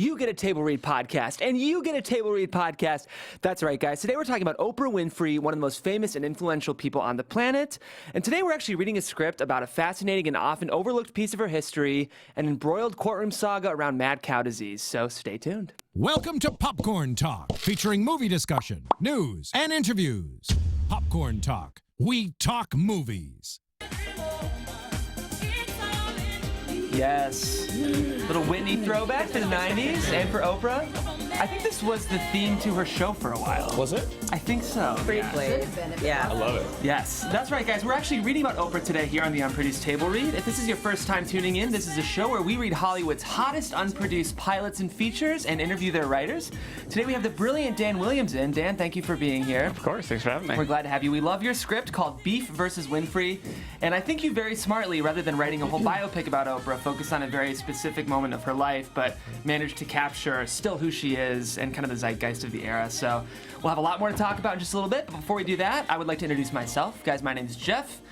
you get a Table Read podcast, and you get a Table Read podcast. That's right, guys. Today we're talking about Oprah Winfrey, one of the most famous and influential people on the planet. And today we're actually reading a script about a fascinating and often overlooked piece of her history, an embroiled courtroom saga around mad cow disease. So stay tuned. Welcome to Popcorn Talk, featuring movie discussion, news, and interviews. Popcorn Talk. We talk movies. Yes. Little Whitney throwback for the 90s and for Oprah. I think this was the theme to her show for a while. Was it? I think so. Briefly. Yeah. I love it. Yes, that's right, guys. We're actually reading about Oprah today here on the Unproduced Table Read. If this is your first time tuning in, this is a show where we read Hollywood's hottest unproduced pilots and features and interview their writers. Today we have the brilliant Dan Williams in. Dan, thank you for being here. Of course, thanks for having me. We're glad to have you. We love your script called Beef versus Winfrey, and I think you very smartly, rather than writing a whole biopic about Oprah, focus on a very specific moment of her life, but managed to capture still who she is and kind of the zeitgeist of the era. So we'll have a lot more to talk about in just a little bit, but before we do that, I would like to introduce myself. Guys, my name is Jeff,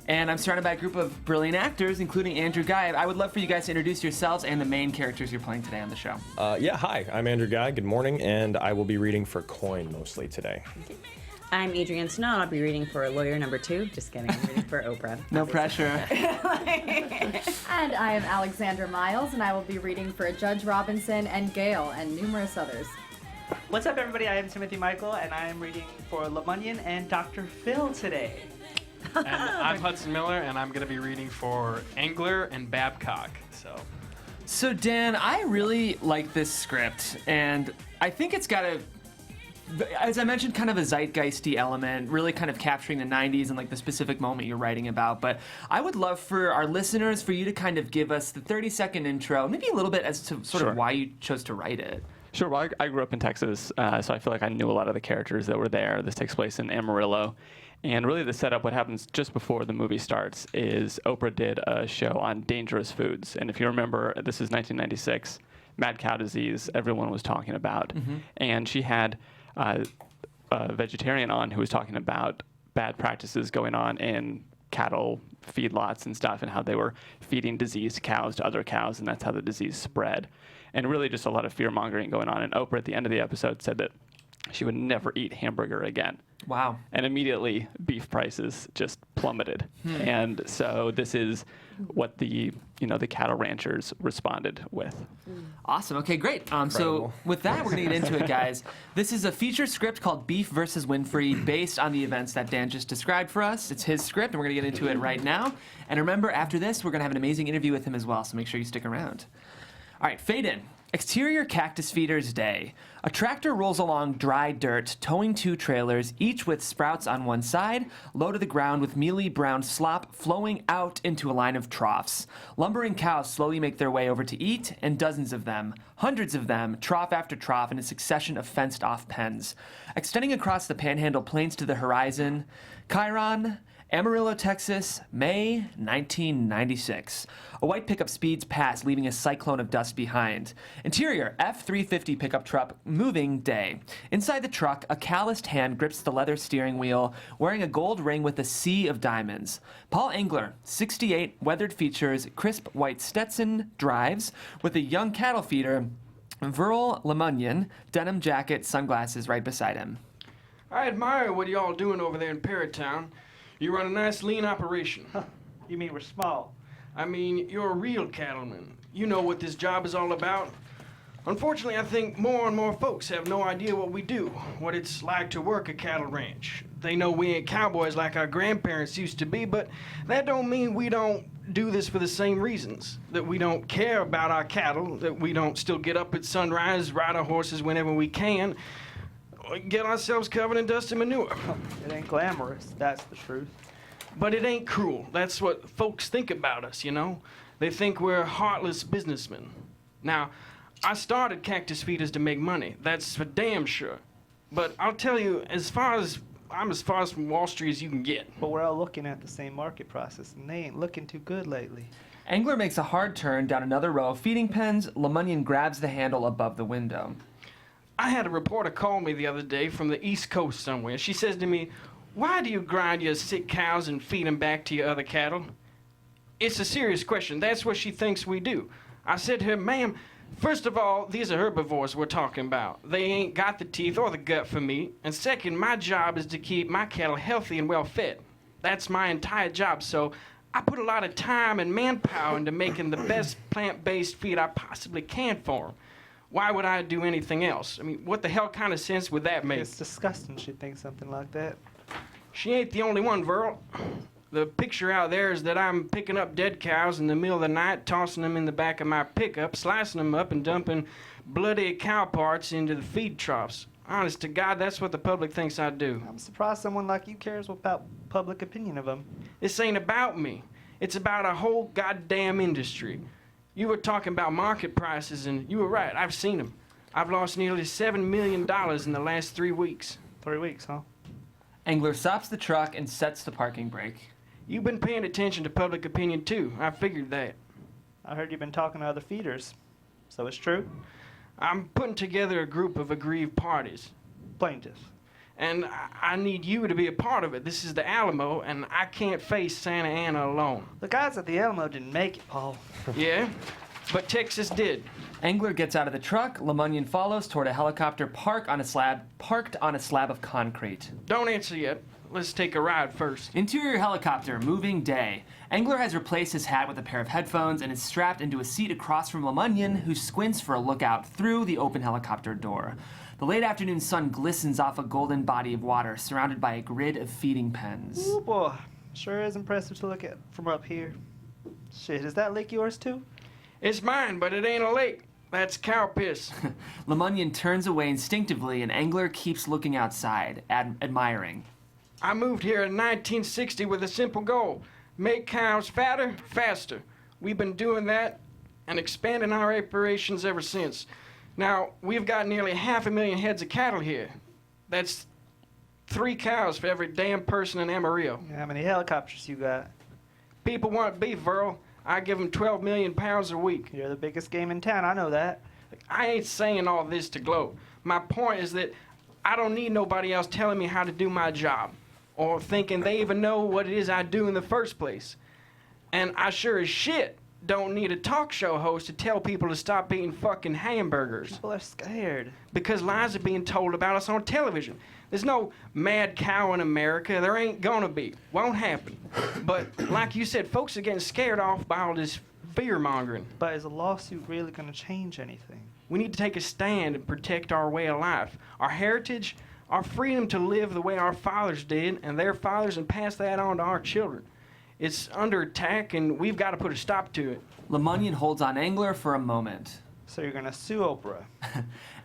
and I'm surrounded by a group of brilliant actors, including Andrew Guy. I would love for you guys to introduce yourselves and the main characters you're playing today on the show. Hi, I'm Andrew Guy. Good morning, and I will be reading for Coin mostly today. I'm Adrienne Snow. I'll be reading for lawyer number 2. Just kidding. I'm reading for Oprah. No pressure. And I am Alexandra Miles, and I will be reading for Judge Robinson and Gail and numerous others. What's up, everybody? I am Timothy Michael, and I am reading for Lamunion and Dr. Phil today. And I'm Hudson Miller, and I'm going to be reading for Angler and Babcock. So Dan, I really like this script, and I think it's got as I mentioned, kind of a zeitgeisty element, really kind of capturing the 90s and like the specific moment you're writing about. But I would love for our listeners, for you to kind of give us the 30-second intro, maybe a little bit as to sort of why you chose to write it. Sure. Well, I grew up in Texas, so I feel like I knew a lot of the characters that were there. This takes place in Amarillo. And really the setup, what happens just before the movie starts, is Oprah did a show on dangerous foods. And if you remember, this is 1996, mad cow disease, everyone was talking about. Mm-hmm. And she had a vegetarian on who was talking about bad practices going on in cattle feedlots and stuff, and how they were feeding diseased cows to other cows, and that's how the disease spread. And really just a lot of fear-mongering going on. And Oprah, at the end of the episode, said that she would never eat hamburger again. Wow. And immediately, beef prices just plummeted. And so this is what the cattle ranchers responded with. Awesome. Okay, great. So with that, we're going to get into it, guys. This is a feature script called Beef versus Winfrey, based on the events that Dan just described for us. It's his script, and we're going to get into it right now. And remember, after this, we're going to have an amazing interview with him as well, so make sure you stick around. All right, fade in. Exterior cactus feeders day. A tractor rolls along dry dirt, towing 2 trailers, each with sprouts on one side, low to the ground with mealy brown slop flowing out into a line of troughs. Lumbering cows slowly make their way over to eat, and dozens of them, hundreds of them, trough after trough in a succession of fenced-off pens. Extending across the Panhandle Plains to the horizon, Chiron, Amarillo, Texas, May 1996. A white pickup speeds past, leaving a cyclone of dust behind. Interior, F-350 pickup truck, moving day. Inside the truck, a calloused hand grips the leather steering wheel, wearing a gold ring with a sea of diamonds. Paul Angler, 68, weathered features, crisp white Stetson, drives, with a young cattle feeder, Verl Lamunion, denim jacket, sunglasses right beside him. I admire what y'all doing over there in Parrotown. You run a nice lean operation. Huh. You mean we're small? I mean, you're a real cattleman. You know what this job is all about. Unfortunately, I think more and more folks have no idea what we do, what it's like to work a cattle ranch. They know we ain't cowboys like our grandparents used to be, but that don't mean we don't do this for the same reasons. That we don't care about our cattle, that we don't still get up at sunrise, ride our horses whenever we can, get ourselves covered in dust and manure. It ain't glamorous, that's the truth. But it ain't cruel. That's what folks think about us, you know? They think we're heartless businessmen. Now, I started cactus feeders to make money. That's for damn sure. But I'll tell you, I'm as far from Wall Street as you can get. But we're all looking at the same market process, and they ain't looking too good lately. Angler makes a hard turn down another row of feeding pens. Lamunion grabs the handle above the window. I had a reporter call me the other day from the East Coast somewhere. She says to me, "Why do you grind your sick cows and feed them back to your other cattle?" It's a serious question. That's what she thinks we do. I said to her, "Ma'am, First of all, these are herbivores we're talking about. They ain't got the teeth or the gut for meat. And second, my job is to keep my cattle healthy and well fed. That's my entire job, so I put a lot of time and manpower into making the best plant-based feed I possibly can for them. Why would I do anything else? I mean, what the hell kind of sense would that make? It's disgusting she'd think something like that. She ain't the only one, Verl. The picture out there is that I'm picking up dead cows in the middle of the night, tossing them in the back of my pickup, slicing them up, and dumping bloody cow parts into the feed troughs. Honest to God, that's what the public thinks I do. I'm surprised someone like you cares about public opinion of them. This ain't about me. It's about a whole goddamn industry. You were talking about market prices, and you were right. I've seen them. I've lost nearly $7 million in the last 3 weeks. 3 weeks, huh? Engler stops the truck and sets the parking brake. You've been paying attention to public opinion, too. I figured that. I heard you've been talking to other feeders. So it's true? I'm putting together a group of aggrieved parties. Plaintiffs. And I need you to be a part of it. This is the Alamo, and I can't face Santa Ana alone. The guys at the Alamo didn't make it, Paul. Yeah, but Texas did. Engler gets out of the truck. Lemunyon follows toward a helicopter parked on a slab of concrete. Don't answer yet. Let's take a ride first. Interior helicopter, moving day. Engler has replaced his hat with a pair of headphones and is strapped into a seat across from Lemunyon, who squints for a look out through the open helicopter door. The late afternoon sun glistens off a golden body of water surrounded by a grid of feeding pens. Ooh, boy. Sure is impressive to look at from up here. Shit, is that lake yours too? It's mine, but it ain't a lake. That's cow piss. Lemunyon turns away instinctively, and Engler keeps looking outside, admiring. I moved here in 1960 with a simple goal. Make cows fatter, faster. We've been doing that and expanding our operations ever since. Now, we've got nearly 500,000 heads of cattle here. That's 3 cows for every damn person in Amarillo. How many helicopters you got? People want beef, Verl. I give them 12 million pounds a week. You're the biggest game in town, I know that. I ain't saying all this to gloat. My point is that I don't need nobody else telling me how to do my job, or thinking they even know what it is I do in the first place. And I sure as shit don't need a talk show host to tell people to stop eating fucking hamburgers. People are scared. Because lies are being told about us on television. There's no mad cow in America. There ain't gonna be. Won't happen. But like you said, folks are getting scared off by all this fear-mongering. But is a lawsuit really gonna change anything? We need to take a stand and protect our way of life, our heritage, our freedom to live the way our fathers did and their fathers, and pass that on to our children. It's under attack, and we've got to put a stop to it. Lemunyon holds on Engler for a moment. So you're gonna sue Oprah?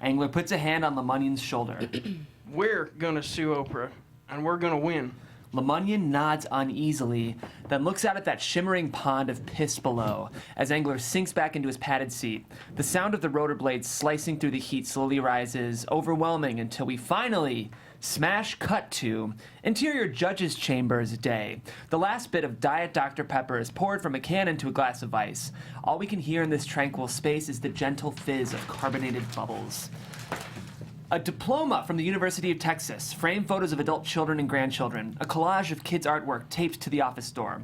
Engler puts a hand on Lemunyon's shoulder. We're gonna sue Oprah, and we're gonna win. Lemunyon nods uneasily, then looks out at that shimmering pond of piss below as Engler sinks back into his padded seat. The sound of the rotor blades slicing through the heat slowly rises, overwhelming, until we finally smash cut to interior judge's chambers day. The last bit of Diet Dr. Pepper is poured from a can into a glass of ice. All we can hear in this tranquil space is the gentle fizz of carbonated bubbles. A diploma from the University of Texas, framed photos of adult children and grandchildren, a collage of kids' artwork taped to the office door.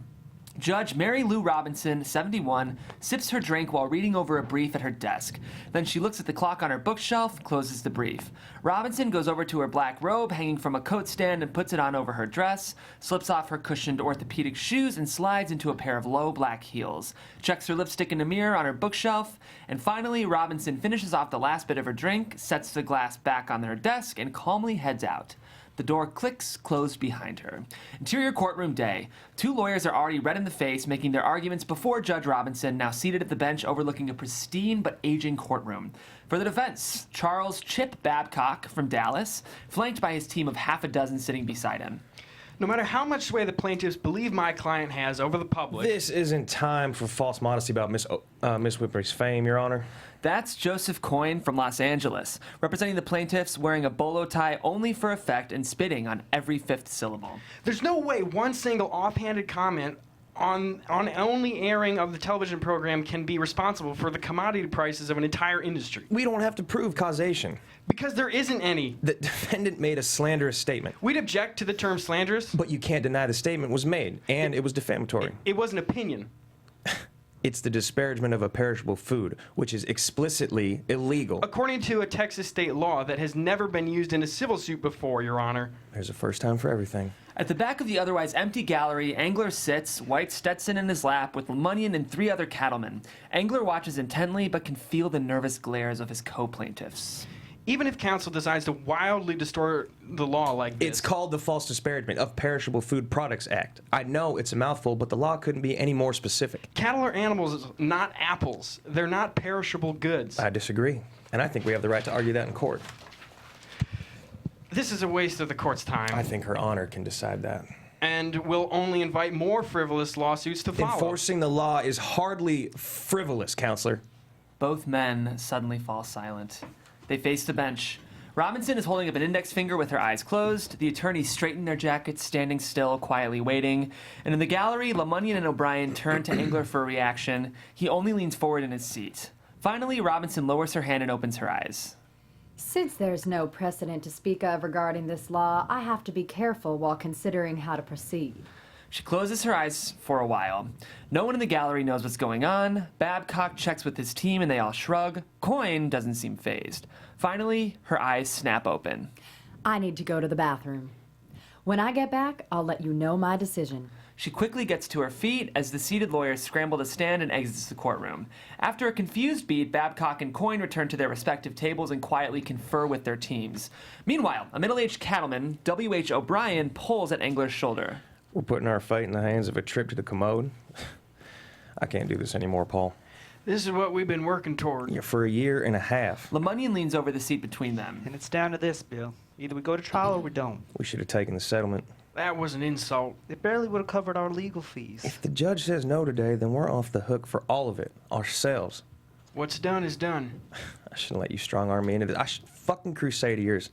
Judge Mary Lou Robinson, 71, sips her drink while reading over a brief at her desk. Then she looks at the clock on her bookshelf, closes the brief. Robinson goes over to her black robe hanging from a coat stand and puts it on over her dress, slips off her cushioned orthopedic shoes and slides into a pair of low black heels, checks her lipstick in a mirror on her bookshelf, and finally Robinson finishes off the last bit of her drink, sets the glass back on her desk, and calmly heads out. The door clicks closed behind her. Interior courtroom day. 2 lawyers are already red in the face, making their arguments before Judge Robinson, now seated at the bench overlooking a pristine but aging courtroom. For the defense, Charles Chip Babcock from Dallas, flanked by his team of half a dozen sitting beside him. No matter how much sway the plaintiffs believe my client has over the public... This isn't time for false modesty about Miss Winfrey's fame, Your Honor. That's Joseph Coyne from Los Angeles, representing the plaintiffs, wearing a bolo tie only for effect and spitting on every 5th syllable. There's no way one single offhanded comment on only airing of the television program can be responsible for the commodity prices of an entire industry. We don't have to prove causation. Because there isn't any. The defendant made a slanderous statement. We'd object to the term slanderous. But you can't deny the statement was made, and it was defamatory. It was an opinion. It's the disparagement of a perishable food, which is explicitly illegal. According to a Texas state law that has never been used in a civil suit before, Your Honor. There's a first time for everything. At the back of the otherwise empty gallery, Angler sits, white Stetson in his lap, with Lemunyan and 3 other cattlemen. Angler watches intently, but can feel the nervous glares of his co-plaintiffs. Even if counsel decides to wildly distort the law like this... It's called the False Disparagement of Perishable Food Products Act. I know it's a mouthful, but the law couldn't be any more specific. Cattle are animals, not apples. They're not perishable goods. I disagree, and I think we have the right to argue that in court. This is a waste of the court's time. I think Her Honor can decide that. And will only invite more frivolous lawsuits to follow. Enforcing the law is hardly frivolous, Counselor. Both men suddenly fall silent. They face the bench. Robinson is holding up an index finger with her eyes closed. The attorneys straighten their jackets, standing still, quietly waiting. And in the gallery, Lemunyan and O'Brien turn to Angler for a reaction. He only leans forward in his seat. Finally, Robinson lowers her hand and opens her eyes. Since there's no precedent to speak of regarding this law, I have to be careful while considering how to proceed. She closes her eyes for a while. No one in the gallery knows what's going on. Babcock checks with his team and they all shrug. Coyne doesn't seem fazed. Finally, her eyes snap open. I need to go to the bathroom. When I get back, I'll let you know my decision. She quickly gets to her feet as the seated lawyers scramble to stand and exits the courtroom. After a confused beat, Babcock and Coyne return to their respective tables and quietly confer with their teams. Meanwhile, a middle-aged cattleman, W.H. O'Brien, pulls at Angler's shoulder. We're putting our fight in the hands of a trip to the commode. I can't do this anymore, Paul. This is what we've been working toward. Yeah, for a year and a half. Lemunyan leans over the seat between them. And it's down to this, Bill. Either we go to trial or we don't. We should have taken the settlement. That was an insult. It barely would have covered our legal fees. If the judge says no today, then we're off the hook for all of it, ourselves. What's done is done. I shouldn't let you strong-arm me into this. I should fucking crusade of yours.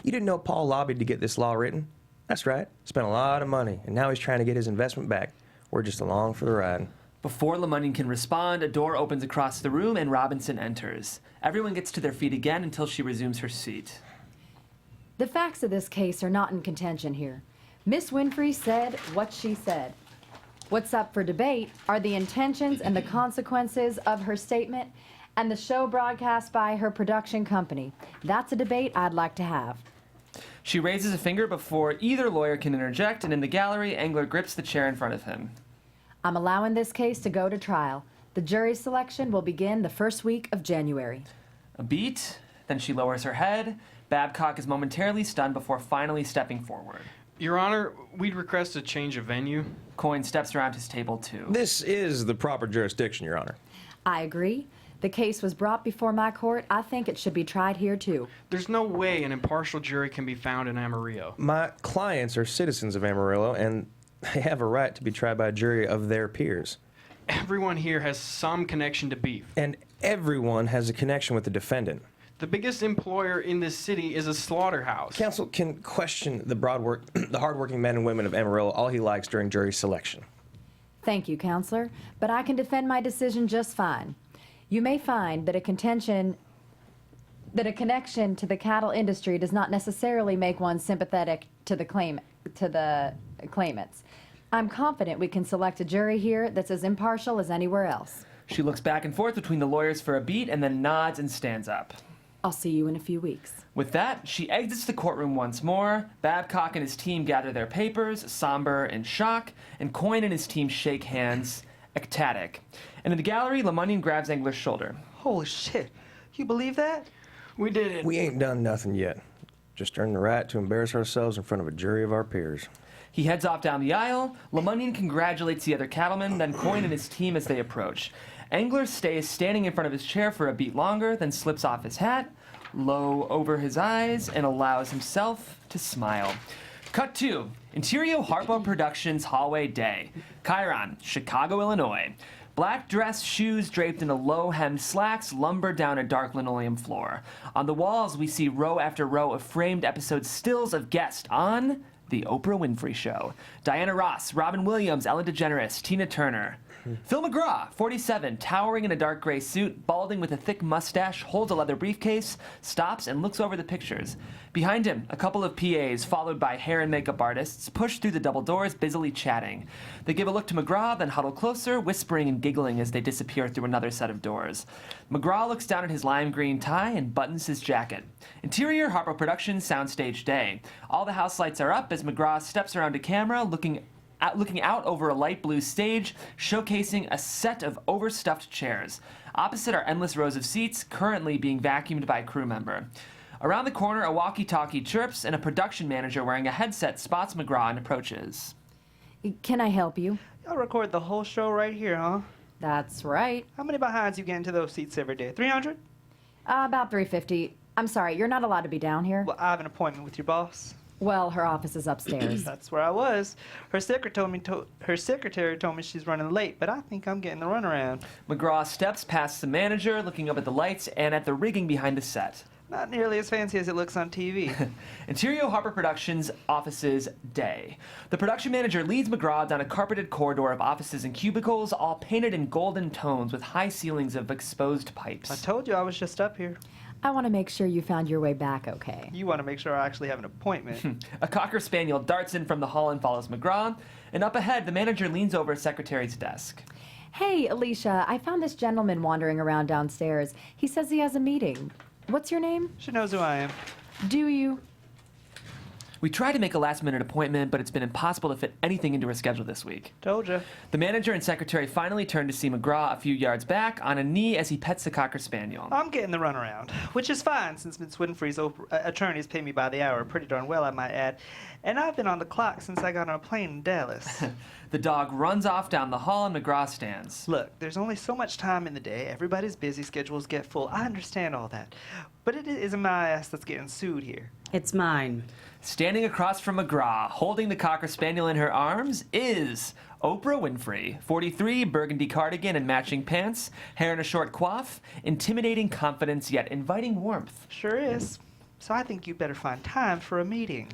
You didn't know Paul lobbied to get this law written? That's right. Spent a lot of money, and now he's trying to get his investment back. We're just along for the ride. Before Lemunyan can respond, a door opens across the room and Robinson enters. Everyone gets to their feet again until she resumes her seat. The facts of this case are not in contention here. Miss Winfrey said what she said. What's up for debate are the intentions and the consequences of her statement and the show broadcast by her production company. That's a debate I'd like to have. She raises a finger before either lawyer can interject, and in the gallery, Angler grips the chair in front of him. I'm allowing this case to go to trial. The jury selection will begin the first week of January. A beat, then she lowers her head. Babcock is momentarily stunned before finally stepping forward. Your Honor, we'd request a change of venue. Coyne steps around his table, too. This is the proper jurisdiction, Your Honor. I agree. The case was brought before my court. I think it should be tried here, too. There's no way an impartial jury can be found in Amarillo. My clients are citizens of Amarillo, and they have a right to be tried by a jury of their peers. Everyone here has some connection to beef. And everyone has a connection with the defendant. The biggest employer in this city is a slaughterhouse. Counsel can question the hardworking men and women of Amarillo all he likes during jury selection. Thank you, Counselor, but I can defend my decision just fine. You may find that a connection to the cattle industry does not necessarily make one sympathetic to the claimants. I'm confident we can select a jury here that's as impartial as anywhere else. She looks back and forth between the lawyers for a beat and then nods and stands up. I'll see you in a few weeks. With that, she exits the courtroom once more. Babcock and his team gather their papers, somber and shock, and Coyne and his team shake hands, ecstatic. And in the gallery, Lemunyan grabs Angler's shoulder. Holy shit. You believe that? We did it. We ain't done nothing yet. Just earned the right to embarrass ourselves in front of a jury of our peers. He heads off down the aisle. Lemunyan congratulates the other cattlemen, then Coyne and his team as they approach. Angler stays standing in front of his chair for a beat longer, then slips off his hat, low over his eyes, and allows himself to smile. Cut 2. Interior Harpo Productions Hallway Day. Chiron, Chicago, Illinois. Black dress shoes draped in a low-hemmed slacks lumber down a dark linoleum floor. On the walls, we see row after row of framed episode stills of guests on The Oprah Winfrey Show. Diana Ross, Robin Williams, Ellen DeGeneres, Tina Turner. Phil McGraw, 47, towering in a dark gray suit, balding with a thick mustache, holds a leather briefcase, stops and looks over the pictures. Behind him, a couple of PAs, followed by hair and makeup artists, push through the double doors, busily chatting. They give a look to McGraw, then huddle closer, whispering and giggling as they disappear through another set of doors. McGraw looks down at his lime green tie and buttons his jacket. Interior, Harpo Productions, soundstage day. All the house lights are up as McGraw steps around to camera, looking out over a light blue stage, showcasing a set of overstuffed chairs. Opposite are endless rows of seats, currently being vacuumed by a crew member. Around the corner, a walkie-talkie chirps, and a production manager wearing a headset spots McGraw and approaches. Can I help you? Y'all record the whole show right here, huh? That's right. How many behinds you get into those seats every day? 300? About 350. I'm sorry, you're not allowed to be down here. Well, I have an appointment with your boss. Well, her office is upstairs. That's where I was. Her secretary told me she's running late, but I think I'm getting the runaround. McGraw steps past the manager, looking up at the lights and at the rigging behind the set. Not nearly as fancy as it looks on TV. Interior Harpo Productions offices day. The production manager leads McGraw down a carpeted corridor of offices and cubicles, all painted in golden tones with high ceilings of exposed pipes. I told you I was just up here. I want to make sure you found your way back okay. You want to make sure I actually have an appointment. A Cocker Spaniel darts in from the hall and follows McGraw, and up ahead, the manager leans over a secretary's desk. Hey, Alicia, I found this gentleman wandering around downstairs. He says he has a meeting. What's your name? She knows who I am. Do you? We tried to make a last-minute appointment, but it's been impossible to fit anything into her schedule this week. Told you. The manager and secretary finally turn to see McGraw a few yards back, on a knee as he pets the Cocker Spaniel. I'm getting the runaround, which is fine since Miss Winfrey's attorneys pay me by the hour pretty darn well, I might add. And I've been on the clock since I got on a plane in Dallas. The dog runs off down the hall and McGraw stands. Look, there's only so much time in the day. Everybody's busy, schedules get full. I understand all that. But it isn't my ass that's getting sued here. It's mine. Standing across from McGraw, holding the Cocker Spaniel in her arms, is Oprah Winfrey, 43, burgundy cardigan and matching pants, hair in a short coif, intimidating confidence yet inviting warmth. Sure is. So I think you better find time for a meeting.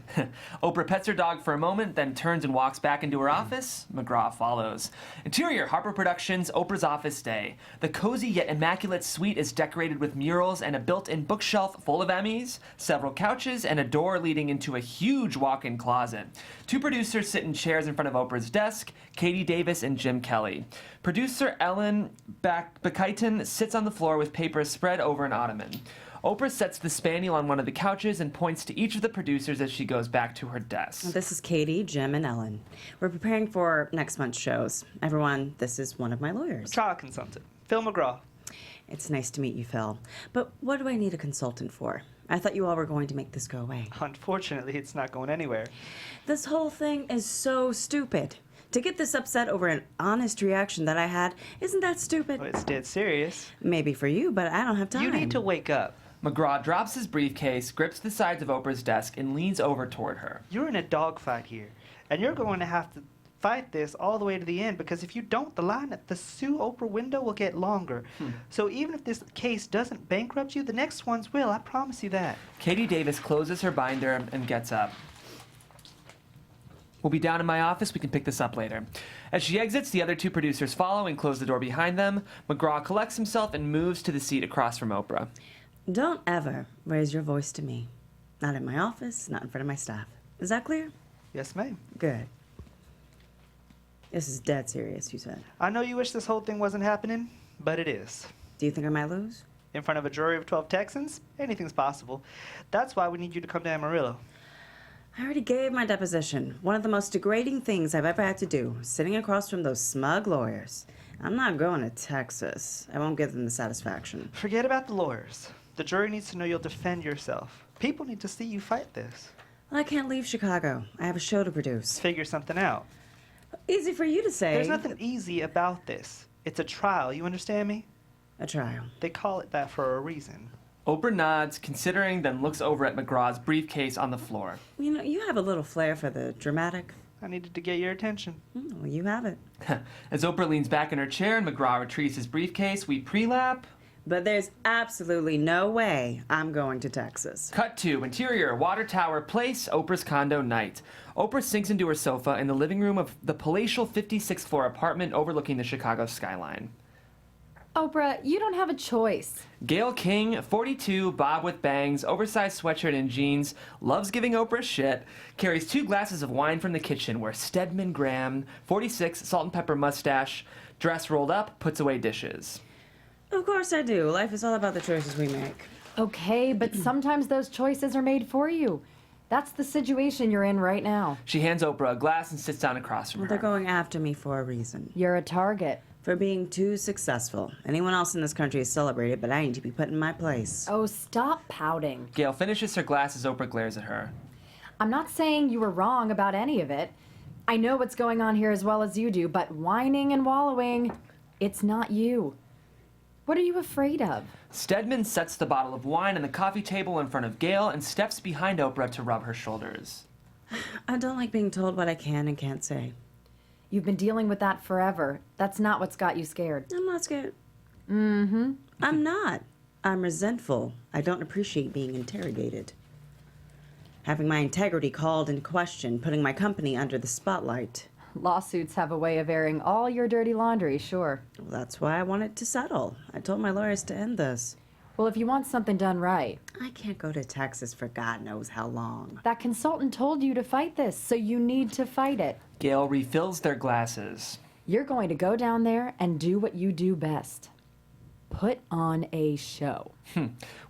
Oprah pets her dog for a moment, then turns and walks back into her office. McGraw follows. Interior, Harpo Productions, Oprah's office day. The cozy yet immaculate suite is decorated with murals and a built-in bookshelf full of Emmys, several couches, and a door leading into a huge walk-in closet. Two producers sit in chairs in front of Oprah's desk, Katie Davis and Jim Kelly. Producer Ellen Bakaitan sits on the floor with papers spread over an ottoman. Oprah sets the spaniel on one of the couches and points to each of the producers as she goes back to her desk. This is Katie, Jim, and Ellen. We're preparing for next month's shows. Everyone, this is one of my lawyers. Trial consultant, Phil McGraw. It's nice to meet you, Phil. But what do I need a consultant for? I thought you all were going to make this go away. Unfortunately, it's not going anywhere. This whole thing is so stupid. To get this upset over an honest reaction that I had, isn't that stupid? Well, it's dead serious. Maybe for you, but I don't have time. You need to wake up. McGraw drops his briefcase, grips the sides of Oprah's desk, and leans over toward her. You're in a dogfight here, and you're going to have to fight this all the way to the end, because if you don't, the line at the Sue Oprah window will get longer. So even if this case doesn't bankrupt you, the next ones will. I promise you that. Katie Davis closes her binder and gets up. We'll be down in my office. We can pick this up later. As she exits, the other two producers follow and close the door behind them. McGraw collects himself and moves to the seat across from Oprah. Don't ever raise your voice to me. Not in my office, not in front of my staff. Is that clear? Yes, ma'am. Good. This is dead serious, you said. I know you wish this whole thing wasn't happening, but it is. Do you think I might lose? In front of a jury of 12 Texans, anything's possible. That's why we need you to come to Amarillo. I already gave my deposition. One of the most degrading things I've ever had to do, sitting across from those smug lawyers. I'm not going to Texas. I won't give them the satisfaction. Forget about the lawyers. The jury needs to know you'll defend yourself. People need to see you fight this. Well, I can't leave Chicago. I have a show to produce. Figure something out. Easy for you to say. There's nothing easy about this. It's a trial, you understand me? A trial. They call it that for a reason. Oprah nods, considering, then looks over at McGraw's briefcase on the floor. You know, you have a little flair for the dramatic. I needed to get your attention. Well, you have it. As Oprah leans back in her chair and McGraw retrieves his briefcase, we pre-lap. But there's absolutely no way I'm going to Texas. Cut to interior, Water Tower Place, Oprah's condo night. Oprah sinks into her sofa in the living room of the palatial 56th floor apartment overlooking the Chicago skyline. Oprah, you don't have a choice. Gayle King, 42, bob with bangs, oversized sweatshirt and jeans, loves giving Oprah shit, carries 2 glasses of wine from the kitchen where Stedman Graham, 46, salt and pepper mustache, dress rolled up, puts away dishes. Of course I do. Life is all about the choices we make. Okay, but sometimes those choices are made for you. That's the situation you're in right now. She hands Oprah a glass and sits down across from Well, her. they're going after me for a reason. You're a target. For being too successful. Anyone else in this country is celebrated, but I need to be put in my place. Oh, stop pouting. Gayle finishes her glass as Oprah glares at her. I'm not saying you were wrong about any of it. I know what's going on here as well as you do, but whining and wallowing, it's not you. What are you afraid of? Stedman sets the bottle of wine on the coffee table in front of Gayle and steps behind Oprah to rub her shoulders. I don't like being told what I can and can't say. You've been dealing with that forever. That's not what's got you scared. I'm not scared. Mm-hmm. I'm not. I'm resentful. I don't appreciate being interrogated. Having my integrity called into question, putting my company under the spotlight. Lawsuits have a way of airing all your dirty laundry, sure. Well, that's why I wanted to settle. I told my lawyers to end this. Well, if you want something done right. I can't go to Texas for God knows how long. That consultant told you to fight this, so you need to fight it. Gayle refills their glasses. You're going to go down there and do what you do best. Put on a show.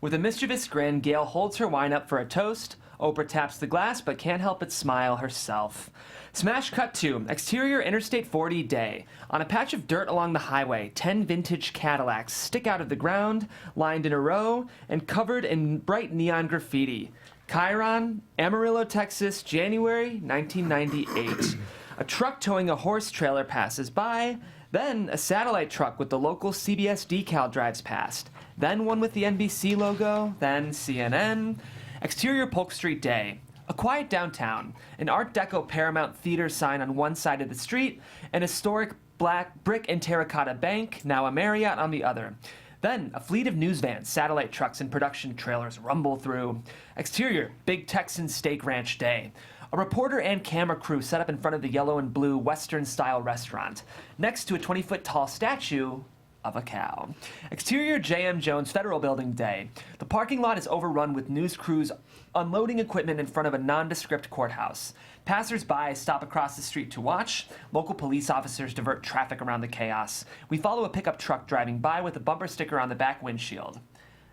With a mischievous grin, Gayle holds her wine up for a toast. Oprah taps the glass but can't help but smile herself. Smash cut to exterior Interstate 40 day. On a patch of dirt along the highway, 10 vintage Cadillacs stick out of the ground, lined in a row and covered in bright neon graffiti. Chiron, Amarillo, Texas, January 1998. A truck towing a horse trailer passes by. Then a satellite truck with the local CBS decal drives past. Then one with the NBC logo. Then CNN. Exterior Polk Street day. A quiet downtown. An Art Deco Paramount Theater sign on one side of the street. An historic black brick and terracotta bank, now a Marriott, on the other. Then a fleet of news vans, satellite trucks, and production trailers rumble through. Exterior Big Texan Steak Ranch day. A reporter and camera crew set up in front of the yellow and blue Western-style restaurant, next to a 20-foot-tall statue of a cow. Exterior J.M. Jones Federal Building day. The parking lot is overrun with news crews unloading equipment in front of a nondescript courthouse. Passers-by stop across the street to watch. Local police officers divert traffic around the chaos. We follow a pickup truck driving by with a bumper sticker on the back windshield.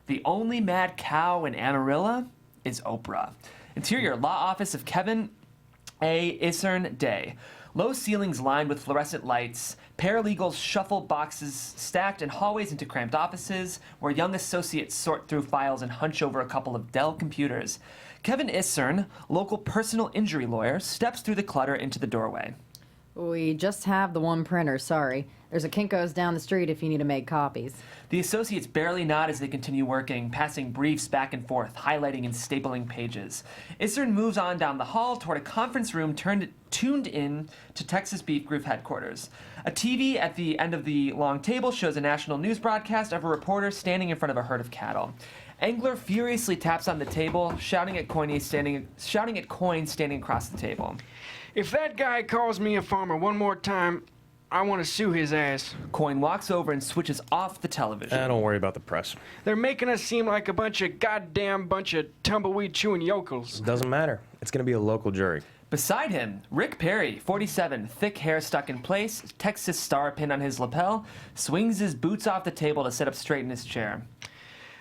The only mad cow in Amarillo is Oprah. Interior Law Office of Kevin A. Isern day. Low ceilings lined with fluorescent lights. Paralegals shuffle boxes stacked in hallways into cramped offices where young associates sort through files and hunch over a couple of Dell computers. Kevin Isern, local personal injury lawyer, steps through the clutter into the doorway. We just have the one printer, sorry. There's a Kinko's down the street if you need to make copies. The associates barely nod as they continue working, passing briefs back and forth, highlighting and stapling pages. Isern moves on down the hall toward a conference room tuned in to Texas Beef Group headquarters. A TV at the end of the long table shows a national news broadcast of a reporter standing in front of a herd of cattle. Angler furiously taps on the table, shouting at Coin standing across the table. If that guy calls me a farmer one more time, I want to sue his ass. Coin walks over and switches off the television. Don't worry about the press. They're making us seem like a bunch of tumbleweed chewing yokels. Doesn't matter. It's going to be a local jury. Beside him, Rick Perry, 47, thick hair stuck in place, Texas star pin on his lapel, swings his boots off the table to sit up straight in his chair.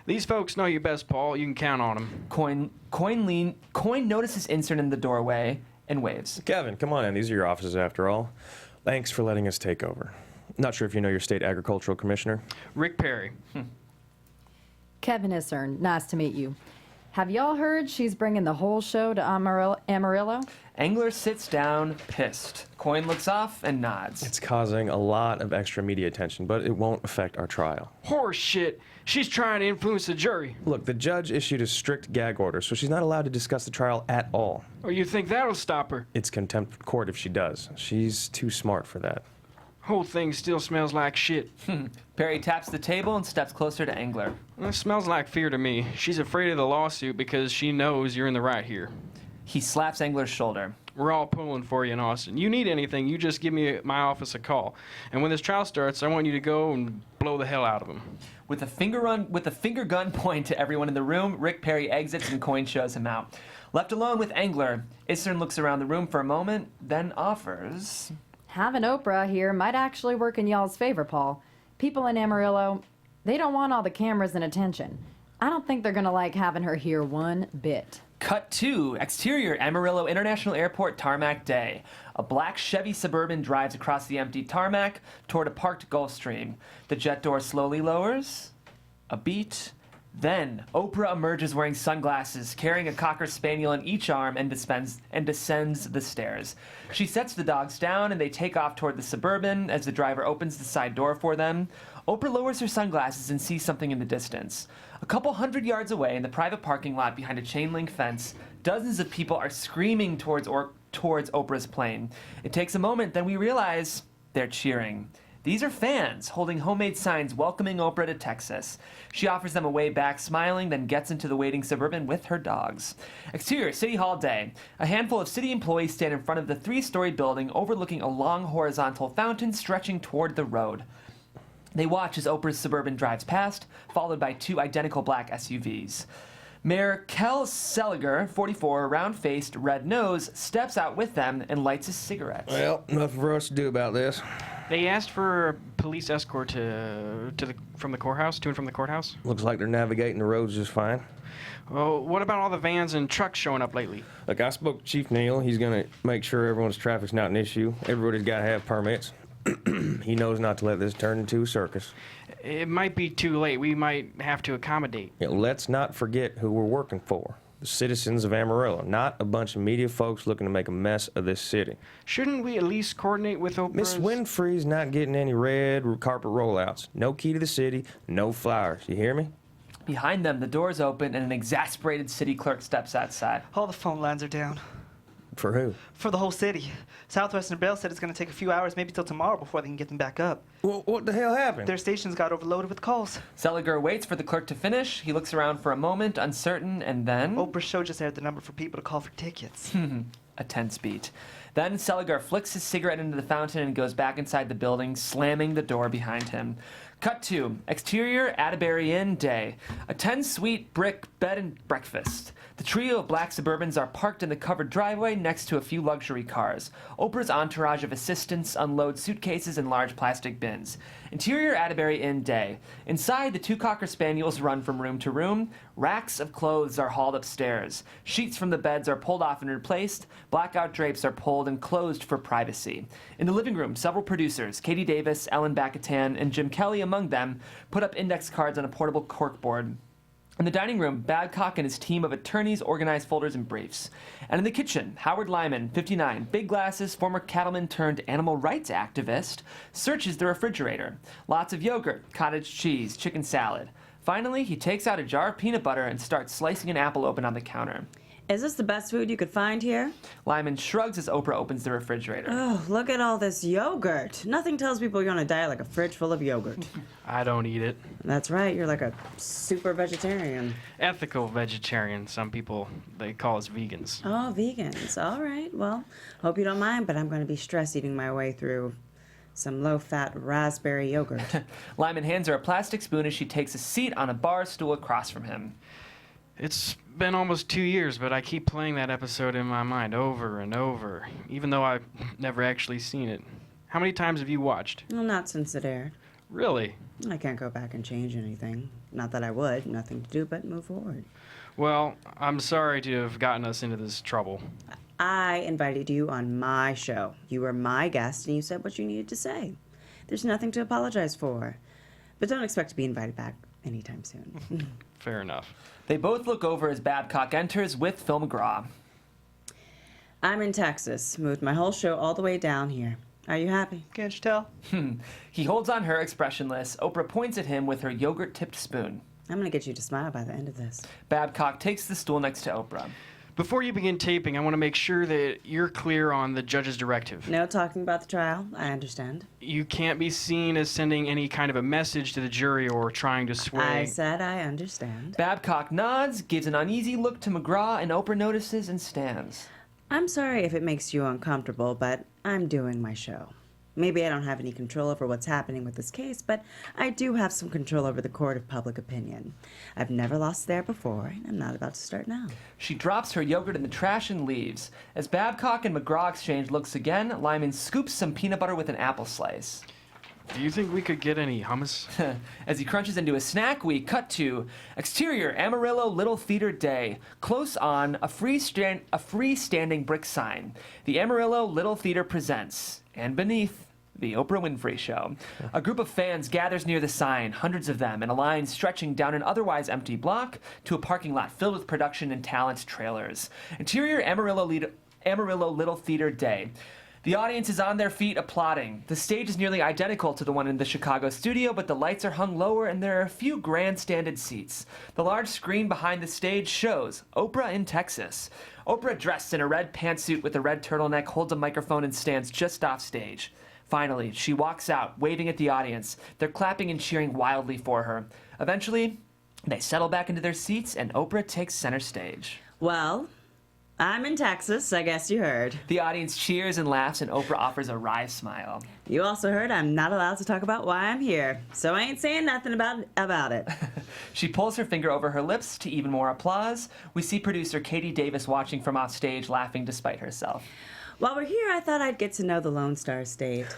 These folks know you best, Paul. You can count on them. Coin notices Insert in the doorway and waves. Kevin, come on in. These are your offices after all. Thanks for letting us take over. Not sure if you know your state agricultural commissioner. Rick Perry. Kevin Isern, nice to meet you. Have y'all heard she's bringing the whole show to Amarillo? Angler sits down, pissed. Coin looks off and nods. It's causing a lot of extra media attention, but it won't affect our trial. Horse shit. She's trying to influence the jury. Look, the judge issued a strict gag order, so she's not allowed to discuss the trial at all. Or you think that'll stop her? It's contempt of court if she does. She's too smart for that. Whole thing still smells like shit. Perry taps the table and steps closer to Engler. It smells like fear to me. She's afraid of the lawsuit because she knows you're in the right here. He slaps Engler's shoulder. We're all pulling for you in Austin. You need anything, you just give me my office a call. And when this trial starts, I want you to go and blow the hell out of him. With a finger gun point to everyone in the room, Rick Perry exits and Coin shows him out. Left alone with Engler, Isern looks around the room for a moment, then offers... Having Oprah here might actually work in y'all's favor, Paul. People in Amarillo, they don't want all the cameras and attention. I don't think they're gonna like having her here one bit. Cut 2, exterior Amarillo International Airport tarmac day. A black Chevy Suburban drives across the empty tarmac toward a parked Gulfstream. The jet door slowly lowers. A beat. Then, Oprah emerges wearing sunglasses, carrying a Cocker Spaniel in each arm and descends the stairs. She sets the dogs down and they take off toward the Suburban as the driver opens the side door for them. Oprah lowers her sunglasses and sees something in the distance. A couple hundred yards away in the private parking lot behind a chain-link fence, dozens of people are screaming towards Oprah's plane. It takes a moment, then we realize they're cheering. These are fans holding homemade signs welcoming Oprah to Texas. She offers them a way back, smiling, then gets into the waiting Suburban with her dogs. Exterior, City Hall day. A handful of city employees stand in front of the 3-story building overlooking a long horizontal fountain stretching toward the road. They watch as Oprah's Suburban drives past, followed by 2 identical black SUVs. Mayor Kel Seliger, 44, round-faced, red-nosed, steps out with them and lights a cigarette. Well, nothing for us to do about this. They asked for a police escort to and from the courthouse. Looks like they're navigating the roads just fine. Well, what about all the vans and trucks showing up lately? Look, I spoke to Chief Neal. He's going to make sure everyone's traffic's not an issue. Everybody's got to have permits. He knows not to let this turn into a circus. It might be too late. We might have to accommodate. Yeah, let's not forget who we're working for. The citizens of Amarillo, not a bunch of media folks looking to make a mess of this city. Shouldn't we at least coordinate with Oprah's... Miss Winfrey's not getting any red carpet rollouts. No key to the city, no flowers. You hear me? Behind them, the doors open and an exasperated city clerk steps outside. All the phone lines are down. For who? For the whole city. Southwestern Bell said it's going to take a few hours, maybe till tomorrow, before they can get them back up. Well, what the hell happened? Their stations got overloaded with calls. Seliger waits for the clerk to finish. He looks around for a moment, uncertain, and then... Oprah show just aired the number for people to call for tickets. A tense beat. Then Seliger flicks his cigarette into the fountain and goes back inside the building, slamming the door behind him. Cut 2, exterior Atterbury Inn day. A 10-suite brick bed and breakfast. The trio of black Suburbans are parked in the covered driveway next to a few luxury cars. Oprah's entourage of assistants unload suitcases and large plastic bins. Interior Atterbury Inn day. Inside, the 2 Cocker Spaniels run from room to room. Racks of clothes are hauled upstairs. Sheets from the beds are pulled off and replaced. Blackout drapes are pulled and closed for privacy. In the living room, several producers, Katie Davis, Ellen Bacatan, and Jim Kelly among them, put up index cards on a portable corkboard. In the dining room, Babcock and his team of attorneys organize folders and briefs. And in the kitchen, Howard Lyman, 59, big glasses, former cattleman turned animal rights activist, searches the refrigerator. Lots of yogurt, cottage cheese, chicken salad. Finally, he takes out a jar of peanut butter and starts slicing an apple open on the counter. Is this the best food you could find here? Lyman shrugs as Oprah opens the refrigerator. Oh, look at all this yogurt. Nothing tells people you're on a diet like a fridge full of yogurt. I don't eat it. That's right, you're like a super vegetarian. Ethical vegetarian. Some people, they call us vegans. Oh, vegans. All right. Well, hope you don't mind, but I'm going to be stress eating my way through some low-fat raspberry yogurt. Lyman hands her a plastic spoon as she takes a seat on a bar stool across from him. It's been almost 2 years, but I keep playing that episode in my mind over and over, even though I've never actually seen it. How many times have you watched? Well, not since it aired. Really? I can't go back and change anything. Not that I would. Nothing to do but move forward. Well, I'm sorry to have gotten us into this trouble. I invited you on my show. You were my guest, and you said what you needed to say. There's nothing to apologize for. But don't expect to be invited back anytime soon. Fair enough. They both look over as Babcock enters with Phil McGraw. I'm in Texas. Moved my whole show all the way down here. Are you happy? Can't you tell? He holds on her, expressionless. Oprah points at him with her yogurt-tipped spoon. I'm going to get you to smile by the end of this. Babcock takes the stool next to Oprah. Before you begin taping, I want to make sure that you're clear on the judge's directive. No talking about the trial. I understand. You can't be seen as sending any kind of a message to the jury or trying to sway. I said I understand. Babcock nods, gives an uneasy look to McGraw, and Oprah notices and stands. I'm sorry if it makes you uncomfortable, but I'm doing my show. Maybe I don't have any control over what's happening with this case, but I do have some control over the court of public opinion. I've never lost there before, and I'm not about to start now. She drops her yogurt in the trash and leaves. As Babcock and McGraw exchange looks again, Lyman scoops some peanut butter with an apple slice. Do you think we could get any hummus? As he crunches into a snack, we cut to exterior Amarillo Little Theater Day. Close on, a freestanding brick sign. The Amarillo Little Theater presents, and beneath, The Oprah Winfrey Show. A group of fans gathers near the sign, hundreds of them, in a line stretching down an otherwise empty block to a parking lot filled with production and talent trailers. Interior Amarillo Little Theater Day. The audience is on their feet applauding. The stage is nearly identical to the one in the Chicago studio, but the lights are hung lower and there are a few grandstanded seats. The large screen behind the stage shows Oprah in Texas. Oprah, dressed in a red pantsuit with a red turtleneck, holds a microphone and stands just off stage. Finally, she walks out, waving at the audience. They're clapping and cheering wildly for her. Eventually, they settle back into their seats and Oprah takes center stage. Well, I'm in Texas, I guess you heard. The audience cheers and laughs, and Oprah offers a wry smile. You also heard I'm not allowed to talk about why I'm here, so I ain't saying nothing about it. She pulls her finger over her lips to even more applause. We see producer Katie Davis watching from off stage, laughing despite herself. While we're here, I thought I'd get to know the Lone Star State.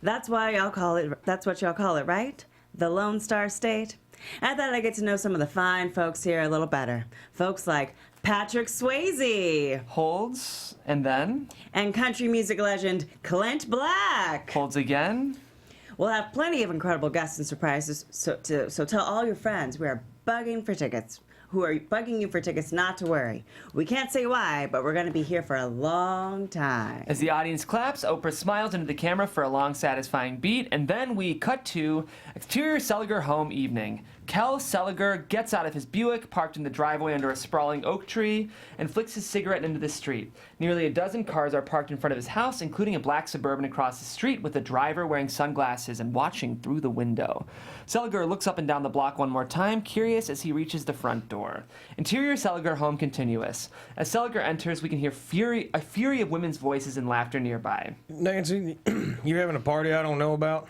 That's what y'all call it, right? The Lone Star State? I thought I'd get to know some of the fine folks here a little better. Folks like Patrick Swayze. Holds, and then? And country music legend Clint Black. Holds again. We'll have plenty of incredible guests and surprises, so tell all your friends we are bugging for tickets. Who are bugging you for tickets, not to worry. We can't say why, but we're going to be here for a long time. As the audience claps, Oprah smiles into the camera for a long, satisfying beat, and then we cut to exterior Seliger home evening. Kel Seliger gets out of his Buick, parked in the driveway under a sprawling oak tree, and flicks his cigarette into the street. Nearly a dozen cars are parked in front of his house, including a black Suburban across the street with a driver wearing sunglasses and watching through the window. Seliger looks up and down the block one more time, curious as he reaches the front door. Interior Seliger home continuous. As Seliger enters, we can hear a fury of women's voices and laughter nearby. Nancy, you having a party I don't know about?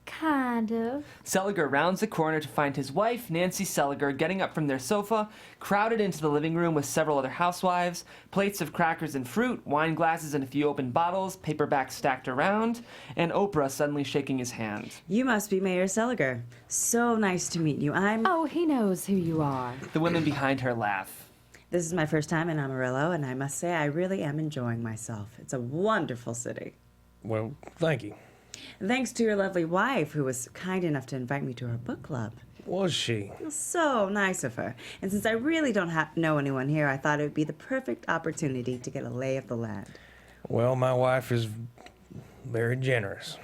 Kind of. Seliger rounds the corner to find his wife, Nancy Seliger, getting up from their sofa, crowded into the living room with several other housewives, plates of crackers and fruit, wine glasses and a few open bottles, paperbacks stacked around, and Oprah suddenly shaking his hand. You must be Mayor Seliger. So nice to meet you. Oh, he knows who you are. The women behind her laugh. This is my first time in Amarillo, and I must say I really am enjoying myself. It's a wonderful city. Well, thank you. Thanks to your lovely wife, who was kind enough to invite me to her book club. Was she? It was so nice of her. And since I really don't know anyone here, I thought it would be the perfect opportunity to get a lay of the land. Well, my wife is very generous.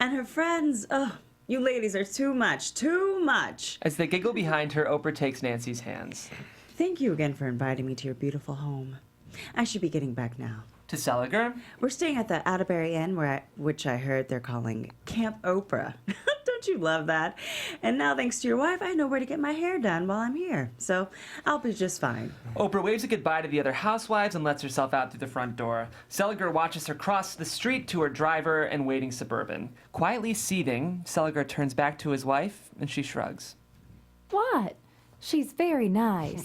And her friends, oh, you ladies are too much, too much. As they giggle behind her, Oprah takes Nancy's hands. Thank you again for inviting me to your beautiful home. I should be getting back now. To Seliger. We're staying at the Atterbury Inn, which I heard they're calling Camp Oprah. Don't you love that? And now, thanks to your wife, I know where to get my hair done while I'm here. So I'll be just fine. Oprah waves a goodbye to the other housewives and lets herself out through the front door. Seliger watches her cross the street to her driver and waiting Suburban. Quietly seething, Seliger turns back to his wife and she shrugs. What? She's very nice.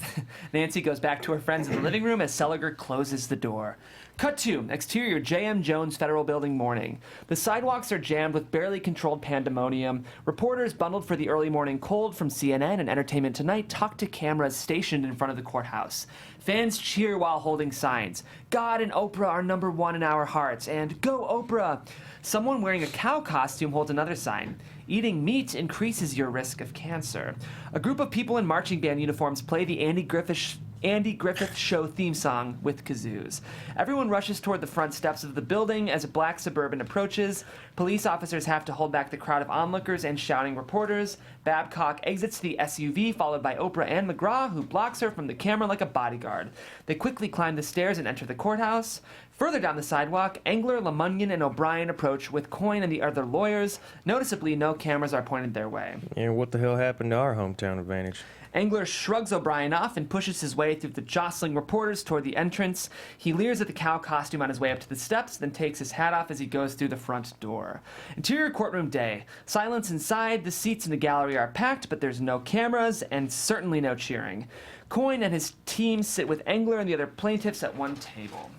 Nancy goes back to her friends in the living room as Seliger closes the door. Cut to exterior J.M. Jones Federal Building morning. The sidewalks are jammed with barely controlled pandemonium. Reporters bundled for the early morning cold from CNN and Entertainment Tonight talk to cameras stationed in front of the courthouse. Fans cheer while holding signs. God and Oprah are number one in our hearts, and Go Oprah! Someone wearing a cow costume holds another sign. Eating meat increases your risk of cancer. A group of people in marching band uniforms play the Andy Griffith Andy Griffith Show theme song with kazoos. Everyone rushes toward the front steps of the building as a black Suburban approaches. Police officers have to hold back the crowd of onlookers and shouting reporters. Babcock exits the SUV, followed by Oprah and McGraw, who blocks her from the camera like a bodyguard. They quickly climb the stairs and enter the courthouse. Further down the sidewalk, Engler, Lamunyan, and O'Brien approach with Coyne and the other lawyers. Noticeably, no cameras are pointed their way. And what the hell happened to our hometown advantage? Engler shrugs O'Brien off and pushes his way through the jostling reporters toward the entrance. He leers at the cow costume on his way up to the steps, then takes his hat off as he goes through the front door. Interior courtroom day. Silence inside. The seats in the gallery are packed, but there's no cameras and certainly no cheering. Coyne and his team sit with Engler and the other plaintiffs at one table.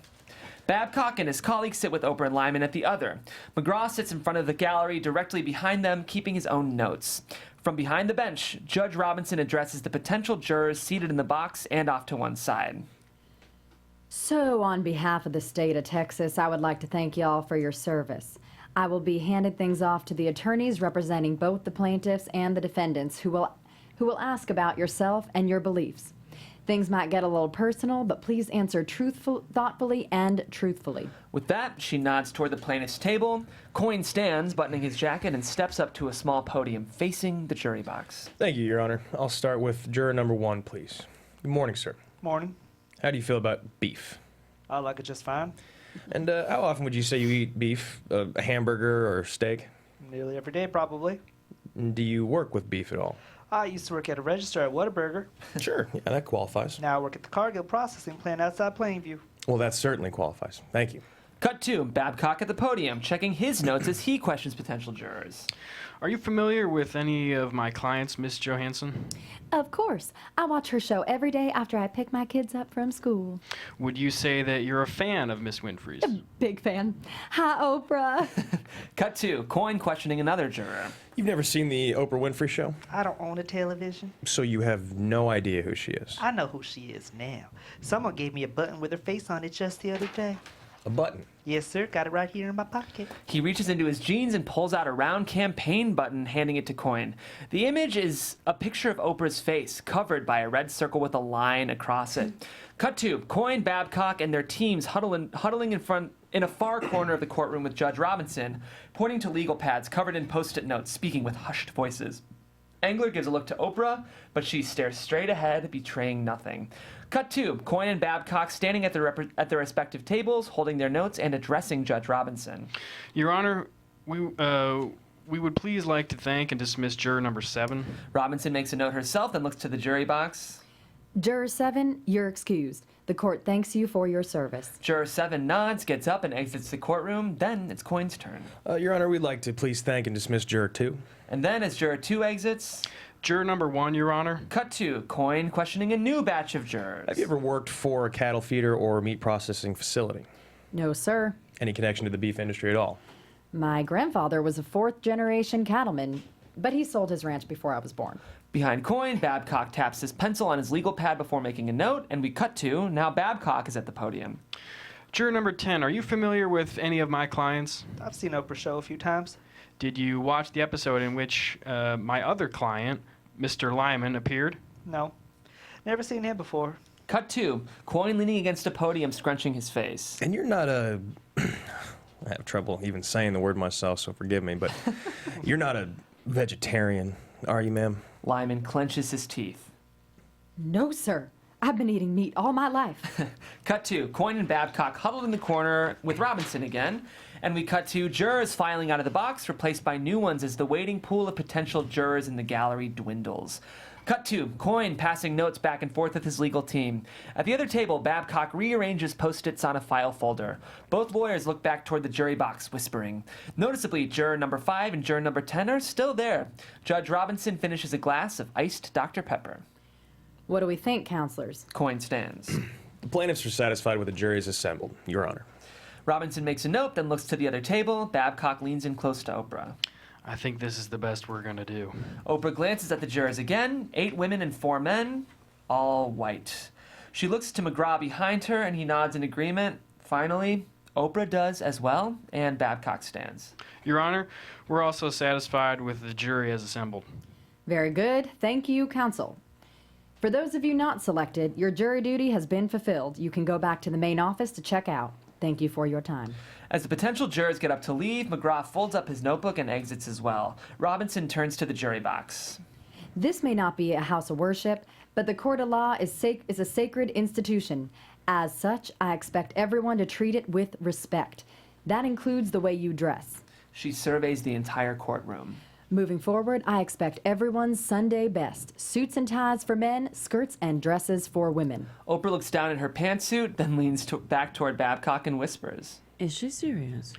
Babcock and his colleagues sit with Oprah and Lyman at the other. McGraw sits in front of the gallery directly behind them, keeping his own notes. From behind the bench, Judge Robinson addresses the potential jurors seated in the box and off to one side. So, on behalf of the state of Texas, I would like to thank y'all for your service. I will be handing things off to the attorneys representing both the plaintiffs and the defendants who will ask about yourself and your beliefs. Things might get a little personal, but please answer thoughtfully and truthfully. With that, she nods toward the plaintiff's table. Coyne stands, buttoning his jacket, and steps up to a small podium facing the jury box. Thank you, Your Honor. I'll start with juror number 1, please. Good morning, sir. Morning. How do you feel about beef? I like it just fine. And how often would you say you eat beef? A hamburger or steak? Nearly every day, probably. Do you work with beef at all? I used to work at a register at Whataburger. Sure, yeah, that qualifies. Now I work at the Cargill processing plant outside Plainview. Well, that certainly qualifies. Thank you. Cut to Babcock at the podium, checking his notes as he questions potential jurors. Are you familiar with any of my clients, Miss Johansson? Of course. I watch her show every day after I pick my kids up from school. Would you say that you're a fan of Miss Winfrey's? Big fan. Hi, Oprah. Cut to Coyne questioning another juror. You've never seen the Oprah Winfrey show? I don't own a television. So you have no idea who she is? I know who she is now. Someone gave me a button with her face on it just the other day. A button? Yes, sir. Got it right here in my pocket. He reaches into his jeans and pulls out a round campaign button, handing it to Coyne. The image is a picture of Oprah's face, covered by a red circle with a line across it. Cut to Coyne, Babcock, and their teams huddling in a far corner of the courtroom with Judge Robinson, pointing to legal pads covered in post-it notes, speaking with hushed voices. Engler gives a look to Oprah, but she stares straight ahead, betraying nothing. Cut to Coyne and Babcock standing at their respective tables, holding their notes and addressing Judge Robinson. Your Honor, we would please like to thank and dismiss juror number 7. Robinson makes a note herself, then looks to the jury box. Juror 7, you're excused. The court thanks you for your service. Juror 7 nods, gets up, and exits the courtroom. Then it's Coyne's turn. Your Honor, we'd like to please thank and dismiss juror 2. And then as juror 2 exits... Juror number 1, Your Honor. Cut to Coyne questioning a new batch of jurors. Have you ever worked for a cattle feeder or meat processing facility? No, sir. Any connection to the beef industry at all? My grandfather was a 4th-generation cattleman, but he sold his ranch before I was born. Behind Coyne, Babcock taps his pencil on his legal pad before making a note, and we cut to now Babcock is at the podium. Juror number 10, are you familiar with any of my clients? I've seen Oprah's show a few times. Did you watch the episode in which my other client, Mr. Lyman, appeared? No. Never seen him before. Cut to Coyne leaning against a podium, scrunching his face. And you're not a... I have trouble even saying the word myself, so forgive me, but you're not a vegetarian, are you, ma'am? Lyman clenches his teeth. No, sir. I've been eating meat all my life. Cut to Coyne and Babcock huddled in the corner with Robinson again. And we cut to jurors filing out of the box, replaced by new ones as the waiting pool of potential jurors in the gallery dwindles. Cut to Coyne passing notes back and forth with his legal team. At the other table, Babcock rearranges post-its on a file folder. Both lawyers look back toward the jury box, whispering. Noticeably, juror number 5 and juror number 10 are still there. Judge Robinson finishes a glass of iced Dr. Pepper. What do we think, counselors? Coyne stands. The plaintiffs are satisfied with the juries assembled, Your Honor. Robinson makes a note, then looks to the other table. Babcock leans in close to Oprah. I think this is the best we're going to do. Oprah glances at the jurors again. 8 women and 4 men, all white. She looks to McGraw behind her, and he nods in agreement. Finally, Oprah does as well, and Babcock stands. Your Honor, we're also satisfied with the jury as assembled. Very good. Thank you, counsel. For those of you not selected, your jury duty has been fulfilled. You can go back to the main office to check out. Thank you for your time. As the potential jurors get up to leave, McGraw folds up his notebook and exits as well. Robinson turns to the jury box. This may not be a house of worship, but the court of law is a sacred institution. As such, I expect everyone to treat it with respect. That includes the way you dress. She surveys the entire courtroom. Moving forward, I expect everyone's Sunday best. Suits and ties for men, skirts and dresses for women. Oprah looks down at her pantsuit, then leans back toward Babcock and whispers. Is she serious?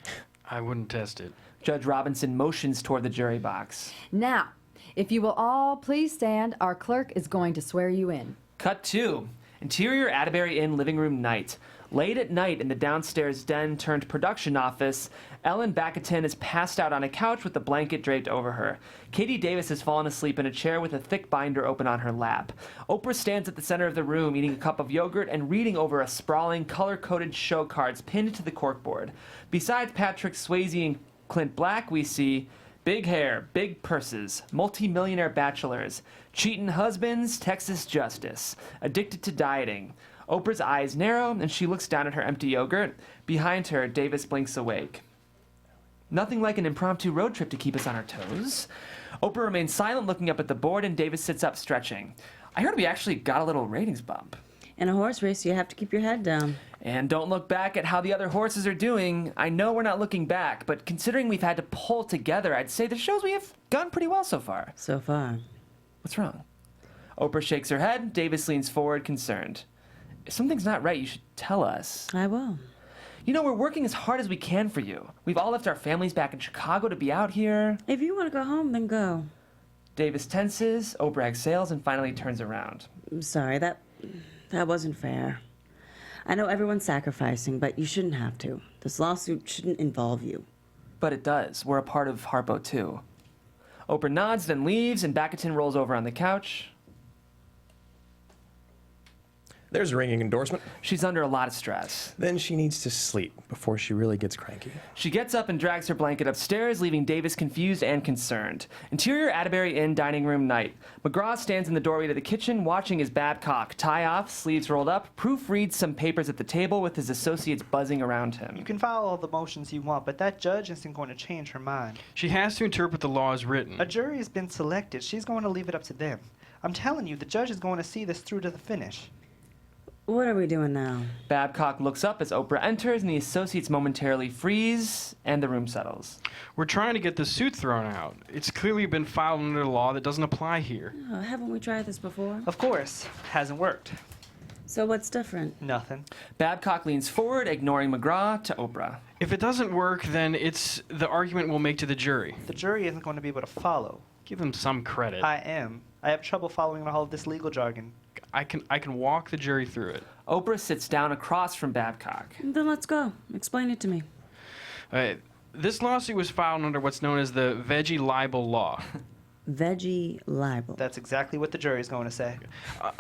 I wouldn't test it. Judge Robinson motions toward the jury box. Now, if you will all please stand, our clerk is going to swear you in. Cut 2. Interior Atterbury Inn living room night. Late at night in the downstairs den turned production office, Ellen Baccatin is passed out on a couch with a blanket draped over her. Katie Davis has fallen asleep in a chair with a thick binder open on her lap. Oprah stands at the center of the room eating a cup of yogurt and reading over a sprawling, color-coded show cards pinned to the corkboard. Besides Patrick Swayze and Clint Black, we see big hair, big purses, multi-millionaire bachelors, cheating husbands, Texas justice, addicted to dieting. Oprah's eyes narrow, and she looks down at her empty yogurt. Behind her, Davis blinks awake. Nothing like an impromptu road trip to keep us on our toes. Oprah remains silent, looking up at the board, and Davis sits up, stretching. I heard we actually got a little ratings bump. In a horse race, you have to keep your head down. And don't look back at how the other horses are doing. I know we're not looking back, but considering we've had to pull together, I'd say the shows we have gone pretty well so far. So far. What's wrong? Oprah shakes her head. Davis leans forward, concerned. If something's not right, you should tell us. I will. You know, we're working as hard as we can for you. We've all left our families back in Chicago to be out here. If you want to go home, then go. Davis tenses, Oprah exhales, and finally turns around. I'm sorry, that wasn't fair. I know everyone's sacrificing, but you shouldn't have to. This lawsuit shouldn't involve you. But it does. We're a part of Harpo, too. Oprah nods, then leaves, and Baccatin rolls over on the couch. There's a ringing endorsement. She's under a lot of stress. Then she needs to sleep before she really gets cranky. She gets up and drags her blanket upstairs, leaving Davis confused and concerned. Interior Atterbury Inn dining room night. McGraw stands in the doorway to the kitchen, watching as Babcock, tie off, sleeves rolled up, proofreads some papers at the table with his associates buzzing around him. You can file all the motions you want, but that judge isn't going to change her mind. She has to interpret the law as written. A jury has been selected. She's going to leave it up to them. I'm telling you, the judge is going to see this through to the finish. What are we doing now? Babcock looks up as Oprah enters, and the associates momentarily freeze, and the room settles. We're trying to get the suit thrown out. It's clearly been filed under a law that doesn't apply here. Oh, haven't we tried this before? Of course. Hasn't worked. So what's different? Nothing. Babcock leans forward, ignoring McGraw, to Oprah. If it doesn't work, then it's the argument we'll make to the jury. The jury isn't going to be able to follow. Give them some credit. I am. I have trouble following all of this legal jargon. I can walk the jury through it. Oprah sits down across from Babcock. Then let's go. Explain it to me. This lawsuit was filed under what's known as the veggie libel law. Veggie libel. That's exactly what the jury is going to say.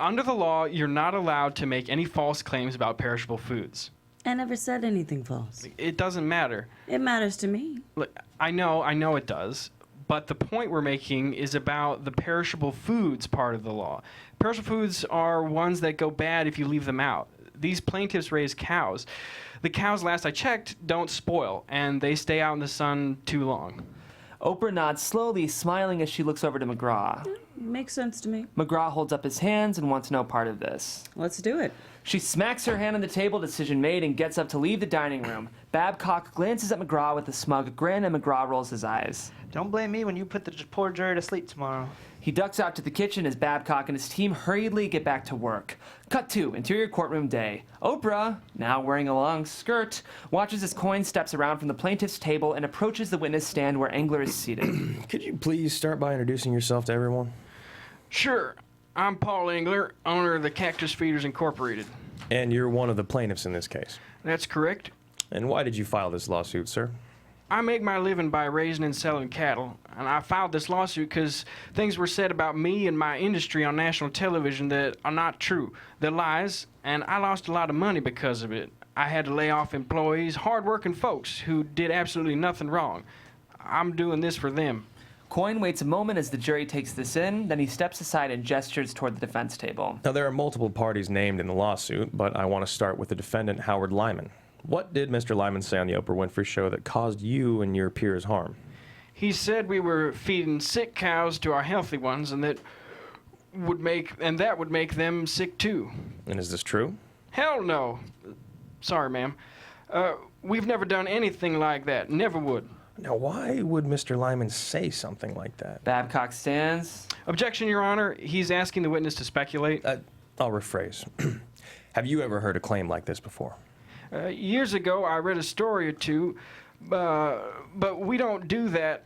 Under the law, you're not allowed to make any false claims about perishable foods. I never said anything false. It doesn't matter. It matters to me. Look, I know it does. But the point we're making is about the perishable foods part of the law. Perishable foods are ones that go bad if you leave them out. These plaintiffs raise cows. The cows, last I checked, don't spoil, and they stay out in the sun too long. Oprah nods slowly, smiling as she looks over to McGraw. Makes sense to me. McGraw holds up his hands and wants no part of this. Let's do it. She smacks her hand on the table, decision made, and gets up to leave the dining room. Babcock glances at McGraw with a smug grin, and McGraw rolls his eyes. Don't blame me when you put the poor jury to sleep tomorrow. He ducks out to the kitchen as Babcock and his team hurriedly get back to work. Cut 2, interior courtroom day. Oprah, now wearing a long skirt, watches as Coyne steps around from the plaintiff's table and approaches the witness stand where Engler is seated. Could you please start by introducing yourself to everyone? Sure. I'm Paul Engler, owner of the Cactus Feeders Incorporated. And you're one of the plaintiffs in this case. That's correct. And why did you file this lawsuit, sir? I make my living by raising and selling cattle, and I filed this lawsuit because things were said about me and my industry on national television that are not true. They're lies, and I lost a lot of money because of it. I had to lay off employees, hard-working folks who did absolutely nothing wrong. I'm doing this for them. Coyne waits a moment as the jury takes this in, then he steps aside and gestures toward the defense table. Now, there are multiple parties named in the lawsuit, but I want to start with the defendant, Howard Lyman. What did Mr. Lyman say on the Oprah Winfrey Show that caused you and your peers harm? He said we were feeding sick cows to our healthy ones, and that would make them sick too. And is this true? Hell no. Sorry, ma'am. We've never done anything like that. Never would. Now, why would Mr. Lyman say something like that? Babcock stands. Objection, Your Honor. He's asking the witness to speculate. I'll rephrase. Have you ever heard a claim like this before? Years ago, I read a story or two, but we don't do that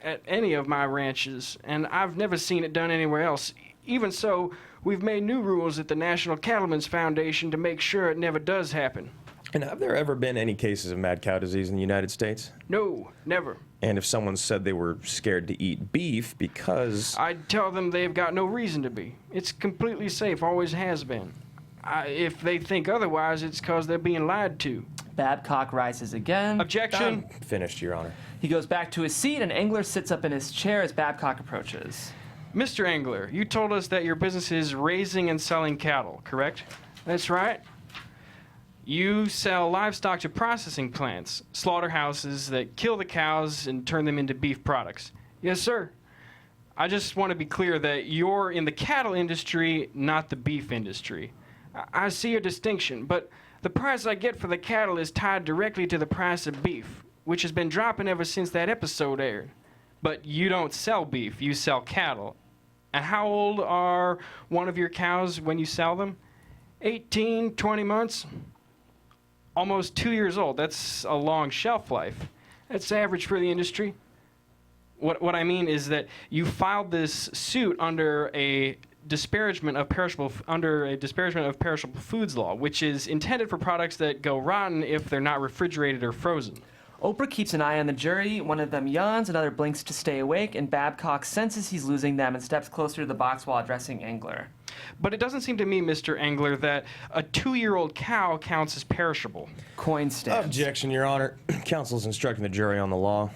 at any of my ranches, and I've never seen it done anywhere else. Even so, we've made new rules at the National Cattlemen's Foundation to make sure it never does happen. And have there ever been any cases of mad cow disease in the United States? No, never. And if someone said they were scared to eat beef because... I'd tell them they've got no reason to be. It's completely safe, always has been. If they think otherwise, it's because they're being lied to. Babcock rises again. Objection. Finished, Your Honor. He goes back to his seat, and Engler sits up in his chair as Babcock approaches. Mr. Engler, you told us that your business is raising and selling cattle, correct? That's right. You sell livestock to processing plants, slaughterhouses that kill the cows and turn them into beef products. Yes, sir. I just want to be clear that you're in the cattle industry, not the beef industry. I see your distinction, but the price I get for the cattle is tied directly to the price of beef, which has been dropping ever since that episode aired. But you don't sell beef, you sell cattle. And how old are one of your cows when you sell them? 18, 20 months? Almost 2 years old. That's a long shelf life. That's average for the industry. What I mean is that you filed this suit under a disparagement of perishable foods law, which is intended for products that go rotten if they're not refrigerated or frozen. Oprah keeps an eye on the jury. One of them yawns, another blinks to stay awake, and Babcock senses he's losing them and steps closer to the box while addressing Engler. But it doesn't seem to me, Mr. Engler, that a 2-year-old cow counts as perishable. Coyne stands. Objection, Your Honor. Counsel's instructing the jury on the law.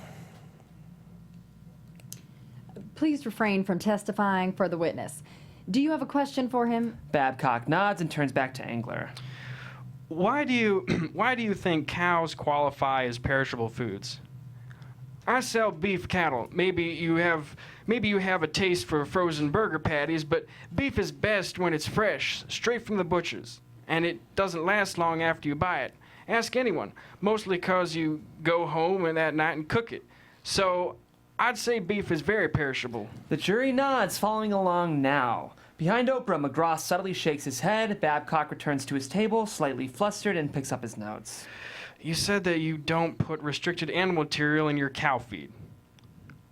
Please refrain from testifying for the witness. Do you have a question for him? Babcock nods and turns back to Engler. Why do you think cows qualify as perishable foods? I sell beef cattle. Maybe you have a taste for frozen burger patties, but beef is best when it's fresh, straight from the butchers, and it doesn't last long after you buy it. Ask anyone, mostly 'cause you go home and that night and cook it. So I'd say beef is very perishable. The jury nods, following along now. Behind Oprah, McGraw subtly shakes his head. Babcock returns to his table, slightly flustered, and picks up his notes. You said that you don't put restricted animal material in your cow feed.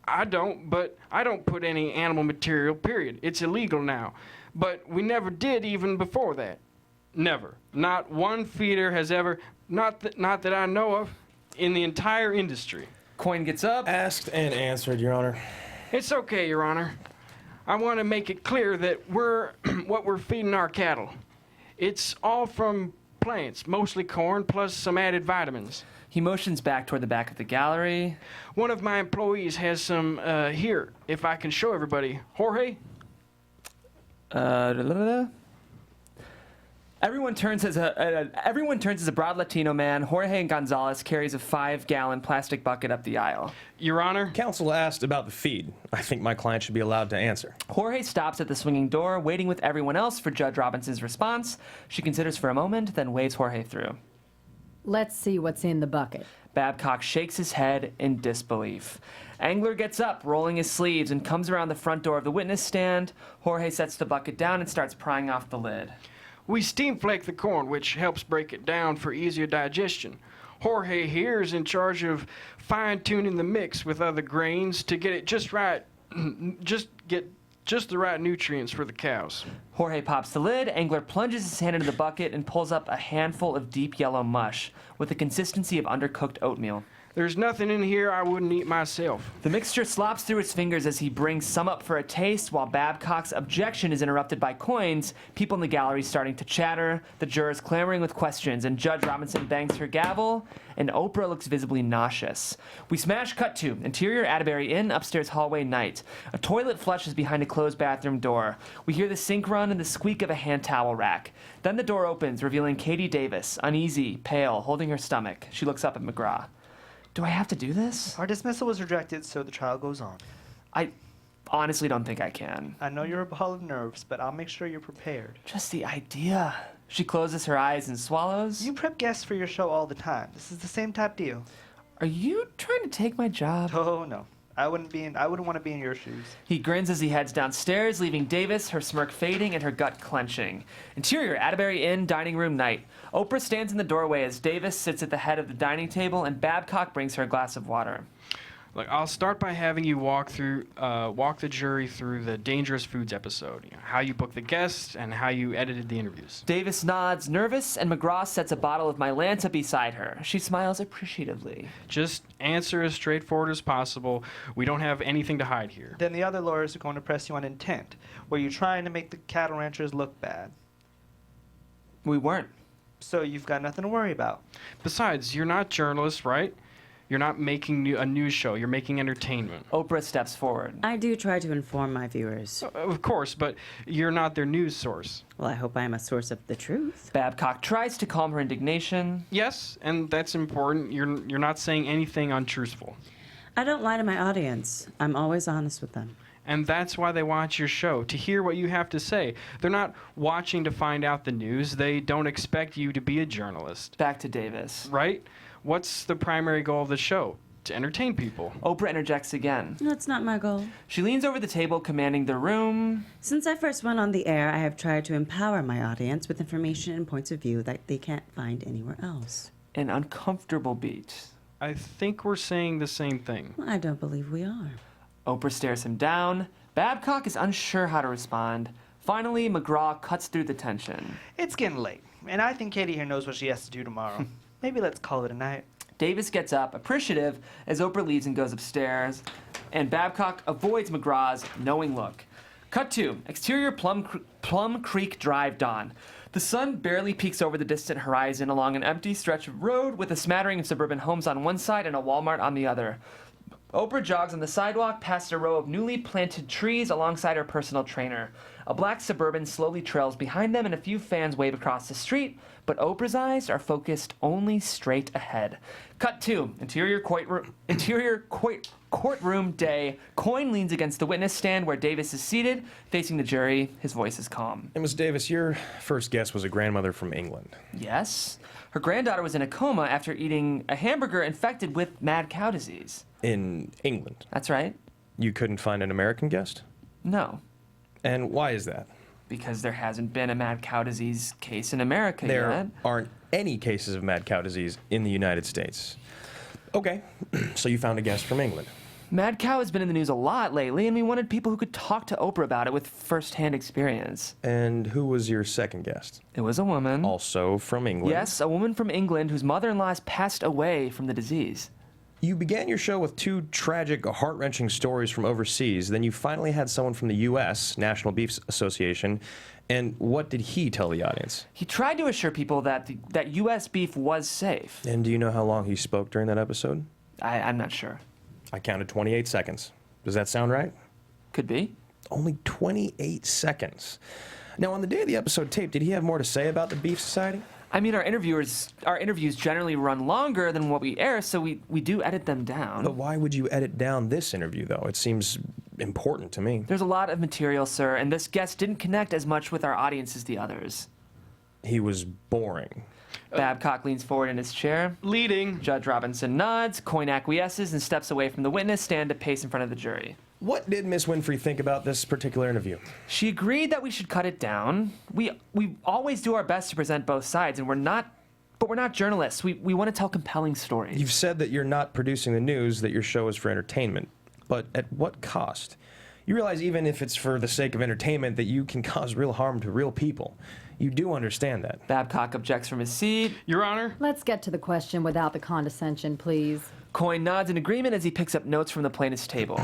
I don't put any animal material, period. It's illegal now. But we never did even before that. Never. Not one feeder has ever, not that I know of, in the entire industry. Coyne gets up. Asked and answered, Your Honor. It's okay, Your Honor. I want to make it clear that what we're feeding our cattle. It's all from plants, mostly corn, plus some added vitamins. He motions back toward the back of the gallery. One of my employees has some here, if I can show everybody. Jorge? Everyone turns as a broad Latino man. Jorge Gonzalez carries a 5-gallon plastic bucket up the aisle. Your Honor? Counsel asked about the feed. I think my client should be allowed to answer. Jorge stops at the swinging door, waiting with everyone else for Judge Robinson's response. She considers for a moment, then waves Jorge through. Let's see what's in the bucket. Babcock shakes his head in disbelief. Engler gets up, rolling his sleeves, and comes around the front door of the witness stand. Jorge sets the bucket down and starts prying off the lid. We steam flake the corn, which helps break it down for easier digestion. Jorge here is in charge of fine-tuning the mix with other grains to get it just right, just the right nutrients for the cows. Jorge pops the lid. Engler plunges his hand into the bucket and pulls up a handful of deep yellow mush with the consistency of undercooked oatmeal. There's nothing in here I wouldn't eat myself. The mixture slops through his fingers as he brings some up for a taste, while Babcock's objection is interrupted by coins, people in the gallery starting to chatter, the jurors clamoring with questions, and Judge Robinson bangs her gavel, and Oprah looks visibly nauseous. We smash cut to interior Atterbury Inn, upstairs hallway night. A toilet flushes behind a closed bathroom door. We hear the sink run and the squeak of a hand towel rack. Then the door opens, revealing Katie Davis, uneasy, pale, holding her stomach. She looks up at McGraw. Do I have to do this? Our dismissal was rejected, so the trial goes on. I honestly don't think I can. I know you're a ball of nerves, but I'll make sure you're prepared. Just the idea. She closes her eyes and swallows. You prep guests for your show all the time. This is the same type deal. Are you trying to take my job? Oh, no. I wouldn't want to be in your shoes. He grins as he heads downstairs, leaving Davis, her smirk fading and her gut clenching. Interior Atterbury Inn dining room night. Oprah stands in the doorway as Davis sits at the head of the dining table and Babcock brings her a glass of water. Look, I'll start by having you walk the jury through the Dangerous Foods episode. How you booked the guests and how you edited the interviews. Davis nods, nervous, and McGraw sets a bottle of Mylanta beside her. She smiles appreciatively. Just answer as straightforward as possible. We don't have anything to hide here. Then the other lawyers are going to press you on intent. Were you trying to make the cattle ranchers look bad? We weren't. So you've got nothing to worry about. Besides, you're not journalists, right? You're not making a news show. You're making entertainment. Oprah steps forward. I do try to inform my viewers. Of course, but you're not their news source. Well, I hope I am a source of the truth. Babcock tries to calm her indignation. Yes, and that's important. You're not saying anything untruthful. I don't lie to my audience. I'm always honest with them. And that's why they watch your show, to hear what you have to say. They're not watching to find out the news. They don't expect you to be a journalist. Back to Davis. Right? What's the primary goal of the show? To entertain people. Oprah interjects again. That's not my goal. She leans over the table, commanding the room. Since I first went on the air, I have tried to empower my audience with information and points of view that they can't find anywhere else. An uncomfortable beat. I think we're saying the same thing. I don't believe we are. Oprah stares him down. Babcock is unsure how to respond. Finally, McGraw cuts through the tension. It's getting late, and I think Katie here knows what she has to do tomorrow. Maybe let's call it a night. Davis gets up, appreciative, as Oprah leaves and goes upstairs, and Babcock avoids McGraw's knowing look. Cut to exterior Plum Creek Drive dawn. The sun barely peeks over the distant horizon along an empty stretch of road with a smattering of suburban homes on one side and a Walmart on the other. Oprah jogs on the sidewalk past a row of newly planted trees alongside her personal trainer. A black Suburban slowly trails behind them and a few fans wave across the street, but Oprah's eyes are focused only straight ahead. Cut to interior courtroom day. Coyne leans against the witness stand where Davis is seated, facing the jury. His voice is calm. And Miss Davis, your first guest was a grandmother from England. Yes. Her granddaughter was in a coma after eating a hamburger infected with mad cow disease. In England? That's right. You couldn't find an American guest? No. And why is that? Because there hasn't been a mad cow disease case in America yet. There aren't any cases of mad cow disease in the United States. Okay, so you found a guest from England. Mad cow has been in the news a lot lately, and we wanted people who could talk to Oprah about it with first-hand experience. And who was your second guest? It was a woman. Also from England? Yes, a woman from England whose mother-in-law has passed away from the disease. You began your show with two tragic, heart-wrenching stories from overseas. Then you finally had someone from the U.S., National Beef Association. And what did he tell the audience? He tried to assure people that U.S. beef was safe. And do you know how long he spoke during that episode? I'm not sure. I counted 28 seconds. Does that sound right? Could be. Only 28 seconds. Now, on the day of the episode tape, did he have more to say about the Beef Society? I mean, our interviews generally run longer than what we air, so we do edit them down. But why would you edit down this interview, though? It seems important to me. There's a lot of material, sir, and this guest didn't connect as much with our audience as the others. He was boring. Babcock leans forward in his chair. Leading. Judge Robinson nods, Coyne acquiesces, and steps away from the witness stand to pace in front of the jury. What did Miss Winfrey think about this particular interview? She agreed that we should cut it down. We always do our best to present both sides, and we're not journalists. We want to tell compelling stories. You've said that you're not producing the news, that your show is for entertainment. But at what cost? You realize even if it's for the sake of entertainment that you can cause real harm to real people. You do understand that. Babcock objects from his seat. Your Honor? Let's get to the question without the condescension, please. Coyne nods in agreement as he picks up notes from the plaintiff's table.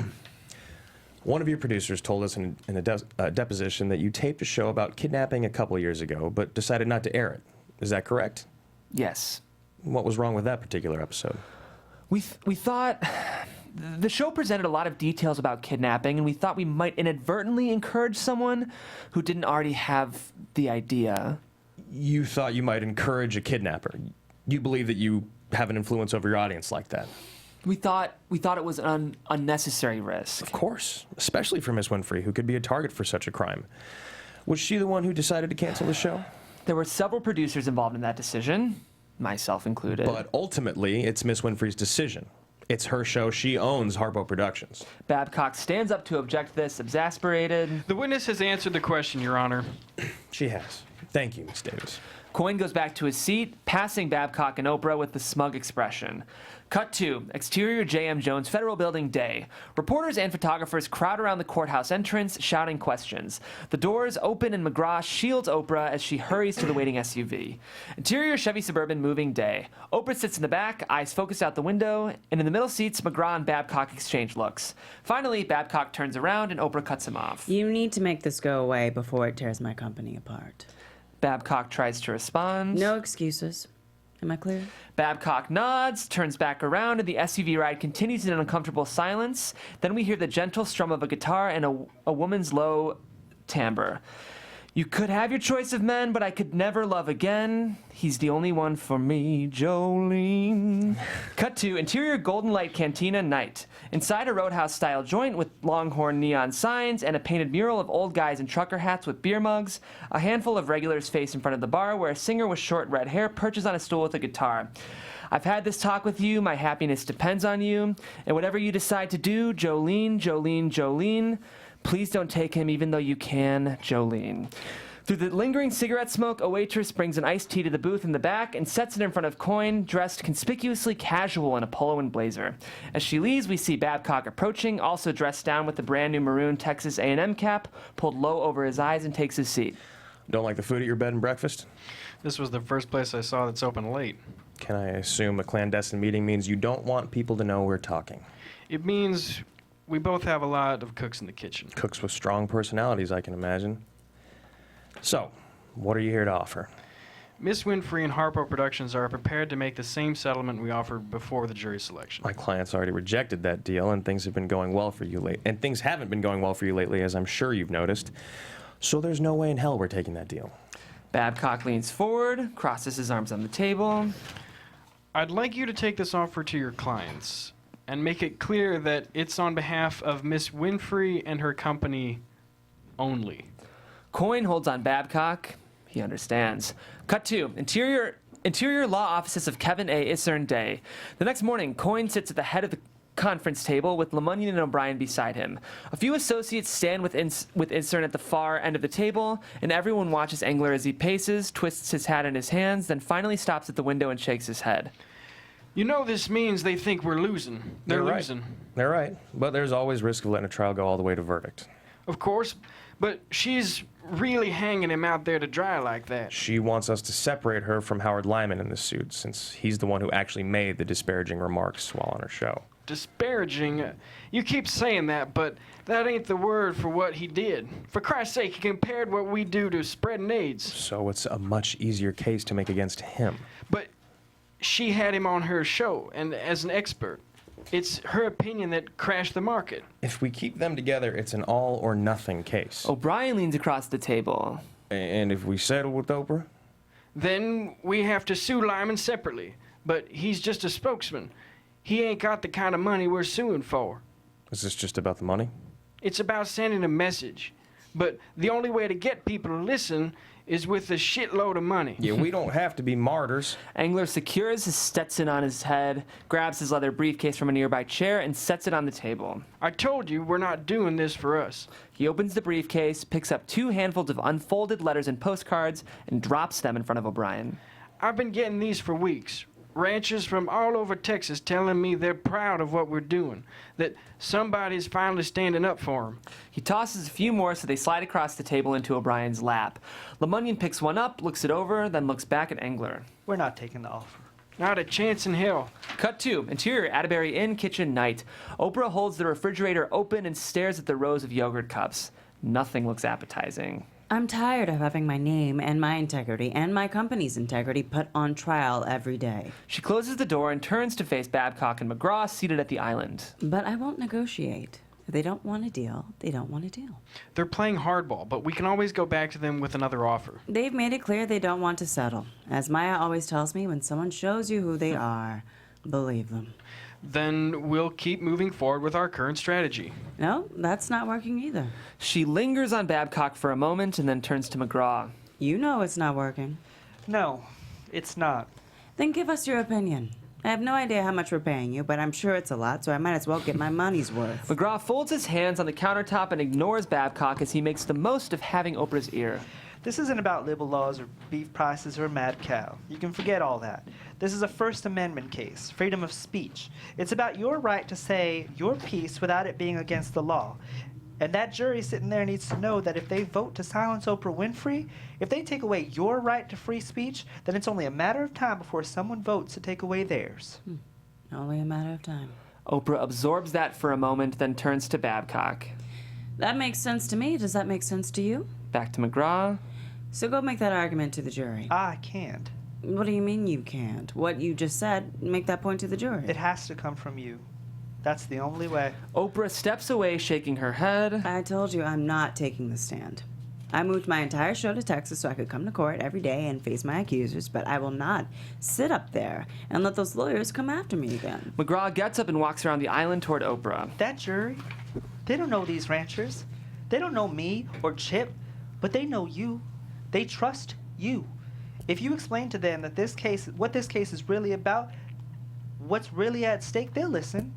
One of your producers told us in a deposition that you taped a show about kidnapping a couple years ago, but decided not to air it. Is that correct? Yes. What was wrong with that particular episode? We thought the show presented a lot of details about kidnapping, and we thought we might inadvertently encourage someone who didn't already have the idea. You thought you might encourage a kidnapper. You believe that you have an influence over your audience like that. We thought it was an unnecessary risk. Of course, especially for Miss Winfrey, who could be a target for such a crime. Was she the one who decided to cancel the show? There were several producers involved in that decision, myself included. But ultimately, it's Miss Winfrey's decision. It's her show. She owns Harpo Productions. Babcock stands up to object this, exasperated. The witness has answered the question, Your Honor. She has. Thank you, Miss Davis. Coyne goes back to his seat, passing Babcock and Oprah with the smug expression. Cut 2, exterior J.M. Jones Federal Building day. Reporters and photographers crowd around the courthouse entrance, shouting questions. The doors open and McGraw shields Oprah as she hurries to the waiting SUV. Interior Chevy Suburban moving day. Oprah sits in the back, eyes focused out the window, and in the middle seats, McGraw and Babcock exchange looks. Finally, Babcock turns around and Oprah cuts him off. You need to make this go away before it tears my company apart. Babcock tries to respond. No excuses. Am I clear? Babcock nods, turns back around, and the SUV ride continues in an uncomfortable silence. Then we hear the gentle strum of a guitar and a woman's low timbre. You could have your choice of men, but I could never love again. He's the only one for me, Jolene. Cut to interior Golden Light Cantina night. Inside a Roadhouse-style joint with Longhorn neon signs and a painted mural of old guys in trucker hats with beer mugs, a handful of regulars face in front of the bar where a singer with short red hair perches on a stool with a guitar. I've had this talk with you, my happiness depends on you, and whatever you decide to do, Jolene, Jolene, Jolene, please don't take him even though you can, Jolene. Through the lingering cigarette smoke, a waitress brings an iced tea to the booth in the back and sets it in front of Coyne, dressed conspicuously casual in a polo and blazer. As she leaves, we see Babcock approaching, also dressed down with the brand new maroon Texas A&M cap, pulled low over his eyes, and takes his seat. Don't like the food at your bed and breakfast? This was the first place I saw that's open late. Can I assume a clandestine meeting means you don't want people to know we're talking? It means we both have a lot of cooks in the kitchen. Cooks with strong personalities, I can imagine. So, what are you here to offer? Miss Winfrey and Harpo Productions are prepared to make the same settlement we offered before the jury selection. My client's already rejected that deal, and things have been going well for you lately. And things haven't been going well for you lately, as I'm sure you've noticed. So there's no way in hell we're taking that deal. Babcock leans forward, crosses his arms on the table. I'd like you to take this offer to your clients and make it clear that it's on behalf of Miss Winfrey and her company only. Coyne holds on Babcock. He understands. Cut 2. Interior Law Offices of Kevin A. Isern Day. The next morning, Coyne sits at the head of the conference table with Lemunion and O'Brien beside him. A few associates stand with Isern at the far end of the table, and everyone watches Engler as he paces, twists his hat in his hands, then finally stops at the window and shakes his head. You know this means they think we're losing. They're losing. They're right. But there's always risk of letting a trial go all the way to verdict. Of course, but she's really hanging him out there to dry like that. She wants us to separate her from Howard Lyman in this suit, since he's the one who actually made the disparaging remarks while on her show. Disparaging? You keep saying that, but that ain't the word for what he did. For Christ's sake, he compared what we do to spreading AIDS. So it's a much easier case to make against him. But she had him on her show, and as an expert. It's her opinion that crashed the market. If we keep them together, it's an all-or-nothing case. O'Brien leans across the table. And if we settle with Oprah? Then we have to sue Lyman separately. But he's just a spokesman. He ain't got the kind of money we're suing for. Is this just about the money? It's about sending a message. But the only way to get people to listen is with a shitload of money. Yeah, we don't have to be martyrs. Engler secures his Stetson on his head, grabs his leather briefcase from a nearby chair, and sets it on the table. I told you we're not doing this for us. He opens the briefcase, picks up 2 handfuls of unfolded letters and postcards, and drops them in front of O'Brien. I've been getting these for weeks. Ranchers from all over Texas telling me they're proud of what we're doing, that somebody's finally standing up for them. He tosses a few more so they slide across the table into O'Brien's lap. Lemunion picks one up, looks it over, then looks back at Engler. We're not taking the offer. Not a chance in hell. Cut 2. Interior Atterbury Inn kitchen night. Oprah holds the refrigerator open and stares at the rows of yogurt cups. Nothing looks appetizing. I'm tired of having my name and my integrity and my company's integrity put on trial every day. She closes the door and turns to face Babcock and McGraw seated at the island. But I won't negotiate. If they don't want a deal, they don't want a deal. They're playing hardball, but we can always go back to them with another offer. They've made it clear they don't want to settle. As Maya always tells me, when someone shows you who they are, believe them. Then we'll keep moving forward with our current strategy. No, that's not working either. She lingers on Babcock for a moment and then turns to McGraw. You know it's not working. No, it's not. Then give us your opinion. I have no idea how much we're paying you, but I'm sure it's a lot, so I might as well get my money's worth. McGraw folds his hands on the countertop and ignores Babcock as he makes the most of having Oprah's ear. This isn't about libel laws or beef prices or a mad cow. You can forget all that. This is a First Amendment case, freedom of speech. It's about your right to say your piece without it being against the law. And that jury sitting there needs to know that if they vote to silence Oprah Winfrey, if they take away your right to free speech, then it's only a matter of time before someone votes to take away theirs. Only a matter of time. Oprah absorbs that for a moment, then turns to Babcock. That makes sense to me. Does that make sense to you? Back to McGraw. So go make that argument to the jury. I can't. What do you mean you can't? What you just said, make that point to the jury. It has to come from you. That's the only way. Oprah steps away, shaking her head. I told you I'm not taking the stand. I moved my entire show to Texas so I could come to court every day and face my accusers, but I will not sit up there and let those lawyers come after me again. McGraw gets up and walks around the island toward Oprah. That jury, they don't know these ranchers. They don't know me or Chip, but they know you. They trust you. If you explain to them that what this case is really about, what's really at stake, they'll listen.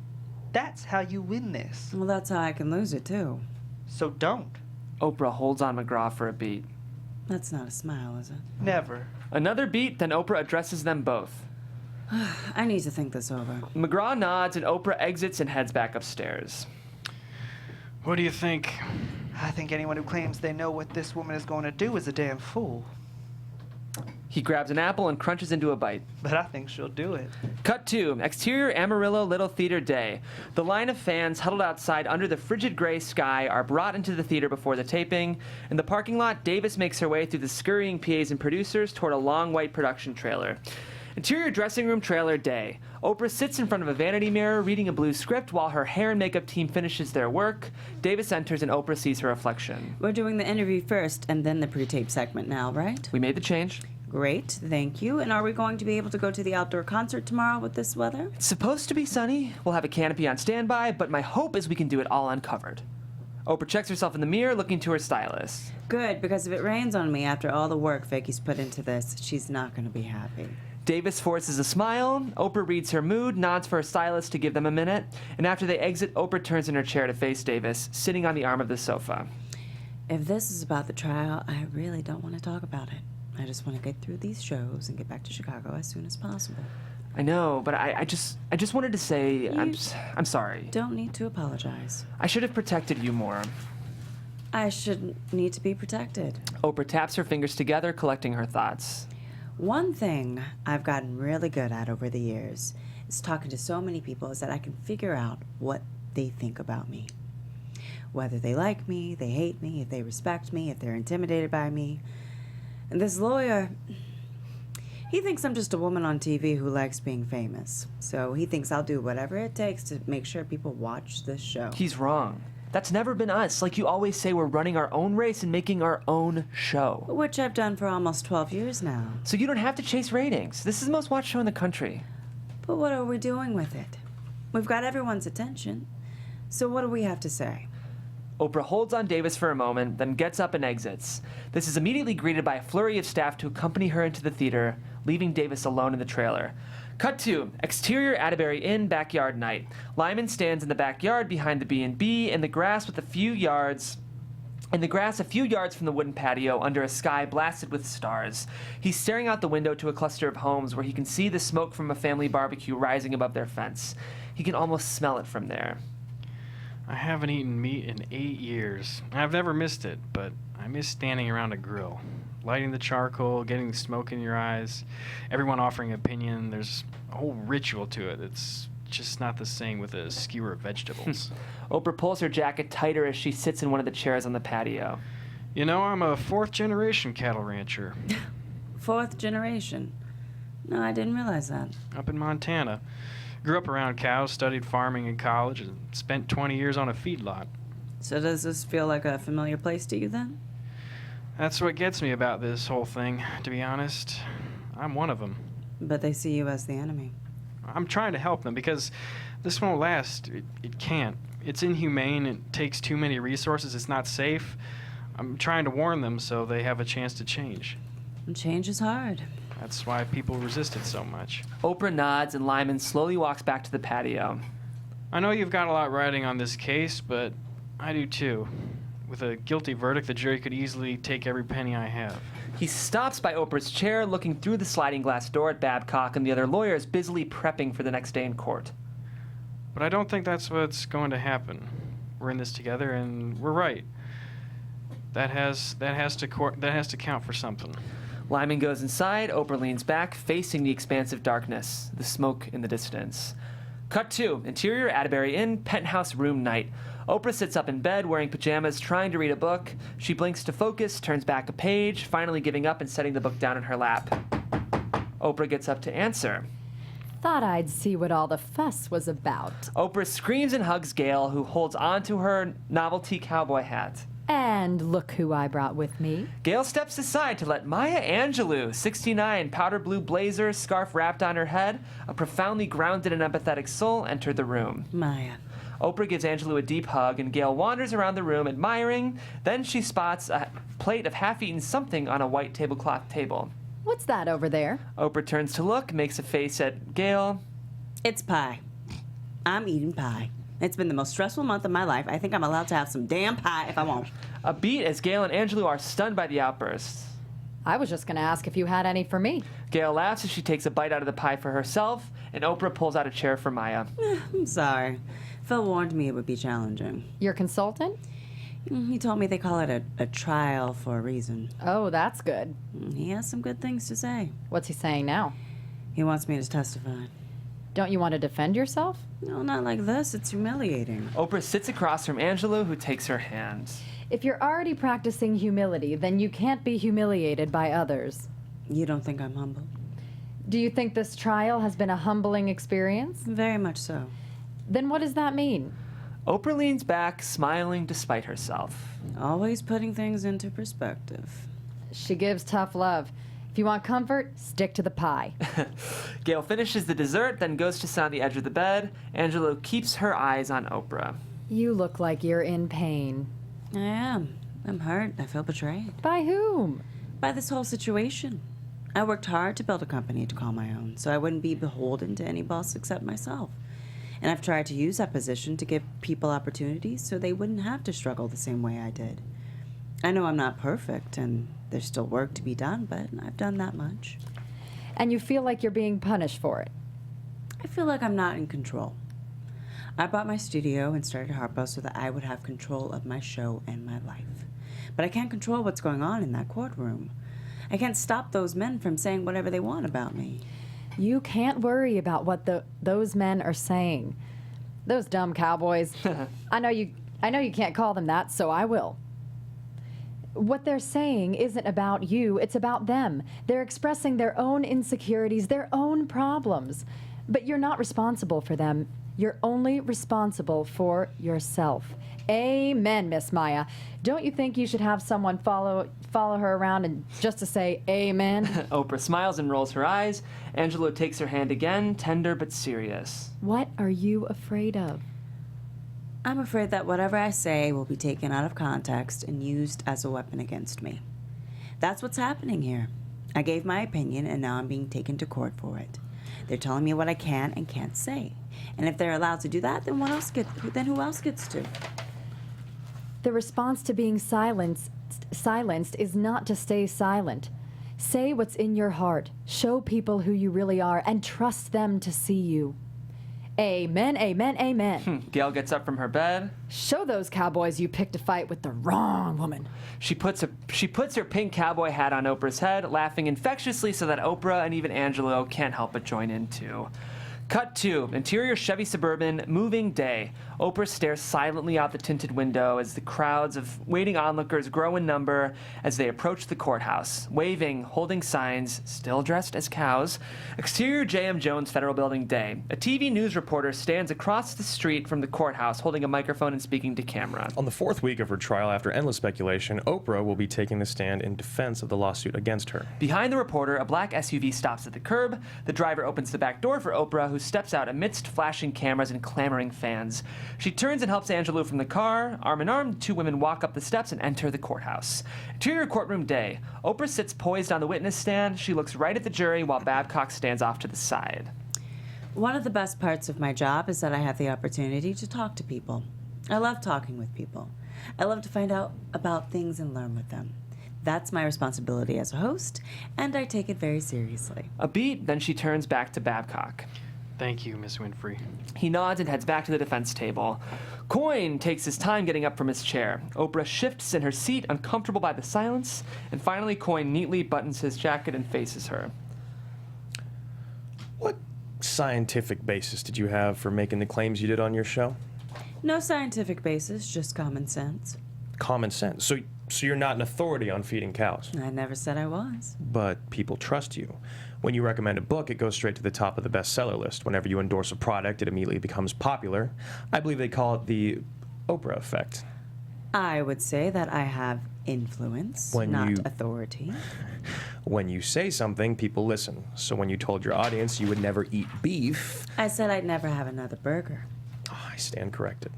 That's how you win this. Well, that's how I can lose it, too. So don't. Oprah holds on McGraw for a beat. That's not a smile, is it? Never. Another beat, then Oprah addresses them both. I need to think this over. McGraw nods and Oprah exits and heads back upstairs. What do you think? I think anyone who claims they know what this woman is going to do is a damn fool. He grabs an apple and crunches into a bite. But I think she'll do it. Cut 2. Exterior Amarillo Little Theater day. The line of fans huddled outside under the frigid gray sky are brought into the theater before the taping. In the parking lot, Davis makes her way through the scurrying PAs and producers toward a long white production trailer. Interior dressing room trailer day. Oprah sits in front of a vanity mirror reading a blue script while her hair and makeup team finishes their work. Davis enters and Oprah sees her reflection. We're doing the interview first and then the pre-tape segment now, right? We made the change. Great, thank you. And are we going to be able to go to the outdoor concert tomorrow with this weather? It's supposed to be sunny. We'll have a canopy on standby, but my hope is we can do it all uncovered. Oprah checks herself in the mirror, looking to her stylist. Good, because if it rains on me after all the work Vicky's put into this, she's not going to be happy. Davis forces a smile. Oprah reads her mood, nods for her stylist to give them a minute, and after they exit, Oprah turns in her chair to face Davis, sitting on the arm of the sofa. If this is about the trial, I really don't want to talk about it. I just want to get through these shows and get back to Chicago as soon as possible. I know, but I just wanted to say I'm sorry. Don't need to apologize. I should have protected you more. I shouldn't need to be protected. Oprah taps her fingers together, collecting her thoughts. One thing I've gotten really good at over the years is talking to so many people is that I can figure out what they think about me. Whether they like me, they hate me, if they respect me, if they're intimidated by me. And this lawyer, he thinks I'm just a woman on TV who likes being famous. So he thinks I'll do whatever it takes to make sure people watch this show. He's wrong. That's never been us. Like you always say, we're running our own race and making our own show. Which I've done for almost 12 years now. So you don't have to chase ratings. This is the most watched show in the country. But what are we doing with it? We've got everyone's attention. So what do we have to say? Oprah holds on Davis for a moment, then gets up and exits. This is immediately greeted by a flurry of staff to accompany her into the theater, leaving Davis alone in the trailer. Cut 2. Exterior Atterbury Inn backyard night. Lyman stands in the backyard behind the B&B in the grass a few yards from the wooden patio under a sky blasted with stars. He's staring out the window to a cluster of homes where he can see the smoke from a family barbecue rising above their fence. He can almost smell it from there. I haven't eaten meat in 8 years. I've never missed it, but I miss standing around a grill. lighting the charcoal, getting the smoke in your eyes, everyone offering an opinion. There's a whole ritual to it. It's just not the same with a skewer of vegetables. Oprah pulls her jacket tighter as she sits in one of the chairs on the patio. You know, I'm a 4th-generation cattle rancher. 4th generation. No, I didn't realize that. Up in Montana. Grew up around cows, studied farming in college, and spent 20 years on a feedlot. So does this feel like a familiar place to you then? That's what gets me about this whole thing, to be honest. I'm one of them. But they see you as the enemy. I'm trying to help them because this won't last. It can't. It's inhumane. It takes too many resources. It's not safe. I'm trying to warn them so they have a chance to change. And change is hard. That's why people resist it so much. Oprah nods and Lyman slowly walks back to the patio. I know you've got a lot riding on this case, but I do too. With a guilty verdict, the jury could easily take every penny I have. He stops by Oprah's chair, looking through the sliding glass door at Babcock and the other lawyers busily prepping for the next day in court. But I don't think that's what's going to happen. We're in this together, and we're right. That has to count for something. Lyman goes inside. Oprah leans back, facing the expansive darkness, the smoke in the distance. Cut 2, interior Atterbury Inn, penthouse room night. Oprah sits up in bed, wearing pajamas, trying to read a book. She blinks to focus, turns back a page, finally giving up and setting the book down in her lap. Oprah gets up to answer. Thought I'd see what all the fuss was about. Oprah screams and hugs Gail, who holds onto her novelty cowboy hat. And look who I brought with me. Gail steps aside to let Maya Angelou, 69, powder blue blazer, scarf wrapped on her head, a profoundly grounded and empathetic soul, enter the room. Maya. Oprah gives Angelou a deep hug, and Gail wanders around the room, admiring. Then she spots a plate of half-eaten something on a white tablecloth table. What's that over there? Oprah turns to look, makes a face at Gail. It's pie. I'm eating pie. It's been the most stressful month of my life. I think I'm allowed to have some damn pie if I want. A beat as Gail and Angelou are stunned by the outburst. I was just going to ask if you had any for me. Gail laughs as she takes a bite out of the pie for herself, and Oprah pulls out a chair for Maya. I'm sorry. Phil warned me it would be challenging. Your consultant? He told me they call it a trial for a reason. Oh, that's good. He has some good things to say. What's he saying now? He wants me to testify. Don't you want to defend yourself? No, not like this. It's humiliating. Oprah sits across from Angelou, who takes her hand. If you're already practicing humility, then you can't be humiliated by others. You don't think I'm humble? Do you think this trial has been a humbling experience? Very much so. Then what does that mean? Oprah leans back, smiling despite herself. Always putting things into perspective. She gives tough love. If you want comfort, stick to the pie. Gail finishes the dessert, then goes to sit on the edge of the bed. Angelou keeps her eyes on Oprah. You look like you're in pain. I am. I'm hurt. I feel betrayed. By whom? By this whole situation. I worked hard to build a company to call my own, so I wouldn't be beholden to any boss except myself. And I've tried to use that position to give people opportunities so they wouldn't have to struggle the same way I did. I know I'm not perfect, and there's still work to be done, but I've done that much. And you feel like you're being punished for it? I feel like I'm not in control. I bought my studio and started Harpo so that I would have control of my show and my life. But I can't control what's going on in that courtroom. I can't stop those men from saying whatever they want about me. You can't worry about what those men are saying. Those dumb cowboys. I know you can't call them that, so I will. What they're saying isn't about you, it's about them. They're expressing their own insecurities, their own problems. But you're not responsible for them. You're only responsible for yourself. Amen, Miss Maya. Don't you think you should have someone follow her around and just to say amen? Oprah smiles and rolls her eyes. Angelou takes her hand again, tender but serious. What are you afraid of? I'm afraid that whatever I say will be taken out of context and used as a weapon against me. That's what's happening here. I gave my opinion, and now I'm being taken to court for it. They're telling me what I can and can't say. And if they're allowed to do that, then who else gets to? The response to being silenced is not to stay silent. Say what's in your heart. Show people who you really are and trust them to see you. Amen, amen, amen. Gail gets up from her bed. Show those cowboys you picked a fight with the wrong woman. She puts her pink cowboy hat on Oprah's head, laughing infectiously so that Oprah and even Angelo can't help but join in too. Cut 2, interior Chevy Suburban, moving day. Oprah stares silently out the tinted window as the crowds of waiting onlookers grow in number as they approach the courthouse, waving, holding signs, still dressed as cows. Exterior J.M. Jones Federal Building day. A TV news reporter stands across the street from the courthouse holding a microphone and speaking to camera. On the 4th week of her trial, after endless speculation, Oprah will be taking the stand in defense of the lawsuit against her. Behind the reporter, a black SUV stops at the curb. The driver opens the back door for Oprah, who steps out amidst flashing cameras and clamoring fans. She turns and helps Angelo from the car. Arm in arm, the two women walk up the steps and enter the courthouse. Interior courtroom day. Oprah sits poised on the witness stand. She looks right at the jury while Babcock stands off to the side. One of the best parts of my job is that I have the opportunity to talk to people. I love talking with people. I love to find out about things and learn with them. That's my responsibility as a host, and I take it very seriously. A beat, then she turns back to Babcock. Thank you, Miss Winfrey. He nods and heads back to the defense table. Coyne takes his time getting up from his chair. Oprah shifts in her seat, uncomfortable by the silence, and finally Coyne neatly buttons his jacket and faces her. What scientific basis did you have for making the claims you did on your show? No scientific basis, just common sense. Common sense. So you're not an authority on feeding cows. I never said I was. But people trust you. When you recommend a book, it goes straight to the top of the bestseller list. Whenever you endorse a product, it immediately becomes popular. I believe they call it the Oprah effect. I would say that I have influence, not authority. When you say something, people listen. So when you told your audience you would never eat beef... I said I'd never have another burger. Oh, I stand corrected.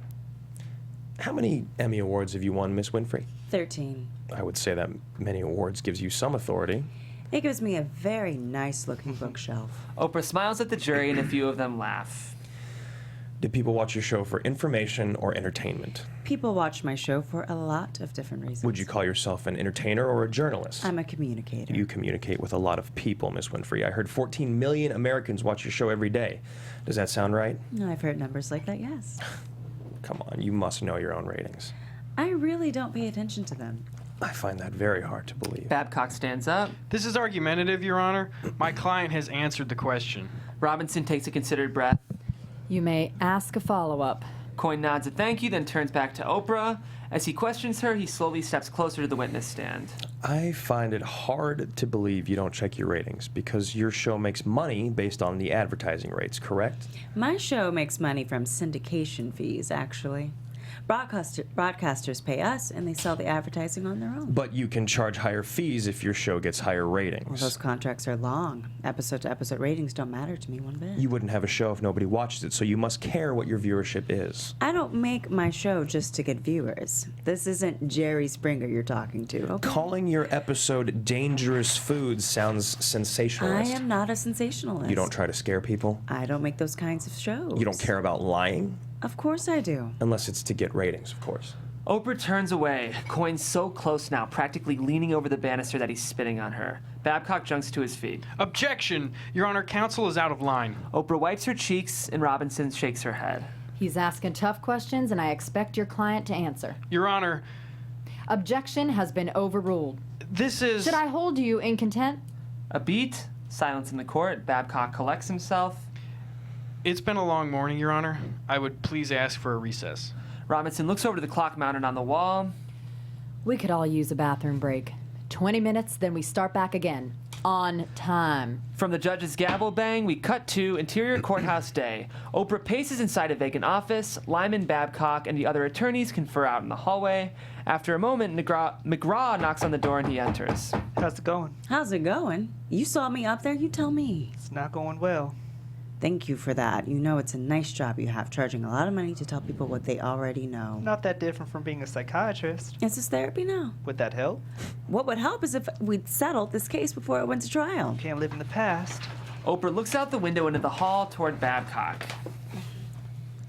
How many Emmy Awards have you won, Miss Winfrey? 13. I would say that many awards gives you some authority. It gives me a very nice-looking bookshelf. Oprah smiles at the jury and a few of them laugh. Did people watch your show for information or entertainment? People watch my show for a lot of different reasons. Would you call yourself an entertainer or a journalist? I'm a communicator. You communicate with a lot of people, Miss Winfrey. I heard 14 million Americans watch your show every day. Does that sound right? No, I've heard numbers like that, yes. Come on, you must know your own ratings. I really don't pay attention to them. I find that very hard to believe. Babcock stands up. This is argumentative, Your Honor. My client has answered the question. Robinson takes a considered breath. You may ask a follow-up. Coyne nods a thank you, then turns back to Oprah. As he questions her, he slowly steps closer to the witness stand. I find it hard to believe you don't check your ratings because your show makes money based on the advertising rates, correct? My show makes money from syndication fees, actually. Broadcasters pay us, and they sell the advertising on their own. But you can charge higher fees if your show gets higher ratings. Well, those contracts are long. Episode-to-episode ratings don't matter to me one bit. You wouldn't have a show if nobody watches it, so you must care what your viewership is. I don't make my show just to get viewers. This isn't Jerry Springer you're talking to, okay? Calling your episode Dangerous Foods sounds sensationalist. I am not a sensationalist. You don't try to scare people? I don't make those kinds of shows. You don't care about lying? Of course I do. Unless it's to get ratings, of course. Oprah turns away, Coyne so close now, practically leaning over the banister that he's spitting on her. Babcock jumps to his feet. Objection! Your Honor, counsel is out of line. Oprah wipes her cheeks, and Robinson shakes her head. He's asking tough questions, and I expect your client to answer. Your Honor... Objection has been overruled. This is... Should I hold you in contempt? A beat, silence in the court. Babcock collects himself. It's been a long morning, Your Honor. I would please ask for a recess. Robinson looks over to the clock mounted on the wall. We could all use a bathroom break. 20 minutes, then we start back again. On time. From the judge's gavel bang, we cut to interior courthouse day. Oprah paces inside a vacant office. Lyman, Babcock, and the other attorneys confer out in the hallway. After a moment, McGraw knocks on the door and he enters. How's it going? How's it going? You saw me up there, you tell me. It's not going well. Thank you for that. You know it's a nice job you have, charging a lot of money to tell people what they already know. Not that different from being a psychiatrist. Is this therapy now? Would that help? What would help is if we'd settled this case before it went to trial. Can't live in the past. Oprah looks out the window into the hall toward Babcock.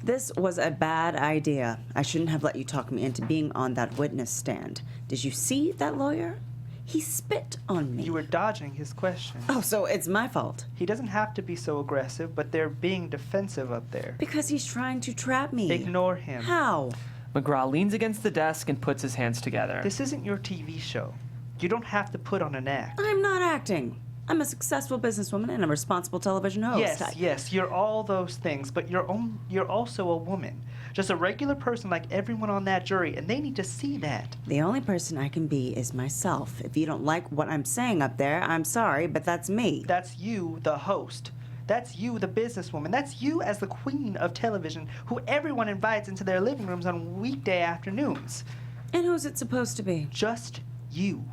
This was a bad idea. I shouldn't have let you talk me into being on that witness stand. Did you see that lawyer? He spit on me. You were dodging his question. Oh, so it's my fault. He doesn't have to be so aggressive, but they're being defensive up there. Because he's trying to trap me. Ignore him. How? McGraw leans against the desk and puts his hands together. This isn't your TV show. You don't have to put on an act. I'm not acting. I'm a successful businesswoman and a responsible television host. Yes, you're all those things, but you're also a woman. Just a regular person like everyone on that jury, and they need to see that. The only person I can be is myself. If you don't like what I'm saying up there, I'm sorry, but that's me. That's you, the host. That's you, the businesswoman. That's you as the queen of television, who everyone invites into their living rooms on weekday afternoons. And who's it supposed to be? Just you.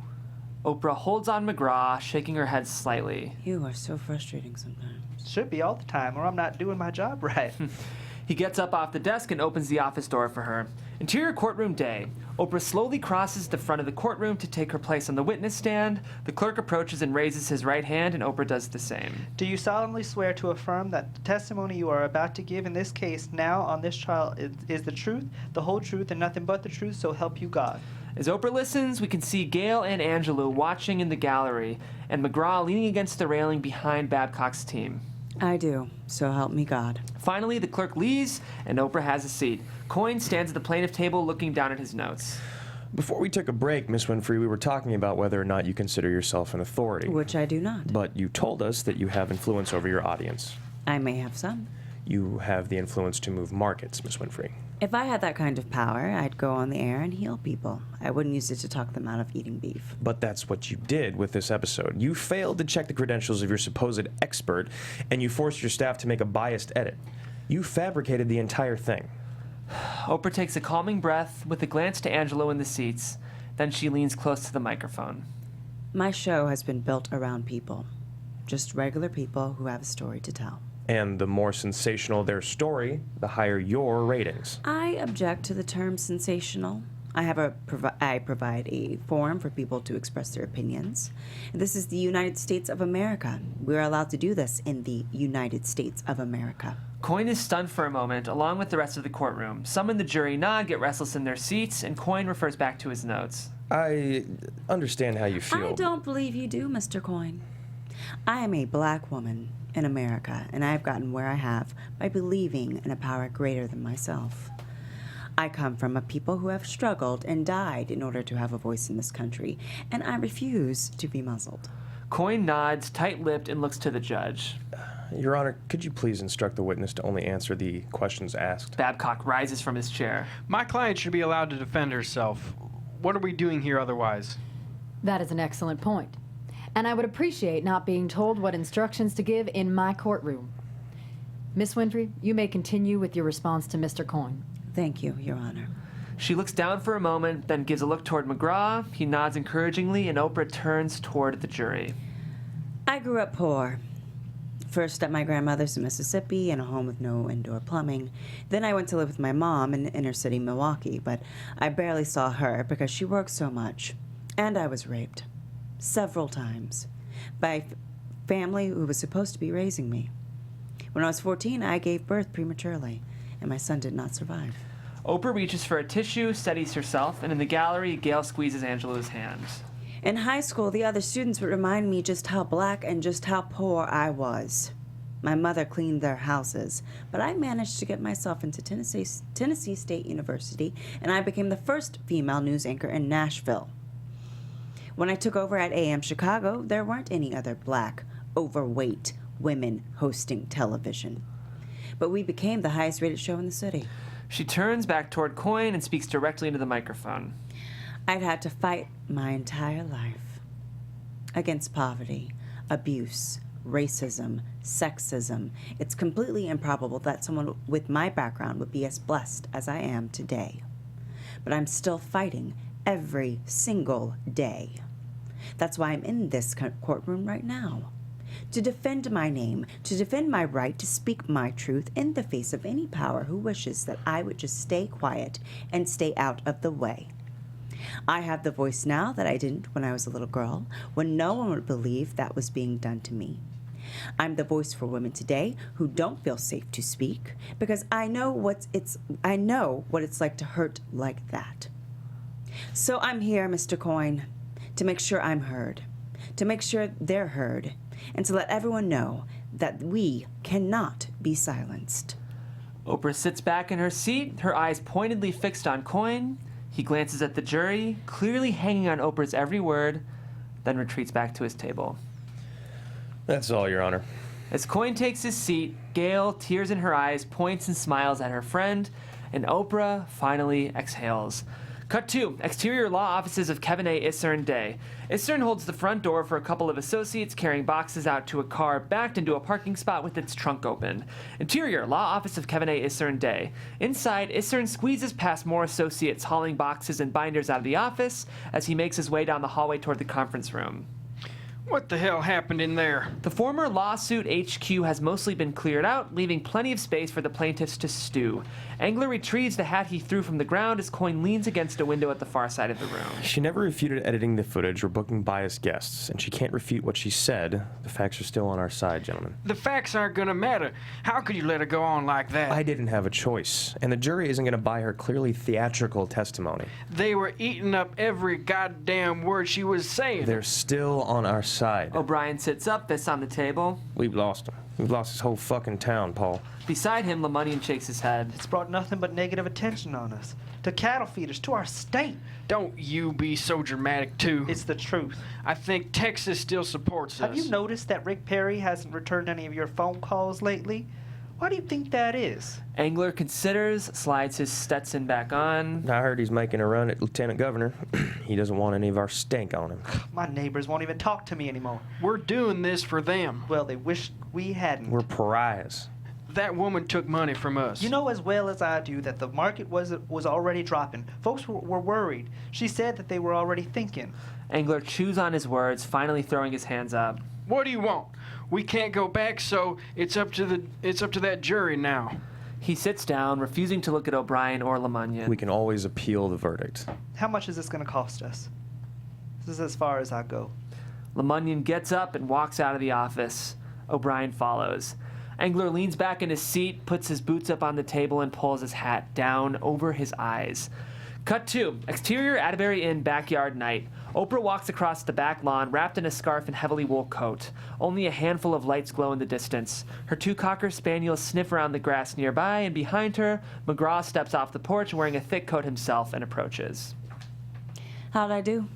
Oprah holds on McGraw, shaking her head slightly. You are so frustrating sometimes. Should be all the time, or I'm not doing my job right. He gets up off the desk and opens the office door for her. Interior courtroom day. Oprah slowly crosses the front of the courtroom to take her place on the witness stand. The clerk approaches and raises his right hand, and Oprah does the same. Do you solemnly swear to affirm that the testimony you are about to give in this case now on this trial is the truth, the whole truth, and nothing but the truth, so help you God? As Oprah listens, we can see Gail and Angela watching in the gallery, and McGraw leaning against the railing behind Babcock's team. I do, so help me God. Finally, the clerk leaves, and Oprah has a seat. Coyne stands at the plaintiff table looking down at his notes. Before we took a break, Miss Winfrey, we were talking about whether or not you consider yourself an authority. Which I do not. But you told us that you have influence over your audience. I may have some. You have the influence to move markets, Miss Winfrey. If I had that kind of power, I'd go on the air and heal people. I wouldn't use it to talk them out of eating beef. But that's what you did with this episode. You failed to check the credentials of your supposed expert, and you forced your staff to make a biased edit. You fabricated the entire thing. Oprah takes a calming breath with a glance to Angelo in the seats. Then she leans close to the microphone. My show has been built around people. Just regular people who have a story to tell. And the more sensational their story, the higher your ratings. I object to the term sensational. I provide a forum for people to express their opinions. This is the United States of America. We're allowed to do this in the United States of America. Coyne is stunned for a moment, along with the rest of the courtroom. Some in the jury nod, get restless in their seats, and Coyne refers back to his notes. I understand how you feel. I don't believe you do, Mr. Coyne. I am a black woman in America, and I have gotten where I have by believing in a power greater than myself. I come from a people who have struggled and died in order to have a voice in this country, and I refuse to be muzzled. Coyne nods, tight-lipped, and looks to the judge. Your Honor, could you please instruct the witness to only answer the questions asked? Babcock rises from his chair. My client should be allowed to defend herself. What are we doing here otherwise? That is an excellent point. And I would appreciate not being told what instructions to give in my courtroom. Miss Winfrey, you may continue with your response to Mr. Coyne. Thank you, Your Honor. She looks down for a moment, then gives a look toward McGraw. He nods encouragingly, and Oprah turns toward the jury. I grew up poor. First at my grandmother's in Mississippi in a home with no indoor plumbing. Then I went to live with my mom in inner city Milwaukee, but I barely saw her because she worked so much. And I was raped. Several times. By a family who was supposed to be raising me. When I was 14, I gave birth prematurely, and my son did not survive. Oprah reaches for a tissue, steadies herself, and in the gallery, Gail squeezes Angelo's hand. In high school, the other students would remind me just how black and just how poor I was. My mother cleaned their houses, but I managed to get myself into Tennessee State University, and I became the first female news anchor in Nashville. When I took over at AM Chicago, there weren't any other black, overweight women hosting television. But we became the highest rated show in the city. She turns back toward Coyne and speaks directly into the microphone. I'd had to fight my entire life against poverty, abuse, racism, sexism. It's completely improbable that someone with my background would be as blessed as I am today. But I'm still fighting every single day. That's why I'm in this courtroom right now. To defend my name, to defend my right to speak my truth in the face of any power who wishes that I would just stay quiet and stay out of the way. I have the voice now that I didn't when I was a little girl, when no one would believe that was being done to me. I'm the voice for women today who don't feel safe to speak because I know what it's like to hurt like that. So I'm here, Mr. Coyne, to make sure I'm heard, to make sure they're heard, and to let everyone know that we cannot be silenced. Oprah sits back in her seat, her eyes pointedly fixed on Coin. He glances at the jury, clearly hanging on Oprah's every word, then retreats back to his table. That's all, Your Honor. As Coin takes his seat, Gail, tears in her eyes, points and smiles at her friend, and Oprah finally exhales. Cut 2. Exterior law offices of Kevin A. Isern Day. Isern holds the front door for a couple of associates carrying boxes out to a car backed into a parking spot with its trunk open. Interior law office of Kevin A. Isern Day. Inside, Isern squeezes past more associates hauling boxes and binders out of the office as he makes his way down the hallway toward the conference room. What the hell happened in there? The former lawsuit HQ has mostly been cleared out, leaving plenty of space for the plaintiffs to stew. Angler retrieves the hat he threw from the ground as Coin leans against a window at the far side of the room. She never refuted editing the footage or booking biased guests, and she can't refute what she said. The facts are still on our side, gentlemen. The facts aren't gonna matter. How could you let her go on like that? I didn't have a choice, and the jury isn't going to buy her clearly theatrical testimony. They were eating up every goddamn word she was saying. They're still on our side. O'Brien sits up, fists on the table. We've lost him. We've lost this whole fucking town, Paul. Beside him, Lemunion shakes his head. It's brought nothing but negative attention on us. To cattle feeders, to our state. Don't you be so dramatic, too. It's the truth. I think Texas still supports us. Have you noticed that Rick Perry hasn't returned any of your phone calls lately? Why do you think that is? Angler considers, slides his Stetson back on. I heard he's making a run at lieutenant governor. He doesn't want any of our stink on him. My neighbors won't even talk to me anymore. We're doing this for them. Well, they wish we hadn't. We're pariahs. That woman took money from us. You know as well as I do that the market was already dropping. Folks were worried. She said that they were already thinking. Angler chews on his words, finally throwing his hands up. What do you want? We can't go back, so it's up to that jury now. He sits down, refusing to look at O'Brien or Lemunion. We can always appeal the verdict. How much is this going to cost us? This is as far as I go. Lemunion gets up and walks out of the office. O'Brien follows. Angler leans back in his seat, puts his boots up on the table, and pulls his hat down over his eyes. Cut 2. Exterior Atterbury Inn backyard night. Oprah walks across the back lawn, wrapped in a scarf and heavily wool coat. Only a handful of lights glow in the distance. Her 2 cocker spaniels sniff around the grass nearby, and behind her, McGraw steps off the porch wearing a thick coat himself and approaches. How'd I do?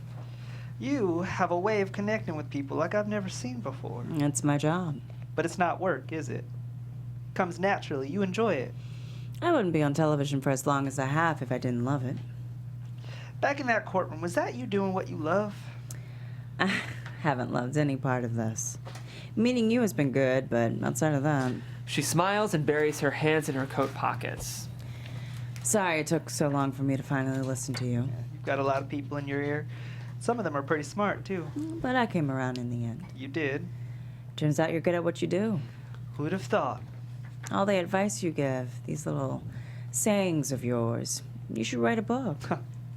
You have a way of connecting with people like I've never seen before. It's my job. But it's not work, is it? Comes naturally. You enjoy it. I wouldn't be on television for as long as I have if I didn't love it. Back in that courtroom, was that you doing what you love? I haven't loved any part of this. Meeting you has been good, but outside of that... She smiles and buries her hands in her coat pockets. Sorry it took so long for me to finally listen to you. You've got a lot of people in your ear. Some of them are pretty smart, too. But I came around in the end. You did. Turns out you're good at what you do. Who'd have thought? All the advice you give, these little sayings of yours. You should write a book.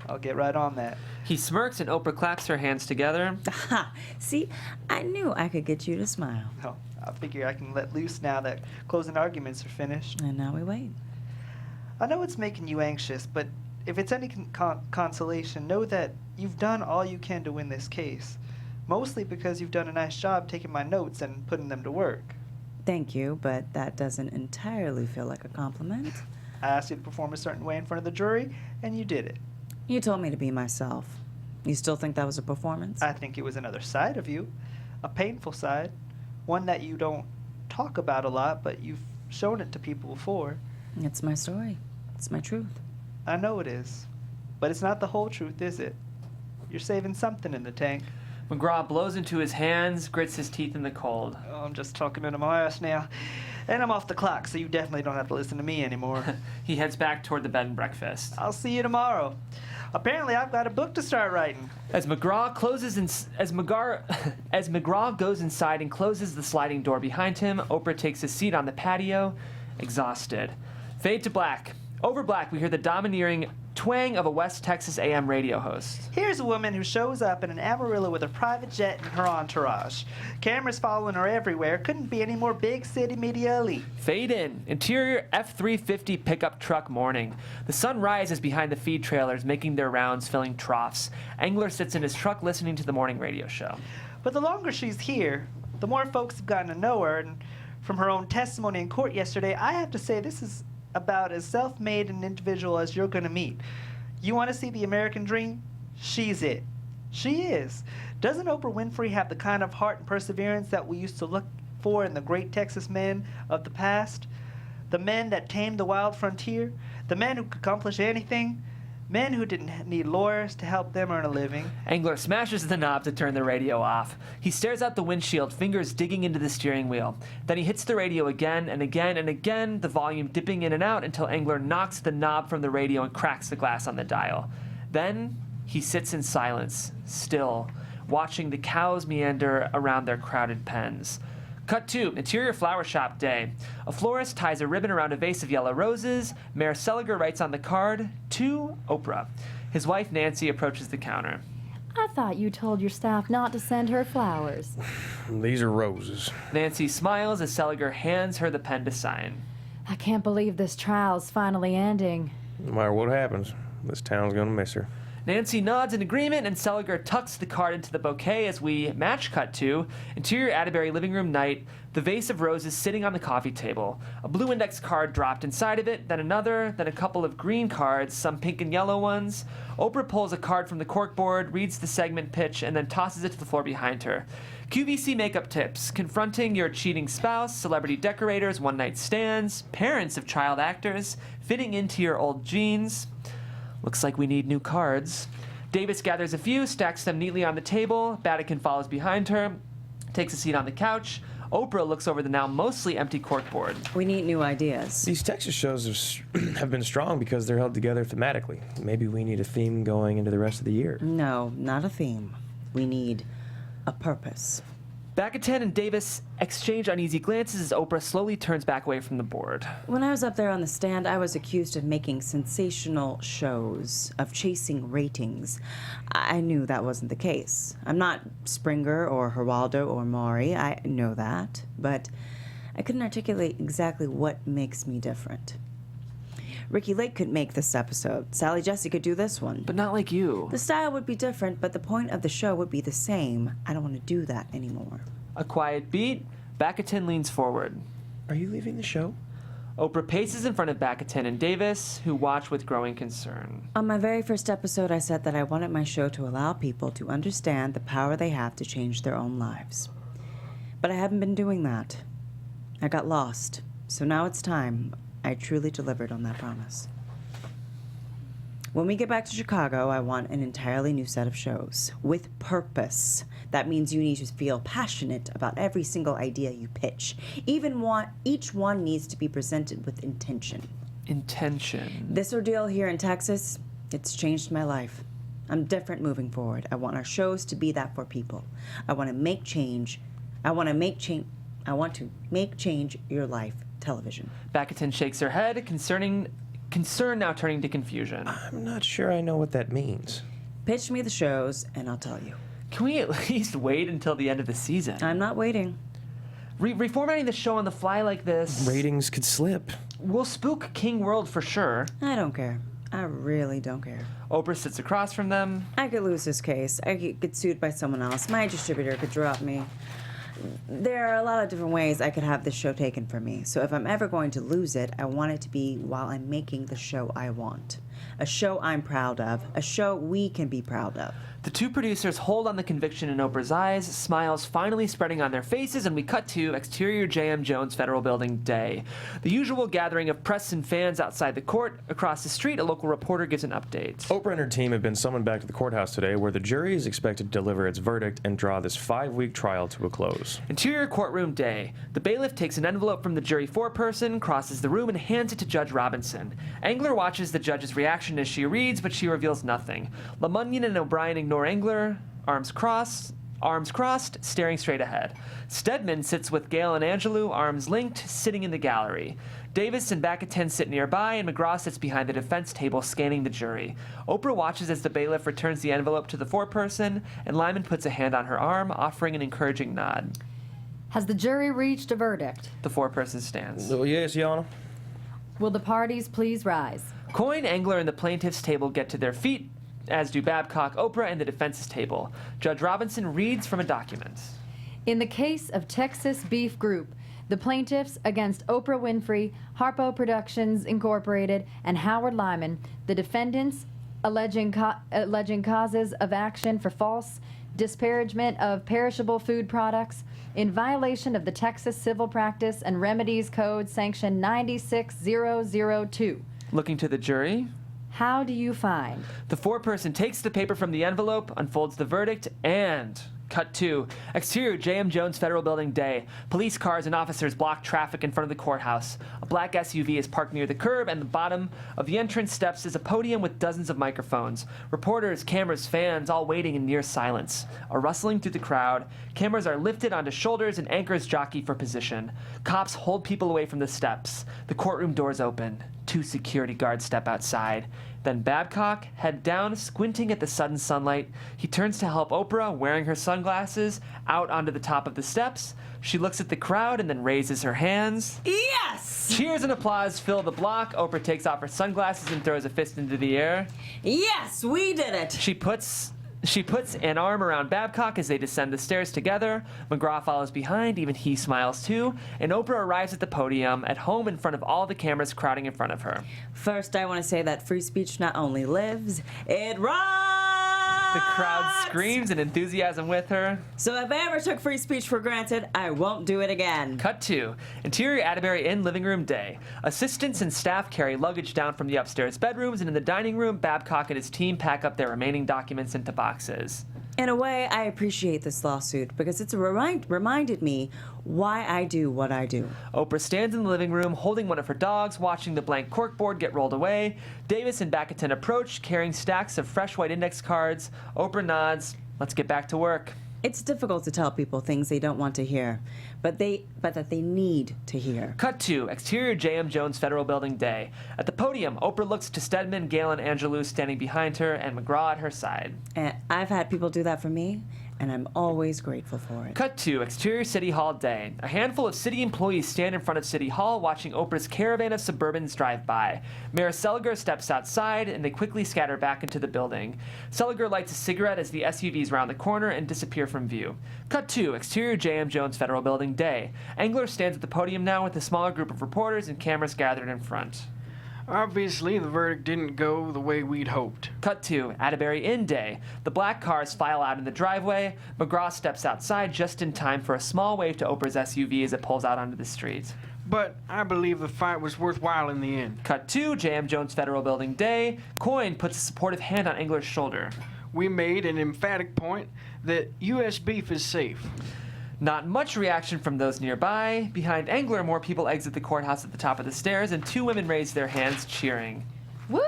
I'll get right on that. He smirks and Oprah claps her hands together. Aha! See, I knew I could get you to smile. Oh, I figure I can let loose now that closing arguments are finished. And now we wait. I know it's making you anxious, but if it's any consolation, know that you've done all you can to win this case. Mostly because you've done a nice job taking my notes and putting them to work. Thank you, but that doesn't entirely feel like a compliment. I asked you to perform a certain way in front of the jury, and you did it. You told me to be myself. You still think that was a performance? I think it was another side of you. A painful side. One that you don't talk about a lot, but you've shown it to people before. It's my story. It's my truth. I know it is. But it's not the whole truth, is it? You're saving something in the tank. McGraw blows into his hands, grits his teeth in the cold. Oh, I'm just talking into my ass now. And I'm off the clock, so you definitely don't have to listen to me anymore. He heads back toward the bed and breakfast. I'll see you tomorrow. Apparently, I've got a book to start writing. As McGraw goes inside and closes the sliding door behind him, Oprah takes a seat on the patio, exhausted. Fade to black. Over black, we hear the domineering twang of a West Texas AM radio host. Here's a woman who shows up in an Amarillo with a private jet and her entourage. Cameras following her everywhere. Couldn't be any more big city media elite. Fade in. Interior F-350 pickup truck morning. The sun rises behind the feed trailers, making their rounds, filling troughs. Angler sits in his truck listening to the morning radio show. But the longer she's here, the more folks have gotten to know her. And from her own testimony in court yesterday, I have to say this is about as self-made an individual as you're going to meet. You want to see the American dream? She's it. She is. Doesn't Oprah Winfrey have the kind of heart and perseverance that we used to look for in the great Texas men of the past? The men that tamed the wild frontier? The men who could accomplish anything? Men who didn't need lawyers to help them earn a living. Angler smashes the knob to turn the radio off. He stares out the windshield, fingers digging into the steering wheel. Then he hits the radio again and again and again, the volume dipping in and out until Angler knocks the knob from the radio and cracks the glass on the dial. Then he sits in silence, still, watching the cows meander around their crowded pens. Cut 2, interior flower shop day. A florist ties a ribbon around a vase of yellow roses. Mayor Seliger writes on the card, to Oprah. His wife, Nancy, approaches the counter. I thought you told your staff not to send her flowers. These are roses. Nancy smiles as Seliger hands her the pen to sign. I can't believe this trial's finally ending. No matter what happens, this town's gonna miss her. Nancy nods in agreement, and Seliger tucks the card into the bouquet as we match cut to interior Atterbury living room night, the vase of roses sitting on the coffee table, a blue index card dropped inside of it, then another, then a couple of green cards, some pink and yellow ones. Oprah pulls a card from the corkboard, reads the segment pitch, and then tosses it to the floor behind her. QVC makeup tips, confronting your cheating spouse, celebrity decorators, one-night stands, parents of child actors, fitting into your old jeans. Looks like we need new cards. Davis gathers a few, stacks them neatly on the table. Vatican follows behind her, takes a seat on the couch. Oprah looks over the now mostly empty corkboard. We need new ideas. These Texas shows have been strong because they're held together thematically. Maybe we need a theme going into the rest of the year. No, not a theme. We need a purpose. Vatican and Davis exchange uneasy glances as Oprah slowly turns back away from the board. When I was up there on the stand, I was accused of making sensational shows, of chasing ratings. I knew that wasn't the case. I'm not Springer or Geraldo or Maury, I know that, but I couldn't articulate exactly what makes me different. Ricky Lake could make this episode. Sally Jesse could do this one. But not like you. The style would be different, but the point of the show would be the same. I don't want to do that anymore. A quiet beat. Vatican leans forward. Are you leaving the show? Oprah paces in front of Vatican and Davis, who watch with growing concern. On my very first episode, I said that I wanted my show to allow people to understand the power they have to change their own lives. But I haven't been doing that. I got lost. So now it's time. I truly delivered on that promise. When we get back to Chicago, I want an entirely new set of shows with purpose. That means you need to feel passionate about every single idea you pitch. Each one needs to be presented with intention. Intention. This ordeal here in Texas, it's changed my life. I'm different moving forward. I want our shows to be that for people. I want to make change. I want to make change your life. Television. Vatican shakes her head, concern now turning to confusion. I'm not sure I know what that means. Pitch me the shows, and I'll tell you. Can we at least wait until the end of the season? I'm not waiting. Reformatting the show on the fly like this... Ratings could slip. Will spook King World for sure. I don't care. I really don't care. Oprah sits across from them. I could lose this case. I could get sued by someone else. My distributor could drop me. There are a lot of different ways I could have this show taken from me. So if I'm ever going to lose it, I want it to be while I'm making the show I want. A show I'm proud of. A show we can be proud of. The two producers hold on the conviction in Oprah's eyes, smiles finally spreading on their faces, and we cut to exterior J.M. Jones Federal Building day. The usual gathering of press and fans outside the court. Across the street, a local reporter gives an update. Oprah and her team have been summoned back to the courthouse today, where the jury is expected to deliver its verdict and draw this 5-week trial to a close. Interior courtroom day. The bailiff takes an envelope from the jury foreperson, crosses the room, and hands it to Judge Robinson. Angler watches the judge's reaction as she reads, but she reveals nothing. LaMunyon and O'Brien ignore Angler, arms crossed. arms crossed, staring straight ahead. Stedman sits with Gail and Angelou, arms linked, sitting in the gallery. Davis and Baccatin sit nearby, and McGraw sits behind the defense table, scanning the jury. Oprah watches as the bailiff returns the envelope to the foreperson, and Lyman puts a hand on her arm, offering an encouraging nod. Has the jury reached a verdict? The foreperson stands. Oh, yes, Your Honor. Will the parties please rise? Coyne, Engler, and the plaintiff's table get to their feet, as do Babcock, Oprah, and the defense's table. Judge Robinson reads from a document. In the case of Texas Beef Group, the plaintiffs against Oprah Winfrey, Harpo Productions Incorporated, and Howard Lyman, the defendants alleging causes of action for false disparagement of perishable food products in violation of the Texas Civil Practice and Remedies Code Section 96002. Looking to the jury, How do you find? the foreperson takes the paper from the envelope, unfolds the verdict, and... Cut 2. Exterior J.M. Jones Federal Building day. Police cars and officers block traffic in front of the courthouse. A black SUV is parked near the curb, and the bottom of the entrance steps is a podium with dozens of microphones. Reporters, cameras, fans, all waiting in near silence. A rustling through the crowd. Cameras are lifted onto shoulders and anchors jockey for position. Cops hold people away from the steps. The courtroom doors open. 2 security guards step outside. Then Babcock, head down, squinting at the sudden sunlight. He turns to help Oprah, wearing her sunglasses, out onto the top of the steps. She looks at the crowd and then raises her hands. Yes! Cheers and applause fill the block. Oprah takes off her sunglasses and throws a fist into the air. Yes, we did it! She puts an arm around Babcock as they descend the stairs together. McGraw follows behind, even he smiles too, and Oprah arrives at the podium, at home in front of all the cameras crowding in front of her. First, I want to say that free speech not only lives, it rocks! The crowd screams in enthusiasm with her. So if I ever took free speech for granted, I won't do it again. Cut 2. Interior Atterbury Inn living room day. Assistants and staff carry luggage down from the upstairs bedrooms, and in the dining room, Babcock and his team pack up their remaining documents into boxes. In a way, I appreciate this lawsuit because it's reminded me why I do what I do. Oprah stands in the living room holding one of her dogs, watching the blank corkboard get rolled away. Davis and Baccatin approach, carrying stacks of fresh white index cards. Oprah nods. Let's get back to work. It's difficult to tell people things they don't want to hear, but that they need to hear. Cut 2. Exterior J.M. Jones Federal Building day. At the podium, Oprah looks to Stedman, Gail, and Angelou standing behind her, and McGraw at her side. And I've had people do that for me, and I'm always grateful for it. Cut 2. Exterior City Hall day. A handful of city employees stand in front of City Hall watching Oprah's caravan of Suburbans drive by. Mayor Seliger steps outside, and they quickly scatter back into the building. Seliger lights a cigarette as the SUVs round the corner and disappear from view. Cut 2. Exterior J.M. Jones Federal Building day. Engler stands at the podium now with a smaller group of reporters and cameras gathered in front. Obviously, the verdict didn't go the way we'd hoped. Cut 2. Atterbury Inn day. The black cars file out in the driveway. McGraw steps outside just in time for a small wave to Oprah's SUV as it pulls out onto the street. But I believe the fight was worthwhile in the end. Cut 2. J.M. Jones Federal Building day. Coyne puts a supportive hand on Engler's shoulder. We made an emphatic point that U.S. beef is safe. Not much reaction from those nearby. Behind Engler, more people exit the courthouse at the top of the stairs, and 2 women raise their hands, cheering. Woo!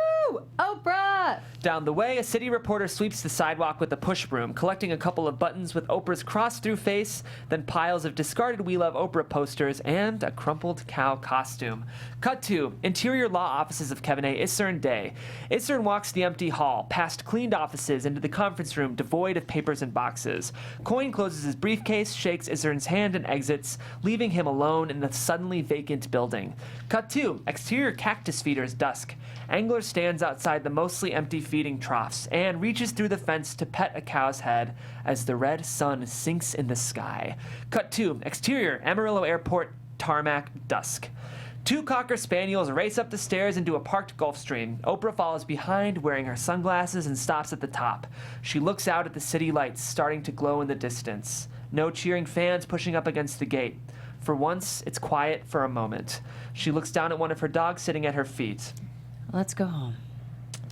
Oprah! Down the way, a city reporter sweeps the sidewalk with a push broom, collecting a couple of buttons with Oprah's crossed-through face, then piles of discarded We Love Oprah posters, and a crumpled cow costume. Cut 2. Interior law offices of Kevin A. Isern Day. Isern walks the empty hall, past cleaned offices, into the conference room devoid of papers and boxes. Coyne closes his briefcase, shakes Isern's hand, and exits, leaving him alone in the suddenly vacant building. Cut 2. Exterior cactus feeders dusk. Engler stands outside the mostly empty feeding troughs and reaches through the fence to pet a cow's head as the red sun sinks in the sky. Cut 2. Exterior Amarillo Airport tarmac dusk. 2 Cocker Spaniels race up the stairs into a parked Gulfstream. Oprah follows behind, wearing her sunglasses, and stops at the top. She looks out at the city lights starting to glow in the distance. No cheering fans pushing up against the gate. For once, it's quiet for a moment. She looks down at one of her dogs sitting at her feet. Let's go home.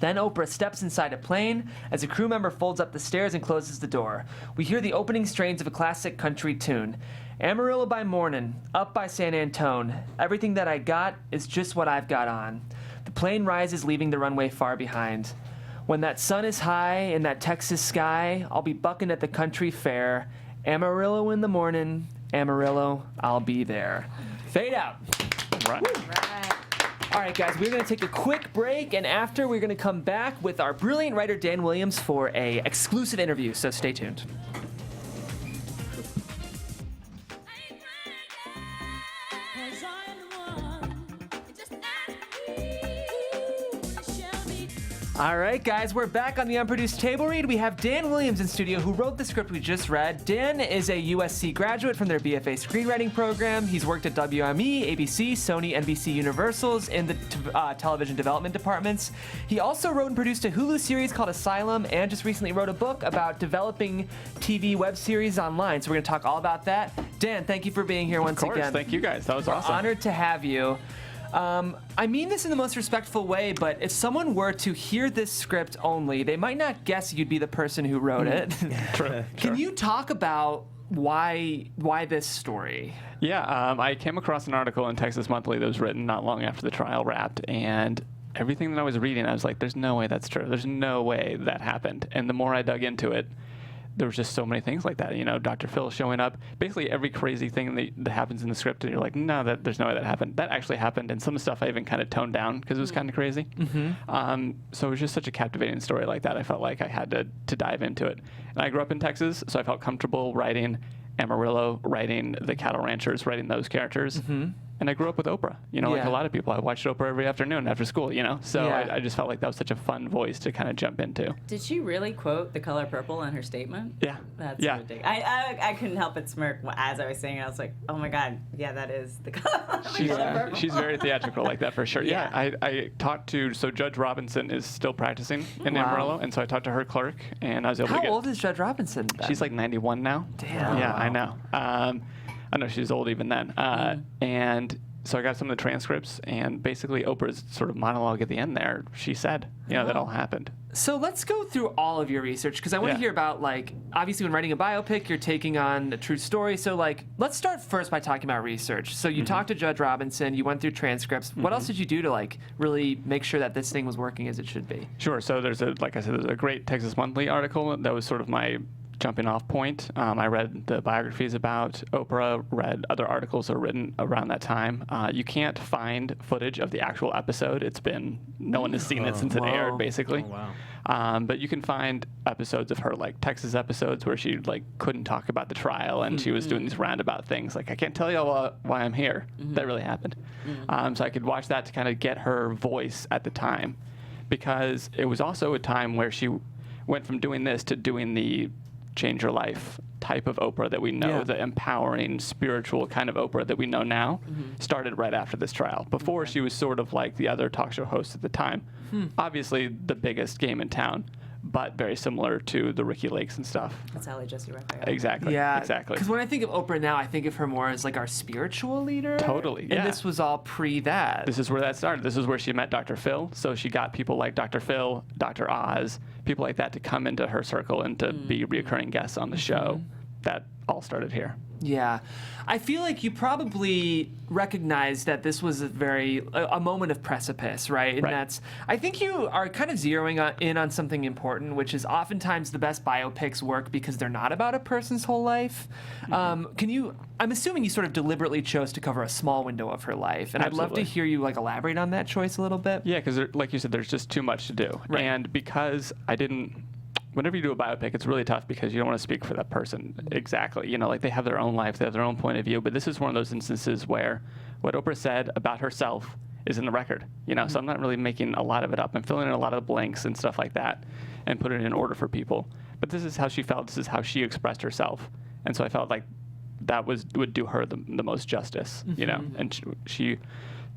Then Oprah steps inside a plane as a crew member folds up the stairs and closes the door. We hear the opening strains of a classic country tune. Amarillo by mornin', up by San Antone. Everything that I got is just what I've got on. The plane rises, leaving the runway far behind. When that sun is high in that Texas sky, I'll be bucking at the country fair. Amarillo in the morning, Amarillo, I'll be there. Fade out. Right. All right, guys, we're going to take a quick break, and after, we're going to come back with our brilliant writer, Dan Williams, for a exclusive interview, so stay tuned. All right, guys, we're back on the Unproduced Table Read. We have Dan Williams in studio, who wrote the script we just read. Dan is a USC graduate from their BFA screenwriting program. He's worked at WME, ABC, Sony, NBC, Universals in the television development departments. He also wrote and produced a Hulu series called Asylum, and just recently wrote a book about developing TV web series online. So we're going to talk all about that. Dan, thank you for being here once again. Of course, thank you guys. That was awesome. We're honored to have you. I mean this in the most respectful way, but if someone were to hear this script only, they might not guess you'd be the person who wrote it. True. Can you talk about why this story? Yeah, I came across an article in Texas Monthly that was written not long after the trial wrapped, and everything that I was reading, I was like, there's no way that's true. There's no way that happened. And the more I dug into it, there was just so many things like that. You know, Dr. Phil showing up, basically every crazy thing that happens in the script, and you're like, no, there's no way that happened. That actually happened, and some of the stuff I even kind of toned down because it was kind of crazy. So it was just such a captivating story like that. I felt like I had to dive into it. And I grew up in Texas, so I felt comfortable writing Amarillo, writing the cattle ranchers, writing those characters. And I grew up with Oprah, you know, like a lot of people. I watched Oprah every afternoon after school, you know. So I just felt like that was such a fun voice to kind of jump into. Did she really quote The Color Purple in her statement? Yeah. That's ridiculous. I couldn't help but smirk as I was saying it. I was like, oh my God, yeah, that is the color purple. She's very theatrical like that for sure. Yeah. I talked to, so Judge Robinson is still practicing in Amarillo, and so I talked to her clerk, and I was able to get... How old is Judge Robinson then? She's like 91 now. Damn. Yeah, I know. I know she's old even then. And so I got some of the transcripts, and basically Oprah's sort of monologue at the end there, she said, you know, that all happened. So let's go through all of your research, because I want to hear about, like, obviously when writing a biopic, you're taking on a true story. So, like, let's start first by talking about research. So you talked to Judge Robinson, you went through transcripts. What else did you do to, like, really make sure that this thing was working as it should be? Sure. So there's like I said, there's a great Texas Monthly article that was sort of my jumping off point. I read the biographies about Oprah, read other articles that were written around that time. You can't find footage of the actual episode. It's been, no one has seen it since it aired, basically. Oh, wow. But you can find episodes of her, like Texas episodes, where she like couldn't talk about the trial, and she was doing these roundabout things, like, I can't tell you why I'm here. That really happened. So I could watch that to kind of get her voice at the time, because it was also a time where she went from doing this to doing the change your life type of Oprah that we know, the empowering, spiritual kind of Oprah that we know now, started right after this trial. Before, she was sort of like the other talk show hosts at the time. Obviously, the biggest game in town, but very similar to the Ricky Lakes and stuff. That's Sally Jesse Raphael. Exactly. Yeah, exactly. Because when I think of Oprah now, I think of her more as like our spiritual leader. Totally, And this was all pre that. This is where that started. This is where she met Dr. Phil. So she got people like Dr. Phil, Dr. Oz, people like that to come into her circle and to be reoccurring guests on the show. That all started here. Yeah. I feel like you probably recognize that this was a moment of precipice, right? And that's, I think you are kind of zeroing in on something important, which is oftentimes the best biopics work because they're not about a person's whole life. I'm assuming you sort of deliberately chose to cover a small window of her life. And I'd love to hear you like elaborate on that choice a little bit. Yeah, because like you said, there's just too much to do. Right. And because whenever you do a biopic, it's really tough because you don't want to speak for that person exactly. You know, like they have their own life, they have their own point of view. But this is one of those instances where what Oprah said about herself is in the record. You know, so I'm not really making a lot of it up. I'm filling in a lot of the blanks and stuff like that and putting it in order for people. But this is how she felt. This is how she expressed herself. And so I felt like that would do her the most justice, you know. And she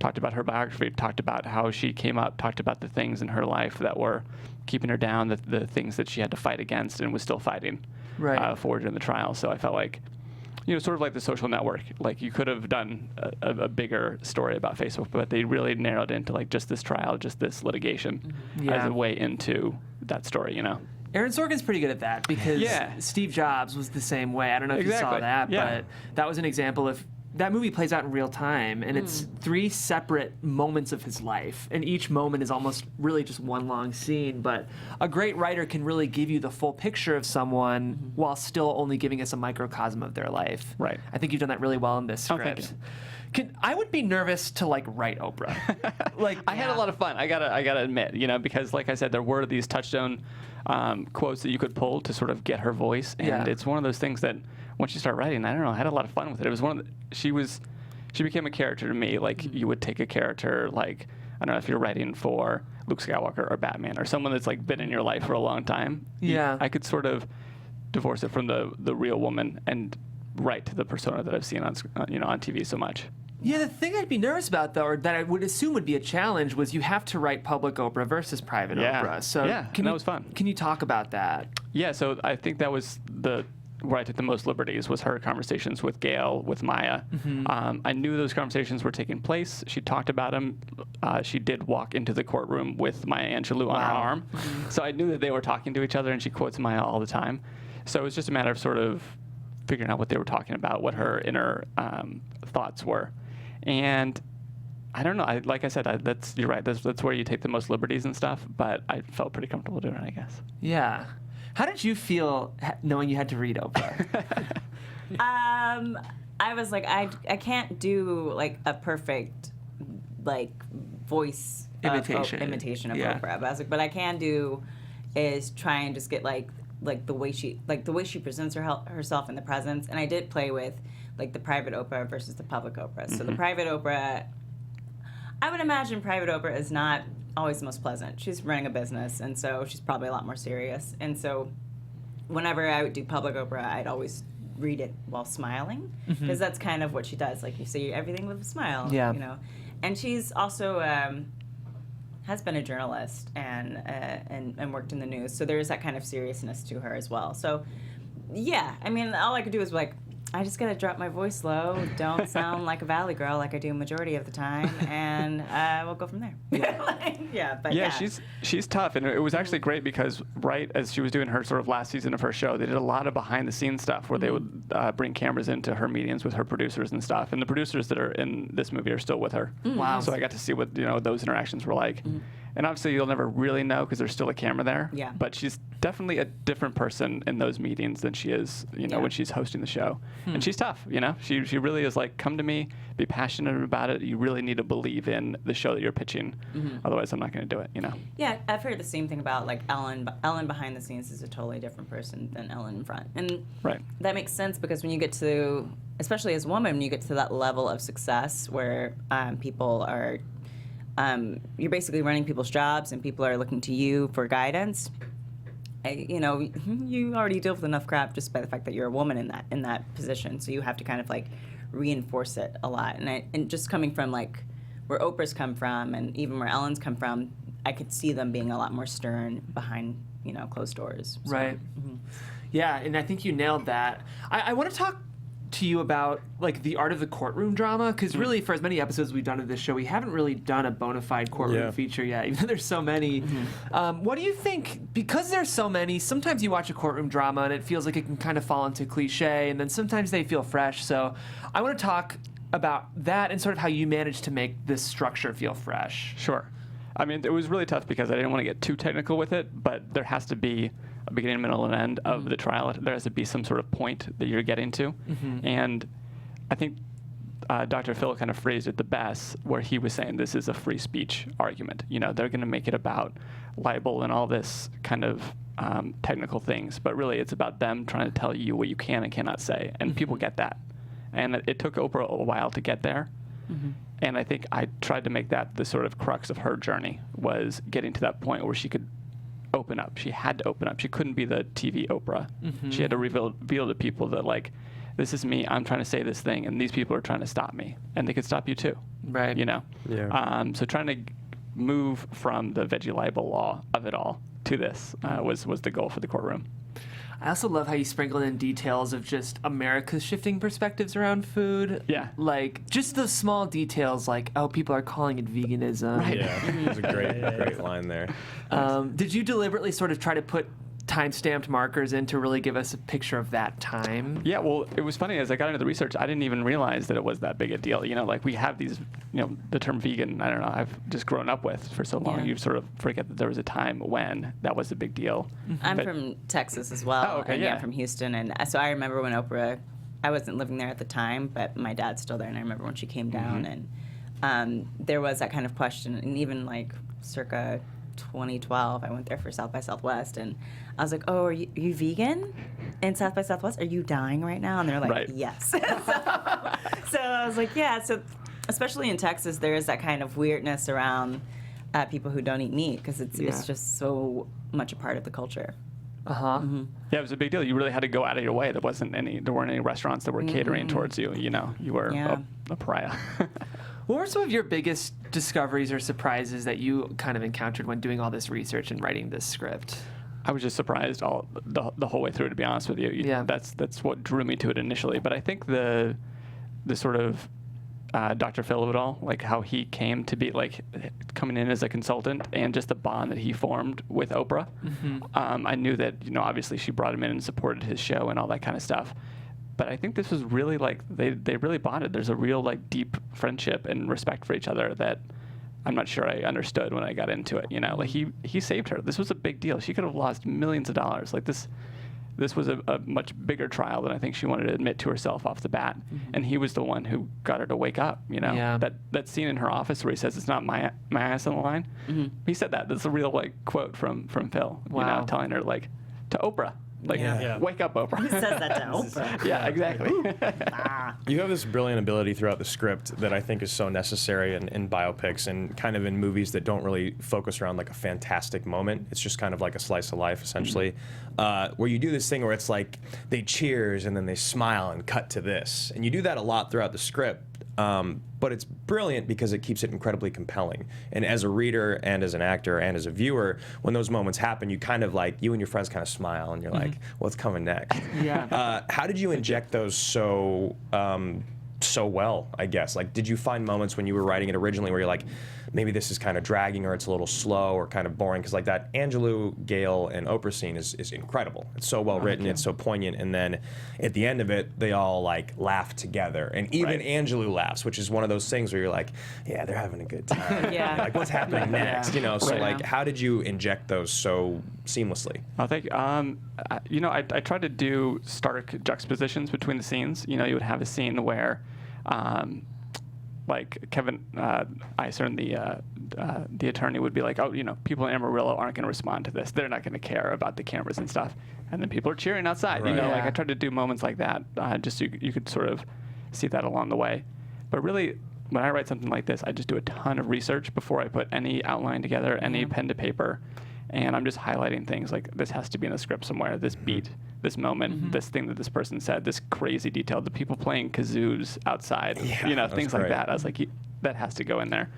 talked about her biography, talked about how she came up, talked about the things in her life that were keeping her down, the things that she had to fight against and was still fighting for during the trial. So I felt like, you know, sort of like The Social Network. Like you could have done a bigger story about Facebook, but they really narrowed into like just this trial, just this litigation as a way into that story, you know. Aaron Sorkin's pretty good at that because Steve Jobs was the same way. I don't know if you saw that, but that was an example of that movie plays out in real time, and it's 3 separate moments of his life, and each moment is almost really just one long scene. But a great writer can really give you the full picture of someone while still only giving us a microcosm of their life. Right. I think you've done that really well in this Oh, script. thank you. I would be nervous to write Oprah. I had a lot of fun. I gotta admit, because like I said, there were these touchstone quotes that you could pull to sort of get her voice, and it's one of those things that once you start writing, I don't know, I had a lot of fun with it. It was one of she became a character to me, like you would take a character like, I don't know, if you're writing for Luke Skywalker or Batman or someone that's like been in your life for a long time. Yeah. I could sort of divorce it from the real woman and write to the persona that I've seen on TV so much. Yeah, the thing I'd be nervous about, though, or that I would assume would be a challenge, was you have to write public Oprah versus private Oprah. So that was fun. Can you talk about that? Yeah, so I think that was where I took the most liberties, was her conversations with Gail, with Maya. I knew those conversations were taking place. She talked about them. She did walk into the courtroom with Maya Angelou on her arm. So I knew that they were talking to each other, and she quotes Maya all the time. So it was just a matter of sort of figuring out what they were talking about, what her inner thoughts were. And I don't know. Like I said, you're right. That's where you take the most liberties and stuff. But I felt pretty comfortable doing it, I guess. Yeah. How did you feel knowing you had to read Oprah? I was like, I can't do like a perfect voice imitation of Oprah. But I was like, but I can do is try and just get like the way she presents herself in the presence. And I did play with the private Oprah versus the public Oprah. So the private Oprah, I would imagine private Oprah is not always the most pleasant. She's running a business, and so she's probably a lot more serious. And so whenever I would do public Oprah, I'd always read it while smiling, because that's kind of what she does. Like, you say everything with a smile, And she's also has been a journalist and worked in the news, so there is that kind of seriousness to her as well. So yeah, I mean, all I could do is I just gotta drop my voice low, don't sound like a valley girl like I do majority of the time, and we'll go from there. She's tough, and it was actually great because right as she was doing her sort of last season of her show, they did a lot of behind the scenes stuff where they would bring cameras into her meetings with her producers and stuff, and the producers that are in this movie are still with her. Wow! So I got to see what those interactions were like. And obviously, you'll never really know because there's still a camera there. Yeah. But she's definitely a different person in those meetings than she is, when she's hosting the show. And she's tough, She really is like, come to me, be passionate about it. You really need to believe in the show that you're pitching. Otherwise, I'm not going to do it, Yeah, I've heard the same thing about Ellen. Ellen behind the scenes is a totally different person than Ellen in front. And that makes sense because when you get to, especially as a woman, when you get to that level of success where people are... you're basically running people's jobs and people are looking to you for guidance. You already deal with enough crap just by the fact that you're a woman in that position. So you have to kind of reinforce it a lot. And just coming from where Oprah's come from and even where Ellen's come from, I could see them being a lot more stern behind closed doors. So. Right. Yeah, and I think you nailed that. I want to talk to you about the art of the courtroom drama, because really for as many episodes we've done of this show, we haven't really done a bona fide courtroom feature yet, even though there's so many. What do you think, because there's so many, sometimes you watch a courtroom drama and it feels like it can kind of fall into cliche, and then sometimes they feel fresh. So I want to talk about that and sort of how you managed to make this structure feel fresh. Sure. I mean, it was really tough because I didn't want to get too technical with it, but there has to be a beginning, middle, and end of the trial. There has to be some sort of point that you're getting to. And I think Dr. Phil kind of phrased it the best, where he was saying this is a free speech argument. They're going to make it about libel and all this kind of technical things, but really it's about them trying to tell you what you can and cannot say, and people get that. And it took Oprah a while to get there. And I think I tried to make that the sort of crux of her journey, was getting to that point where she could open up. She had to open up. She couldn't be the TV Oprah. She had to reveal to people that this is me. I'm trying to say this thing, and these people are trying to stop me, and they could stop you too. Right. Yeah. So trying to move from the veggie libel law of it all to this was the goal for the courtroom. I also love how you sprinkled in details of just America's shifting perspectives around food. Yeah. Just those small details, people are calling it veganism. Right. Yeah, it was a great line there. Did you deliberately sort of try to put time-stamped markers in to really give us a picture of that time. Yeah, well, it was funny. As I got into the research, I didn't even realize that it was that big a deal. You know, like we have these, you know, the term vegan, I don't know, I've just grown up with for so long. Yeah. You sort of forget that there was a time when that was a big deal. I'm But- from Texas as well. Oh, okay, and yeah. I'm from Houston. And so I remember when Oprah, I wasn't living there at the time, but my dad's still there. And I remember when she came down and there was that kind of question. And even like circa 2012, I went there for South by Southwest. And I was like, oh, are you vegan in South by Southwest? Are you dying right now? And they're like, Right. yes. so I was like, yeah. So especially in Texas, there is that kind of weirdness around people who don't eat meat because it's just so much a part of the culture. Uh-huh. Yeah, it was a big deal. You really had to go out of your way. There weren't any restaurants that were catering towards you. You know, you were a pariah. What were some of your biggest discoveries or surprises that you kind of encountered when doing all this research and writing this script? I was just surprised the whole way through, to be honest with you. Yeah. That's what drew me to it initially. But I think the sort of Dr. Phil of it all, like how he came to be, like coming in as a consultant, and just the bond that he formed with Oprah. I knew that, you know, obviously she brought him in and supported his show and all that kind of stuff. But I think this was really like they really bonded. There's a real like deep friendship and respect for each other that I'm not sure I understood when I got into it. You know, like he saved her. This was a big deal. She could have lost millions of dollars. Like this was a much bigger trial than I think she wanted to admit to herself off the bat. And he was the one who got her to wake up. You know, Yeah. that scene in her office where he says it's not my ass on the line. He said that. That's a real like quote from Phil. You Wow. know, telling her like to Oprah. Like, wake up, Oprah. Who says that to Oprah? Yeah, exactly. You have this brilliant ability throughout the script that I think is so necessary in biopics and kind of in movies that don't really focus around like a fantastic moment. It's just kind of like a slice of life, essentially, where you do this thing where it's like they cheers and then they smile and cut to this. And you do that a lot throughout the script. But it's brilliant because it keeps it incredibly compelling. And as a reader and as an actor and as a viewer, when those moments happen, you kind of like, you and your friends kind of smile and you're like, what's coming next? Yeah. How did you inject those so well, I guess? Like, did you find moments when you were writing it originally where you're like, maybe this is kind of dragging or it's a little slow or kind of boring? Because like that Angelou, Gail, and Oprah scene is incredible. It's so well written, it's so poignant, and then at the end of it, they all like laugh together. And even Angelou laughs, which is one of those things where you're like, yeah, they're having a good time. Yeah. Like, what's happening next? You know, so like, how did you inject those so seamlessly? I think, you know, I tried to do stark juxtapositions between the scenes. You know, you would have a scene where, like Kevin Iser and the attorney would be like, oh, you know, people in Amarillo aren't going to respond to this. They're not going to care about the cameras and stuff. And then people are cheering outside. You know, like I tried to do moments like that, just so you could sort of see that along the way. But really, when I write something like this, I just do a ton of research before I put any outline together, any pen to paper. And I'm just highlighting things like this has to be in the script somewhere, this beat, this moment, this thing that this person said, this crazy detail, the people playing kazoos outside, you know, things like that. I was like, that has to go in there.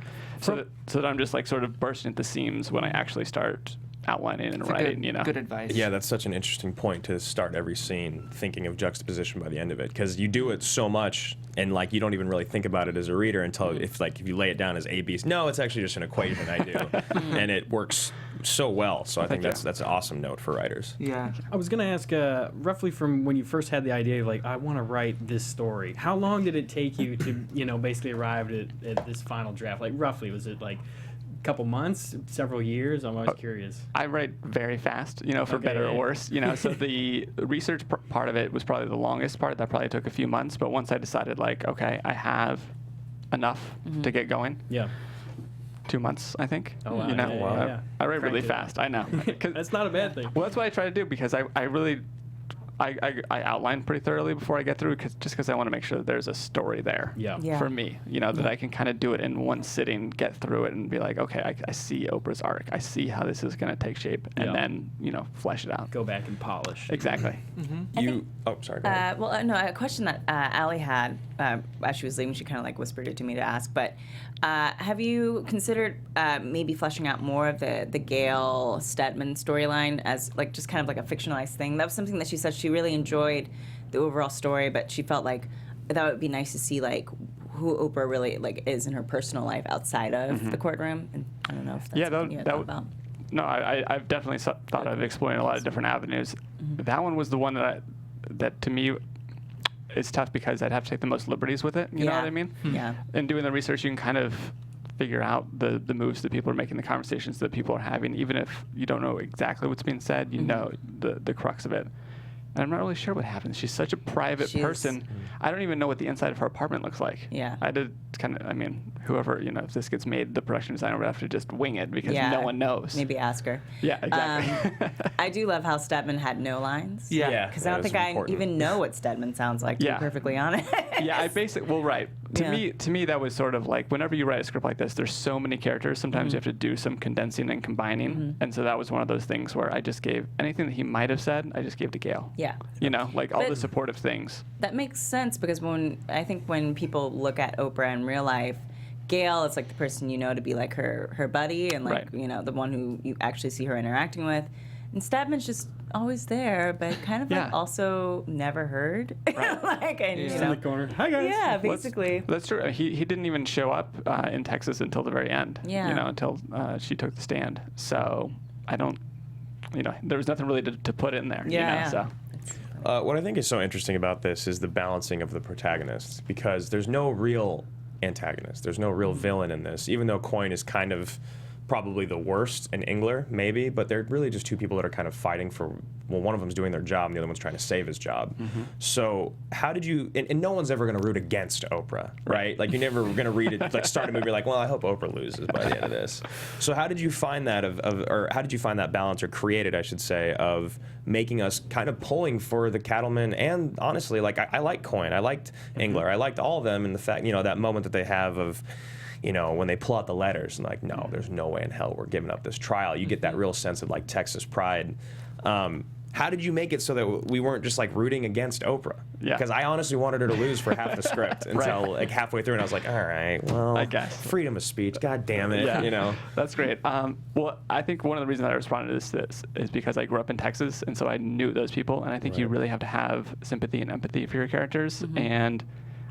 So that I'm just like sort of bursting at the seams when I actually start outlining and writing, you know. Good advice. Yeah, that's such an interesting point to start every scene thinking of juxtaposition by the end of it, because you do it so much and like you don't even really think about it as a reader until if you lay it down as A, B. No, it's actually just an equation I do, and it works so well. So I think that's an awesome note for writers. Yeah. I was going to ask, roughly from when you first had the idea of like, I want to write this story, how long did it take you to, you know, basically arrive at this final draft? Like roughly, was it like couple months, several years? I'm always curious. I write very fast, you know, for better or worse, you know. So the research part of it was probably the longest part. That probably took a few months. But once I decided, like, okay, I have enough to get going. Yeah. 2 months, I think. Oh, wow. You know, Yeah. I write really fast. I know. That's not a bad thing. Well, that's what I try to do, because I really I outline pretty thoroughly before I get through, because I want to make sure that there's a story there for me, you know, that I can kind of do it in one sitting, get through it, and be like, okay, I see Oprah's arc. I see how this is going to take shape, and then, you know, flesh it out. Go back and polish. Exactly. Sorry, go ahead. No, a question that Allie had as she was leaving, she kind of like whispered it to me to ask, but have you considered maybe fleshing out more of the Gail Stedman storyline as like just kind of like a fictionalized thing? That was something that she said she really enjoyed the overall story, but she felt like that would be nice to see like who Oprah really like is in her personal life outside of the courtroom. And I don't know if that's something you had thought about. no, I've definitely thought of exploring a lot of different avenues. That one was the one that to me is tough because I'd have to take the most liberties with it. You know what I mean? Yeah. In doing the research, you can kind of figure out the moves that people are making, the conversations that people are having, even if you don't know exactly what's being said, you know the crux of it. And I'm not really sure what happens. She's such a private person. I don't even know what the inside of her apartment looks like. Yeah. I did kind of, I mean, whoever, if this gets made, the production designer would have to just wing it because no one knows. Maybe ask her. Yeah, exactly. I do love how Stedman had no lines. Yeah. Because I don't think I even know what Stedman sounds like, to be perfectly honest. Yeah, I basically, well, right. To me, that was sort of like, whenever you write a script like this, there's so many characters, sometimes you have to do some condensing and combining. And so that was one of those things where I just gave anything that he might have said, I just gave to Gail. Yeah. Like all the supportive things. That makes sense because I think when people look at Oprah in real life, Gail is like the person to be like her buddy and like the one who you actually see her interacting with. And Stedman's just always there, but kind of like also never heard. Right. Just in the corner. Hi guys. Yeah, basically. That's true. He didn't even show up in Texas until the very end. Yeah. Until she took the stand. So I don't. There was nothing really to put in there. Yeah. So. What I think is so interesting about this is the balancing of the protagonists, because there's no real antagonist. There's no real villain in this, even though Coyne is kind of probably the worst, and Engler maybe, but they're really just two people that are kind of fighting for, one of them's doing their job and the other one's trying to save his job. So how did you, and no one's ever going to root against Oprah, right? Like you're never going to read it, like start a movie like, well, I hope Oprah loses by the end of this. So how did you find that or how did you find that balance, or create it, I should say, of making us kind of pulling for the cattlemen? And honestly, like I like Coyne, I liked Engler, I liked all of them, and the fact, that moment that they have of, when they pull out the letters and like, no, there's no way in hell we're giving up this trial. You get that real sense of like Texas pride. How did you make it so that we weren't just like rooting against Oprah? Yeah. Because I honestly wanted her to lose for half the script until like halfway through, and I was like, all right, well, I guess. Freedom of speech, god damn it, That's great. Well, I think one of the reasons I responded to this is because I grew up in Texas, and so I knew those people, and I think you really have to have sympathy and empathy for your characters, and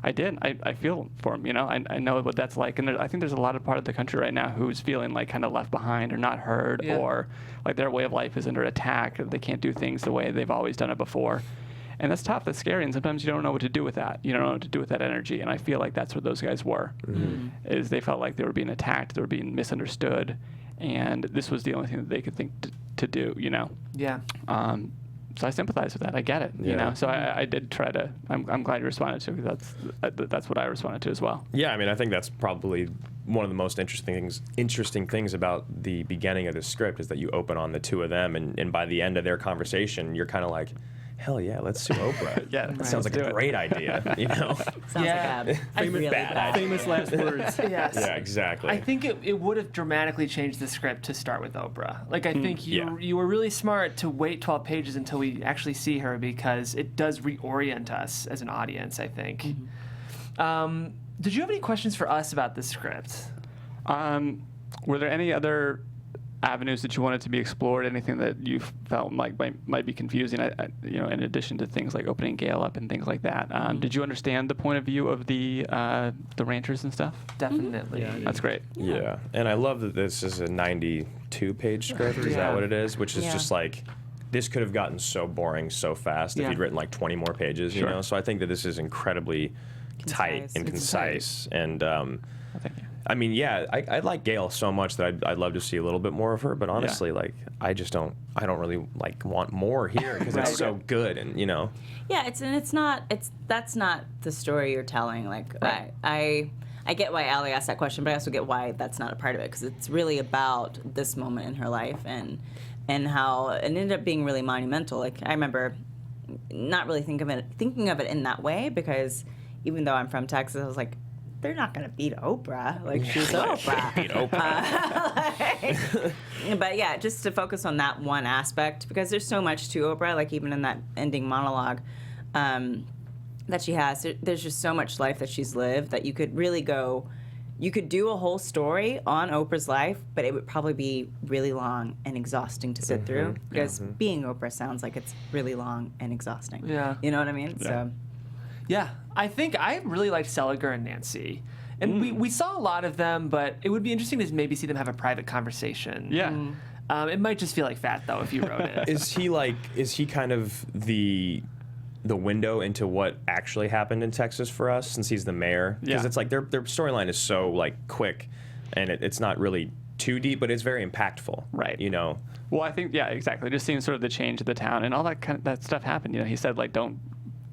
I did. I feel for them, I know what that's like, and I think there's a lot of part of the country right now who's feeling like kind of left behind or not heard, or like their way of life is under attack. They can't do things the way they've always done it before, and that's tough. That's scary, and sometimes you don't know what to do with that. You don't know what to do with that energy, and I feel like that's what those guys were. Is they felt like they were being attacked, they were being misunderstood, and this was the only thing that they could think to do. Yeah. So I sympathize with that. I get it. So I did try to. I'm glad you responded to it, because that's what I responded to as well. Yeah, I mean, I think that's probably one of the most interesting things about the beginning of this script is that you open on the two of them, and by the end of their conversation, you're kind of like, hell yeah, let's sue Oprah. That sounds like a great idea. Sounds like a really bad famous last words. Yes. Yeah, exactly. I think it would have dramatically changed the script to start with Oprah. Like, I think you were really smart to wait 12 pages until we actually see her, because it does reorient us as an audience, I think. Did you have any questions for us about the script? Were there any other avenues that you wanted to be explored? Anything that you felt might be confusing? In addition to things like opening Gail up and things like that. Did you understand the point of view of the ranchers and stuff? Definitely. That's great. Yeah, and I love that this is a 92-page script. Is that what it is? Which is just like, this could have gotten so boring so fast if you'd written like 20 more pages. So I think that this is incredibly tight and concise. And Thank you. I mean, I like Gail so much that I'd love to see a little bit more of her, but honestly, like, I don't really like want more here, because it's so good, and Yeah, that's not the story you're telling. Like, I get why Allie asked that question, but I also get why that's not a part of it, because it's really about this moment in her life and how it ended up being really monumental. Like, I remember not really thinking of it in that way, because even though I'm from Texas, I was like, they're not going to beat Oprah. Like, she's Oprah. Beat Oprah. But yeah, just to focus on that one aspect, because there's so much to Oprah, like even in that ending monologue that she has, there's just so much life that she's lived that you could really you could do a whole story on Oprah's life, but it would probably be really long and exhausting to sit through, because being Oprah sounds like it's really long and exhausting. Yeah. You know what I mean? Yeah. So. Yeah, I think I really liked Seliger and Nancy. And we saw a lot of them, but it would be interesting to maybe see them have a private conversation. Yeah. It might just feel like fat though if you wrote it. Is he kind of the window into what actually happened in Texas for us, since he's the mayor? Because it's like their storyline is so like quick, and it's not really too deep, but it's very impactful. Right. You know. Well, I think exactly. Just seeing sort of the change of the town and all that stuff happened. You know, he said like don't.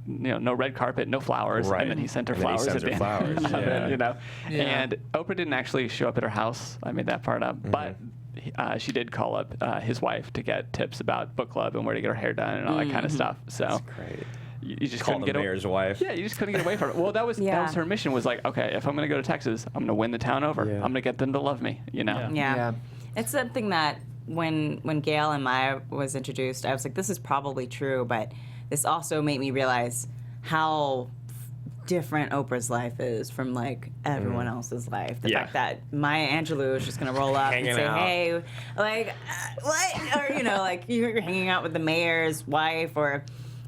No red carpet, no flowers, right. and then he sent her and flowers. Then he sends her flowers. Yeah. You know, Yeah. and Oprah didn't actually show up at her house. I made that part up, but she did call up his wife to get tips about book club and where to get her hair done and all that kind of stuff. So That's great. you just Call couldn't the get mayor's wife. Yeah, you just couldn't get away from it. Well, that was her mission. Was like, okay, if I'm going to go to Texas, I'm going to win the town over. Yeah. I'm going to get them to love me. You know. Yeah. It's something that when Gail and Maya was introduced, I was like, this is probably true, but this also made me realize how different Oprah's life is from like everyone else's life. The fact that Maya Angelou is just gonna roll up and say, "Hey, like, what?" Or like you're hanging out with the mayor's wife,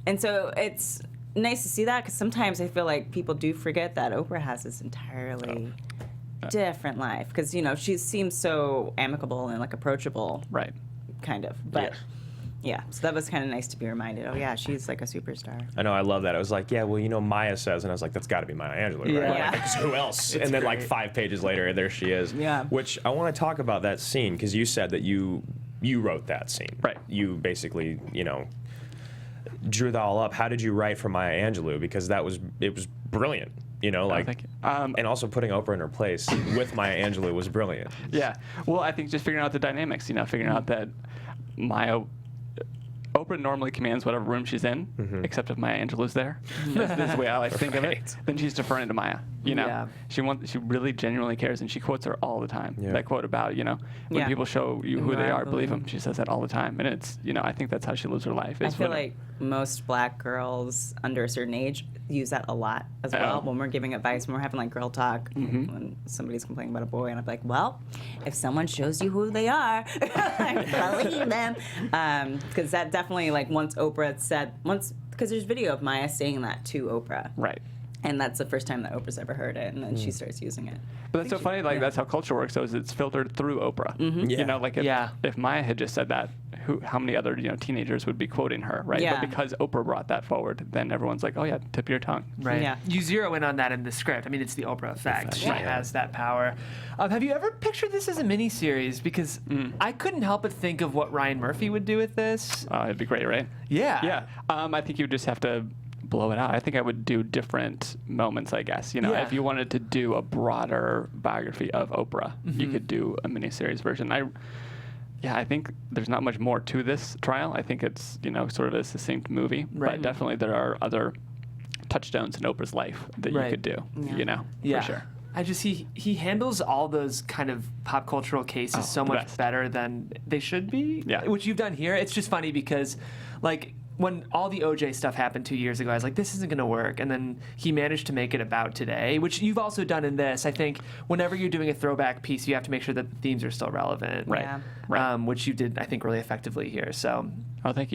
and so it's nice to see that because sometimes I feel like people do forget that Oprah has this entirely different life because she seems so amicable and like approachable, right? Kind of, but. Yeah, so that was kind of nice to be reminded. Oh, yeah, she's like a superstar. I know, I love that. I was like, yeah, well, Maya says, and I was like, that's got to be Maya Angelou, right? Yeah. Like, 'cause who else? And then, like, 5 pages later, there she is. Yeah. Which I want to talk about that scene, because you said that you wrote that scene. Right. You basically, drew that all up. How did you write for Maya Angelou? Because it was brilliant. Thank you. And also putting Oprah in her place with Maya Angelou was brilliant. Yeah. Well, I think just figuring out the dynamics, figuring out that Oprah normally commands whatever room she's in, except if Maya Angelou's there. That's the way I like to think of it. Then she's deferring to Maya. Yeah. She really genuinely cares, and she quotes her all the time. Yeah. That quote about when people show you who they are, believe them. She says that all the time, and it's I think that's how she lives her life. I feel like most black girls under a certain age use that a lot as well. When we're giving advice, when we're having like girl talk, when somebody's complaining about a boy, and I'm like, well, if someone shows you who they are, believe them, because that definitely like once because there's video of Maya saying that to Oprah, right. And that's the first time that Oprah's ever heard it, and then she starts using it. But that's so funny. Like that's how culture works. So is it's filtered through Oprah. Yeah. Like if Maya had just said that, how many other teenagers would be quoting her, right? Yeah. But because Oprah brought that forward, then everyone's like, oh yeah, tip your tongue. Right. Yeah. You zero in on that in the script. I mean, it's the Oprah effect. She Yeah. has that power. Have you ever pictured this as a miniseries? Because I couldn't help but think of what Ryan Murphy would do with this. It'd be great, right? Yeah. Yeah. I think you would just have to blow it out. I think I would do different moments, I guess. Yeah. If you wanted to do a broader biography of Oprah, you could do a miniseries version. I think there's not much more to this trial. I think it's, sort of a succinct movie. Right. But definitely there are other touchstones in Oprah's life that you could do, Yeah. for sure. He handles all those kind of pop cultural cases so much best. better than they should be. Yeah. Which you've done here. It's just funny because, like, when all the OJ stuff happened 2 years ago, I was like, this isn't going to work. And then he managed to make it about today, which you've also done in this. I think whenever you're doing a throwback piece, you have to make sure that the themes are still relevant. Right. Yeah. Right. Which you did, I think, really effectively here. So. I think,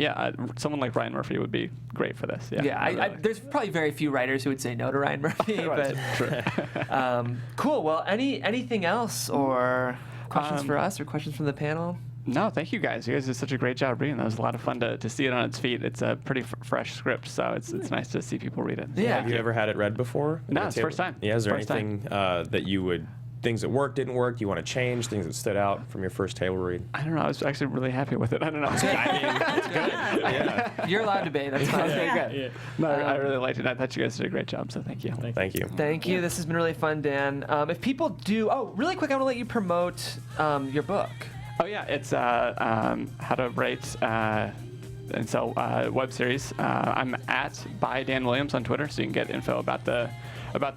someone like Ryan Murphy would be great for this. Yeah, there's probably very few writers who would say no to Ryan Murphy. But cool. Well, anything else or questions for us or questions from the panel? No, thank you guys. You guys did such a great job reading. That was a lot of fun to see it on its feet. It's a pretty fresh script, so it's nice to see people read it. Yeah. Have you ever had it read before? No, it's the first time. Yeah, is there First time. anything that you would, things that worked, didn't work, you want to change, things that stood out from your first table read? I don't know. I was actually really happy with it. I don't know. That's good. Yeah. You're allowed to be. That's fine. Okay, good. No, I really liked it. I thought you guys did a great job, so thank you. Thank you. Thank you. This has been really fun, Dan. If people do, really quick, I want to let you promote your book. Oh yeah, it's how to write and sell web series. I'm at by Dan Williams on Twitter, so you can get info about the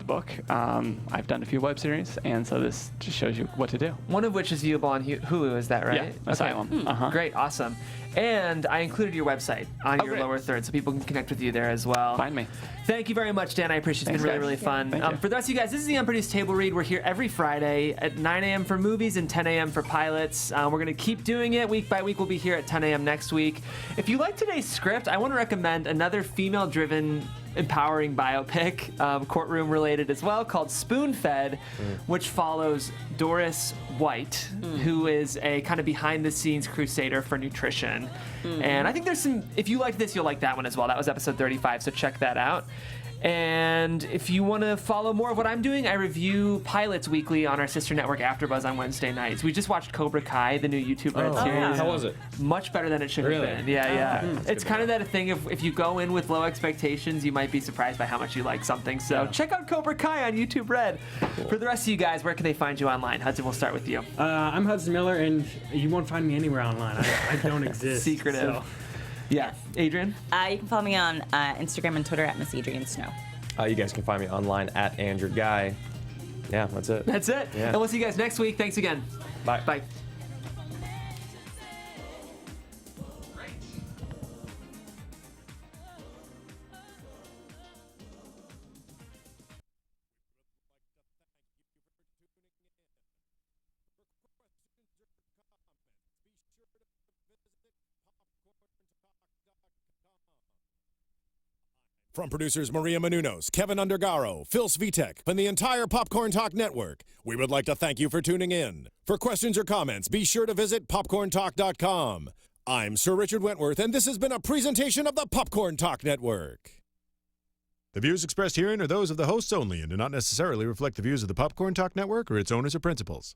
book. I've done a few web series, and so this just shows you what to do. One of which is viewable on Hulu, is that right? Yeah, Asylum. Great, awesome. And I included your website on your great. lower third, so people can connect with you there as well. Find me. Thank you very much, Dan. I appreciate it. It's been really, Thanks, really guys. fun. Thank you. For the rest of you guys, this is the Unproduced Table Read. We're here every Friday at 9 a.m. for movies and 10 a.m. for pilots. We're going to keep doing it week by week. We'll be here at 10 a.m. next week. If you like today's script, I want to recommend another female-driven empowering biopic, courtroom related as well, called Spoon Fed, which follows Doris White, who is a kind of behind the scenes crusader for nutrition. And I think there's some, if you like this, you'll like that one as well. That was episode 35, so check that out. And if you want to follow more of what I'm doing, I review pilots weekly on our sister network AfterBuzz on Wednesday nights. We just watched Cobra Kai, the new YouTube Red series. How was it? Much better than it should have been. Yeah. It's kind of that thing if you go in with low expectations, you might be surprised by how much you like something. So check out Cobra Kai on YouTube Red. Cool. For the rest of you guys, where can they find you online? Hudson, we'll start with you. I'm Hudson Miller, and you won't find me anywhere online. I don't exist. Secretive. So. Yeah. Adrian? You can follow me on Instagram and Twitter at Miss Adrian Snow. You guys can find me online at Andrew Guy. Yeah, that's it. That's it. Yeah. And we'll see you guys next week. Thanks again. Bye. Bye. From producers Maria Menounos, Kevin Undergaro, Phil Svitek, and the entire Popcorn Talk Network, we would like to thank you for tuning in. For questions or comments, be sure to visit popcorntalk.com. I'm Sir Richard Wentworth, and this has been a presentation of the Popcorn Talk Network. The views expressed herein are those of the hosts only and do not necessarily reflect the views of the Popcorn Talk Network or its owners or principals.